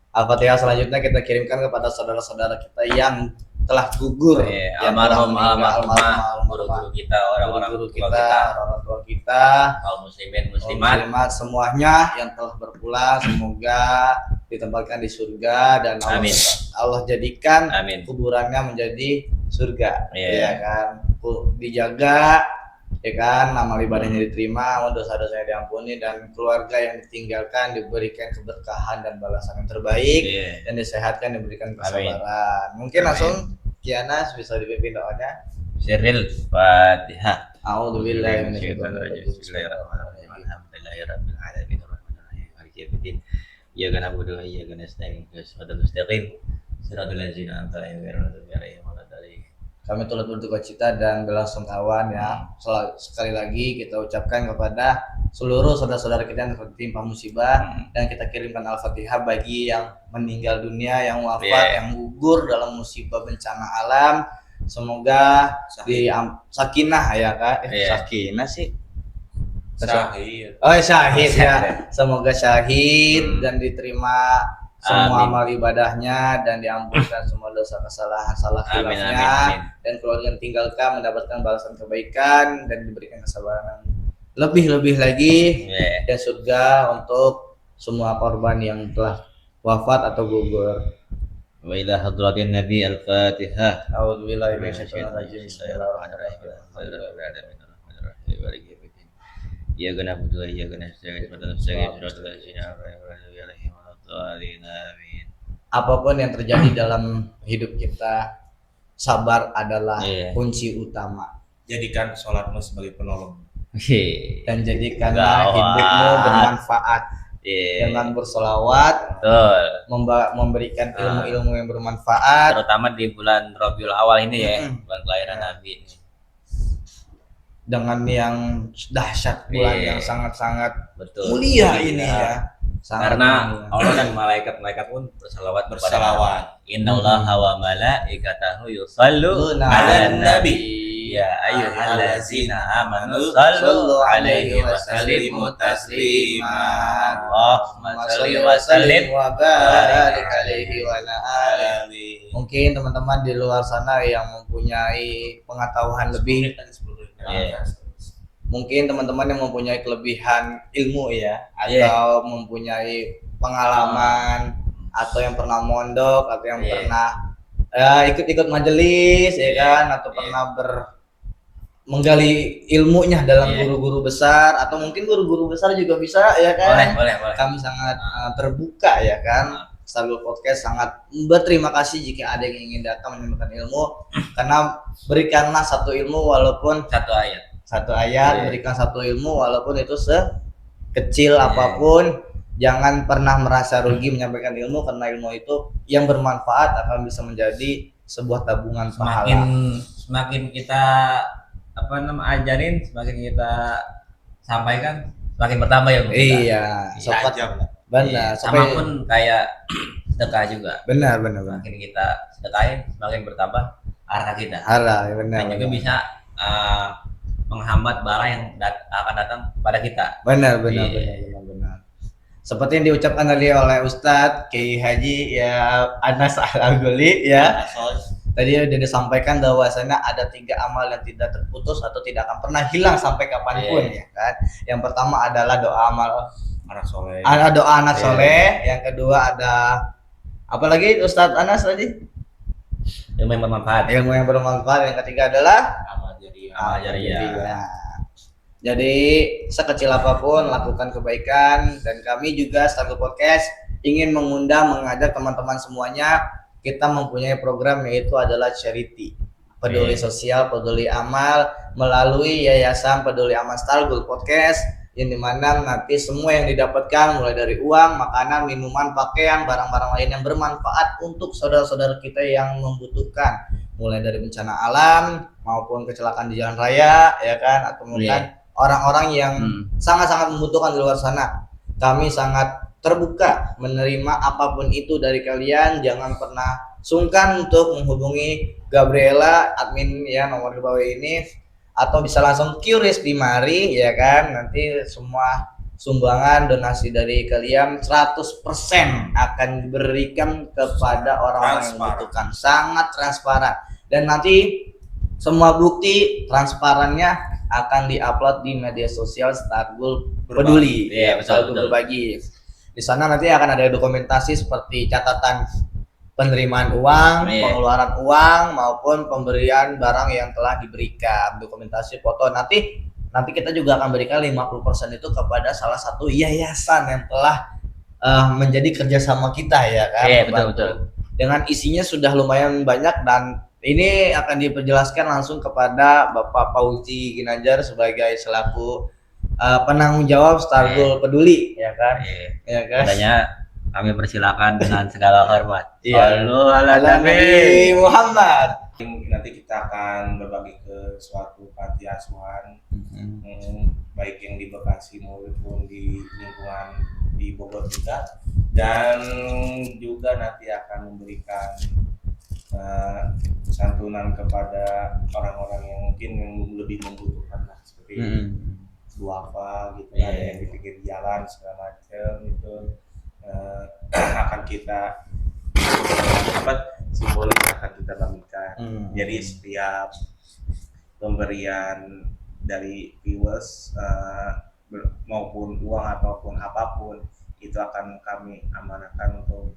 Al-Fatihah selanjutnya kita kirimkan kepada saudara-saudara kita yang telah gugur, yang telah meninggal, guru-guru kita, orang-orang guru tua kita, orang tua kita, kaum muslimin kaum muslimat. muslimat semuanya yang telah berpulang, semoga ditempatkan di surga dan Amin. Allah jadikan Amin. kuburannya menjadi surga, Iya. ya kan? Dijaga, ya kan? Amal ibadahnya diterima, dosa-dosanya diampuni, dan keluarga yang ditinggalkan diberikan keberkahan dan balasan yang terbaik, Iya. dan disehatkan, diberikan kesabaran. Mungkin langsung Kianas bisa dipimpin doanya. Sirril Fatihah. A'udzubillahi minasyaitonir rajim. Bismillahirrahmanirrahim. Alhamdulillahirabbil alamin. Arrahmanirrahim. Maliki yaumiddin. Iyyaka na'budu wa iyyaka nasta'in. Ihdinas mustaqim. Shiratal ladzina an'amta 'alaihim waladdallin. Kami turut berduka cita dan belasungkawa ya. Sekali lagi kita ucapkan kepada seluruh saudara-saudara kita yang tertimpa musibah, dan kita kirimkan Al-Fatihah bagi yang meninggal dunia, yang wafat, yang gugur dalam musibah bencana alam. Semoga di sakinah ya Kak. Sakinah sih. syahid. Oh, syahid ya. Semoga syahid dan diterima semua Amin. amal ibadahnya, dan diampunkan semua dosa kesalahan salah Amin, khilafnya, amin, amin. dan keluarga yang tinggalkan mendapatkan balasan kebaikan dan diberikan kesabaran lebih-lebih lagi, Iya. dan surga untuk semua korban yang telah wafat atau gugur. Wa ila hadratin Nabi Al-Fatihah. A'udzubillahi minasyaitonir rajim. Bismillahirrahmanirrahim. Iyyaka na'budu wa iyyaka nasta'in. Ihdinas siratal ladzina an'amta 'alaihim waladdallin. Amin. Apapun yang terjadi dalam hidup kita, sabar adalah Iya. kunci utama. Jadikan sholatmu sebagai penolong. Dan jadikanlah Gawat. hidupmu bermanfaat Iya. dengan bersolawat, Betul. memberikan ilmu-ilmu yang bermanfaat, Terutama di bulan Rabiul Awal ini ya, bulan kelahiran Nabi ini. dengan yang dahsyat, bulan Iya. yang sangat-sangat Betul. mulia Mulia. ini ya. Sangat Karena mulia. Allah dan malaikat-malaikat pun bersalawat kepada Bersalawat. Innallaha wa malaikatahu yusalluna Luna 'alan nabi. nabi. Ya ayyuhallazina amanu sallu 'alaihi wa sallimu taslima. Allahumma shalli wa sallim wa barik alaihi wa ala alihi. Mungkin teman-teman di luar sana yang mempunyai pengetahuan lebih, Iya. mungkin teman-teman yang mempunyai kelebihan ilmu ya, Iya. atau mempunyai pengalaman, atau yang pernah mondok, atau yang Iya. pernah ikut-ikut majelis ya Iya. kan, atau Iya. pernah menggali ilmunya dalam Iya. guru-guru besar, atau mungkin guru-guru besar juga bisa ya kan. Boleh. Kami sangat terbuka ya kan. Stabil Podcast sangat berterima kasih jika ada yang ingin datang menyampaikan ilmu, karena berikanlah satu ilmu walaupun Satu ayat. satu ayat, Iya. berikan satu ilmu walaupun itu sekecil Iya. apapun. Jangan pernah merasa rugi menyampaikan ilmu, karena ilmu itu yang bermanfaat akan bisa menjadi sebuah tabungan pahala. Semakin kita ajarin, semakin kita sampaikan, semakin bertambah ya. Iya, sobat. Tajam. Benar, Sama pun kayak sedekah juga. benar. Semakin kita sedekahin, semakin bertambah harta kita. Arah, benar. Dan juga bisa menghambat bala yang akan datang pada kita. Benar. Iya. Seperti yang diucapkan tadi oleh Ustadz Kiai Haji ya Anas Al-Ghuli ya. Tadi sudah disampaikan bahwasanya ada 3 amal yang tidak terputus atau tidak akan pernah hilang sampai kapanpun ya kan. Yang pertama adalah doa amal Anak soleh. ada doa anak Iya. soleh, yang kedua ada apa lagi Ustadz Anas tadi? Ilmu yang bermanfaat. Ilmu yang bermanfaat, yang ketiga adalah Amal jariah. Amal jariah. jariah. Jadi sekecil apapun lakukan kebaikan, dan kami juga Stabil Podcast ingin mengajak teman-teman semuanya, kita mempunyai program yaitu adalah charity, peduli sosial, peduli amal, melalui Yayasan Peduli Amal Stabil Podcast, yang dimana nanti semua yang didapatkan mulai dari uang, makanan, minuman, pakaian, barang-barang lain yang bermanfaat untuk saudara-saudara kita yang membutuhkan, mulai dari bencana alam maupun kecelakaan di jalan raya ya kan, atau mungkin orang-orang yang sangat-sangat membutuhkan di luar sana. kami sangat terbuka menerima apapun itu dari kalian. Jangan pernah sungkan untuk menghubungi Gabriela, admin ya nomor di bawah ini, atau bisa langsung curious di mari ya kan. Nanti semua sumbangan donasi dari kalian 100% akan diberikan kepada orang-orang yang membutuhkan. Sangat transparan, dan nanti semua bukti transparannya akan diupload di media sosial Stargool Peduli. Iya, betul. Berbagi. Di sana nanti akan ada dokumentasi seperti catatan penerimaan uang, pengeluaran uang maupun pemberian barang yang telah diberikan, dokumentasi foto. Nanti kita juga akan berikan 50% itu kepada salah satu yayasan yang telah menjadi kerjasama kita ya kan. Iya, betul. Dengan isinya sudah lumayan banyak, dan ini akan diperjelaskan langsung kepada Bapak Fauzi Ginanjar sebagai selaku penanggung jawab Stargool Peduli ya kan. Ya kan. Katanya kami persilakan dengan segala hormat. Iya. Sallu ala Nabi Muhammad. Nanti kita akan berbagi ke suatu panti asuhan, baik yang di Bekasi maupun di lingkungan di Bogor juga, dan juga nanti akan memberikan santunan kepada orang-orang yang mungkin yang lebih membutuhkan lah, seperti duafa gitu, ada yang di pinggir jalan segala macam itu. Akan kita simbolis akan kita bagikan. Jadi setiap pemberian dari viewers maupun uang ataupun apapun itu akan kami amanahkan untuk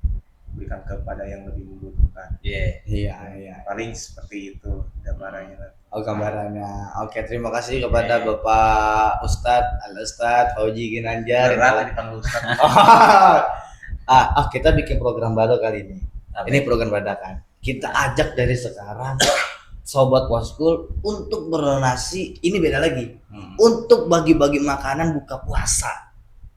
berikan kepada yang lebih membutuhkan. Iya. Paling seperti itu gambarannya. Gambarannya. Oke, terima kasih kepada Bapak Ustadz Fauzi Ginanjar. Berat dipanggil Ustadz. Kita bikin program baru kali ini. Ini program dadakan. Kita ajak dari sekarang sobat Waskul untuk berdonasi. Ini beda lagi. Untuk bagi-bagi makanan buka puasa.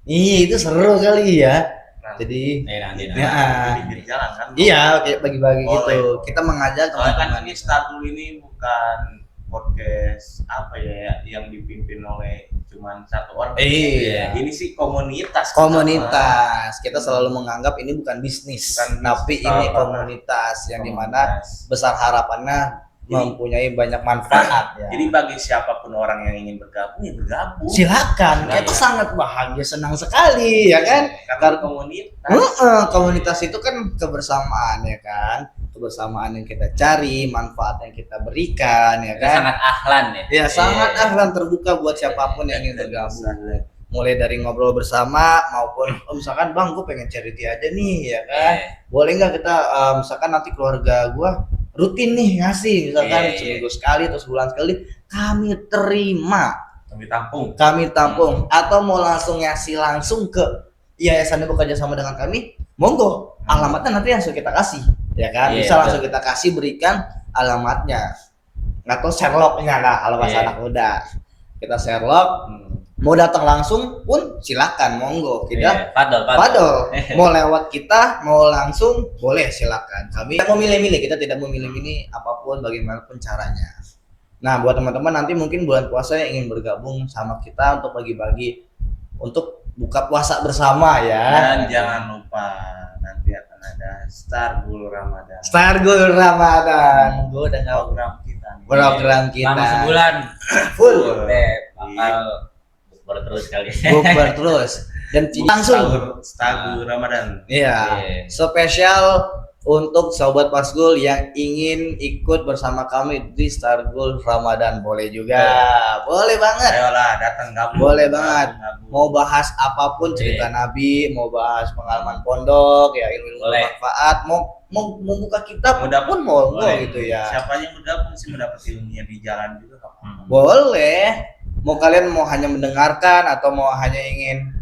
Itu seru kali ya. Jadi nanti. Di jalan kan. Iya, kayak bagi-bagi gitu. Kita mengajak kan ini Stargool ini bukan podcast apa ya yang dipimpin oleh cuman satu orang. Ini sih komunitas. Kita selalu menganggap ini bukan bisnis, tapi ini komunitas yang dimana besar harapannya mempunyai banyak manfaat ya. Jadi bagi siapapun orang yang ingin bergabung, ya bergabung. Silakan. Kita sangat bahagia, senang sekali ya kan. Karena komunitas. Komunitas itu kan kebersamaan ya kan. Kebersamaan yang kita cari, manfaat yang kita berikan ya kan. Sangat ahlan ya. Ya, sangat ahlan, terbuka buat siapapun yang ingin bergabung. Mulai dari ngobrol bersama maupun misalkan bang gue pengen charity aja nih ya kan. Boleh nggak kita misalkan nanti keluarga gue rutin nih ngasih misalkan seminggu sekali atau sebulan sekali, kami terima, kami tampung atau mau langsung ngasih langsung ke yayasan yang bekerja sama dengan kami, monggo alamatnya nanti langsung kita kasih ya kan. Bisa langsung kita kasih, berikan alamatnya atau Sherlocknya lah kalau bahasa anak muda, kita Sherlock. Mau datang langsung pun silakan, monggo kita padol. Mau lewat kita, mau langsung boleh, silakan. Kami tidak memilih-milih, kita tidak memilih-milih apapun bagaimanapun caranya. Nah, buat teman-teman nanti mungkin bulan puasa yang ingin bergabung sama kita untuk bagi-bagi untuk buka puasa bersama ya. Dan jangan lupa nanti akan ada Stargool Ramadan. Gue udah program kita. Selama sebulan full. Bukber terus dan langsung Stargool Ramadan. Iya. Spesial untuk sobat Waskul yang ingin ikut bersama kami di Stargool Ramadan, boleh juga. Boleh banget. Ayolah datang gabung. Boleh banget. Mau bahas apapun cerita Nabi, mau bahas pengalaman pondok ya, ilmu bermanfaat, mau buka kitab pun mau gitu ya. Siapa yang bergabung sih mendapat ilmunya di jalan juga. Boleh. Mau kalian mau hanya mendengarkan atau mau hanya ingin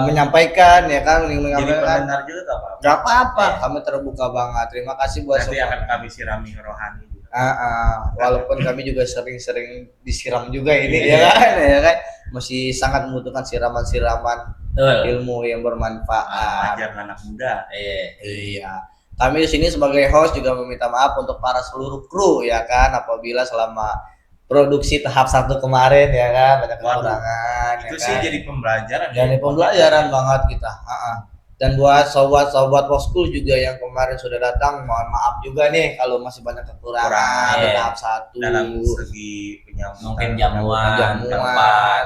menyampaikan ya kan, jadi pendengar juga gak apa-apa. Kami terbuka banget. Terima kasih buat nanti akan kami sirami rohani juga. Walaupun kami juga sering disiram juga ini ya kan, masih sangat membutuhkan siraman ilmu yang bermanfaat. Ajar anak muda. Iya. Kami di sini sebagai host juga meminta maaf untuk para seluruh kru ya kan, apabila selama produksi tahap 1 kemarin ya kan banyak kekurangan Itu ya sih kan? jadi pembelajaran. Jadi pembelajaran banget kita. Dan buat sobat-sobat Poskul juga yang kemarin sudah datang, mohon maaf juga nih kalau masih banyak kekurangan Kurang, di iya. tahap 1. dalam segi penyambutan, Mungkin jamuan, jamuan.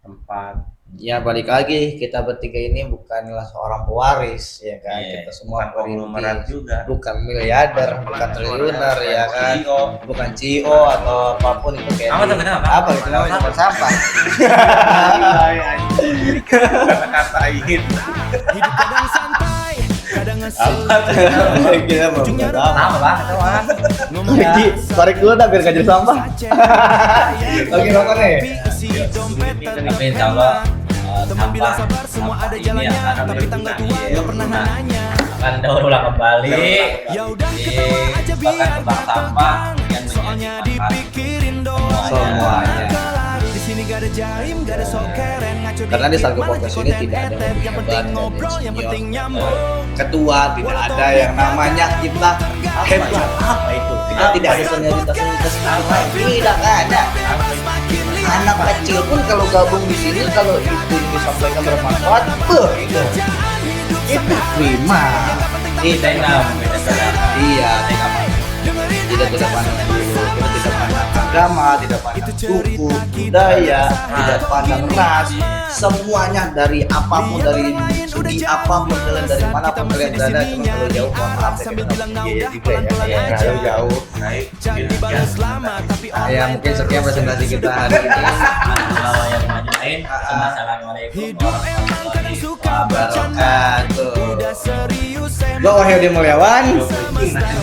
tempat. Ya balik lagi, kita bertiga ini bukanlah seorang pewaris ya kan. Iya. Kita semua Bukan konglomerat perintis, juga. bukan miliarder, bukan triliuner ya kan. CEO. Bukan CEO atau apapun itu kayak Apa tuh, kenapa? apa itu namanya tempat sampah. Kata-katain. Hidup kadang santai, kadang Apa ngeselin. tuh? Kita mau Ujungnya ngomong apa? Sama bang, sama. Ngomong Ki, tarik dulu dah biar gak jadi sampah. Lagi nonton nih. Tapi insya Allah Teman bilang sabar, semua ada jalannya, tapi tanggal tua gak pernah nanya. akan daur ulang kembali. Ya udah Di ketawa aja biar bahkan tebak sampah yang soalnya menjadi manfaat dipikirin doang. Semuanya. Di sini gak ada jaim, gak ada sok keren, ngaco Karena di dikit, Salgo malah Podcast jadi ini konten tidak ada etet. yang Yang hebat penting dan ngobrol, yang senior. penting nyambung. Ketua tidak ada yang namanya kita hebat. Apa itu? Kita tidak ada senioritas tidak ada. Anak kecil pun kalau gabung di sini, kalau itu yang disampaikan bermanfaat, itu terima. Kita Iya, tidak pandang bulu, kita tidak pandang agama, tidak pandang suku, budaya, tidak pandang ras, semuanya dari apapun, dari segi apapun kalian, dari mana pun kalian berada, cuma kalau jauh mohon maaf ya kita biaya juga ya, terlalu jauh. Baik, Dibalas lama, tapi Ya mungkin sekian presentasi kita hari ini. yang majuin. Assalamualaikum warahmatullahi Wabarakatuh. udah serius Gue Wahyudi Mulyawan.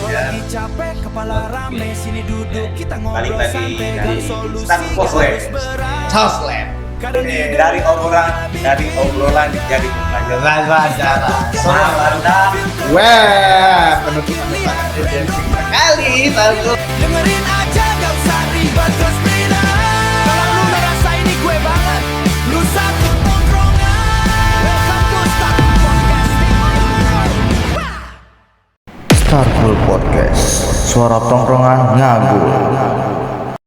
lagi capek, kepala rame, sini duduk kita balik ngobrol lagi santai, dari gak solusi Stan Posley. Soslet. kadang hidup Dari obrolan jadi pembelajaran. Pelajaran. Mantap. Wah, penutupan kali Salgo. dengerin aja gak usah ribet terus freedom. Kalau lu ngerasa ini gue banget, lu satu tongkrongan. Welcome to Star Podcast. Starful Podcast. Suara tongkrongan ngabul.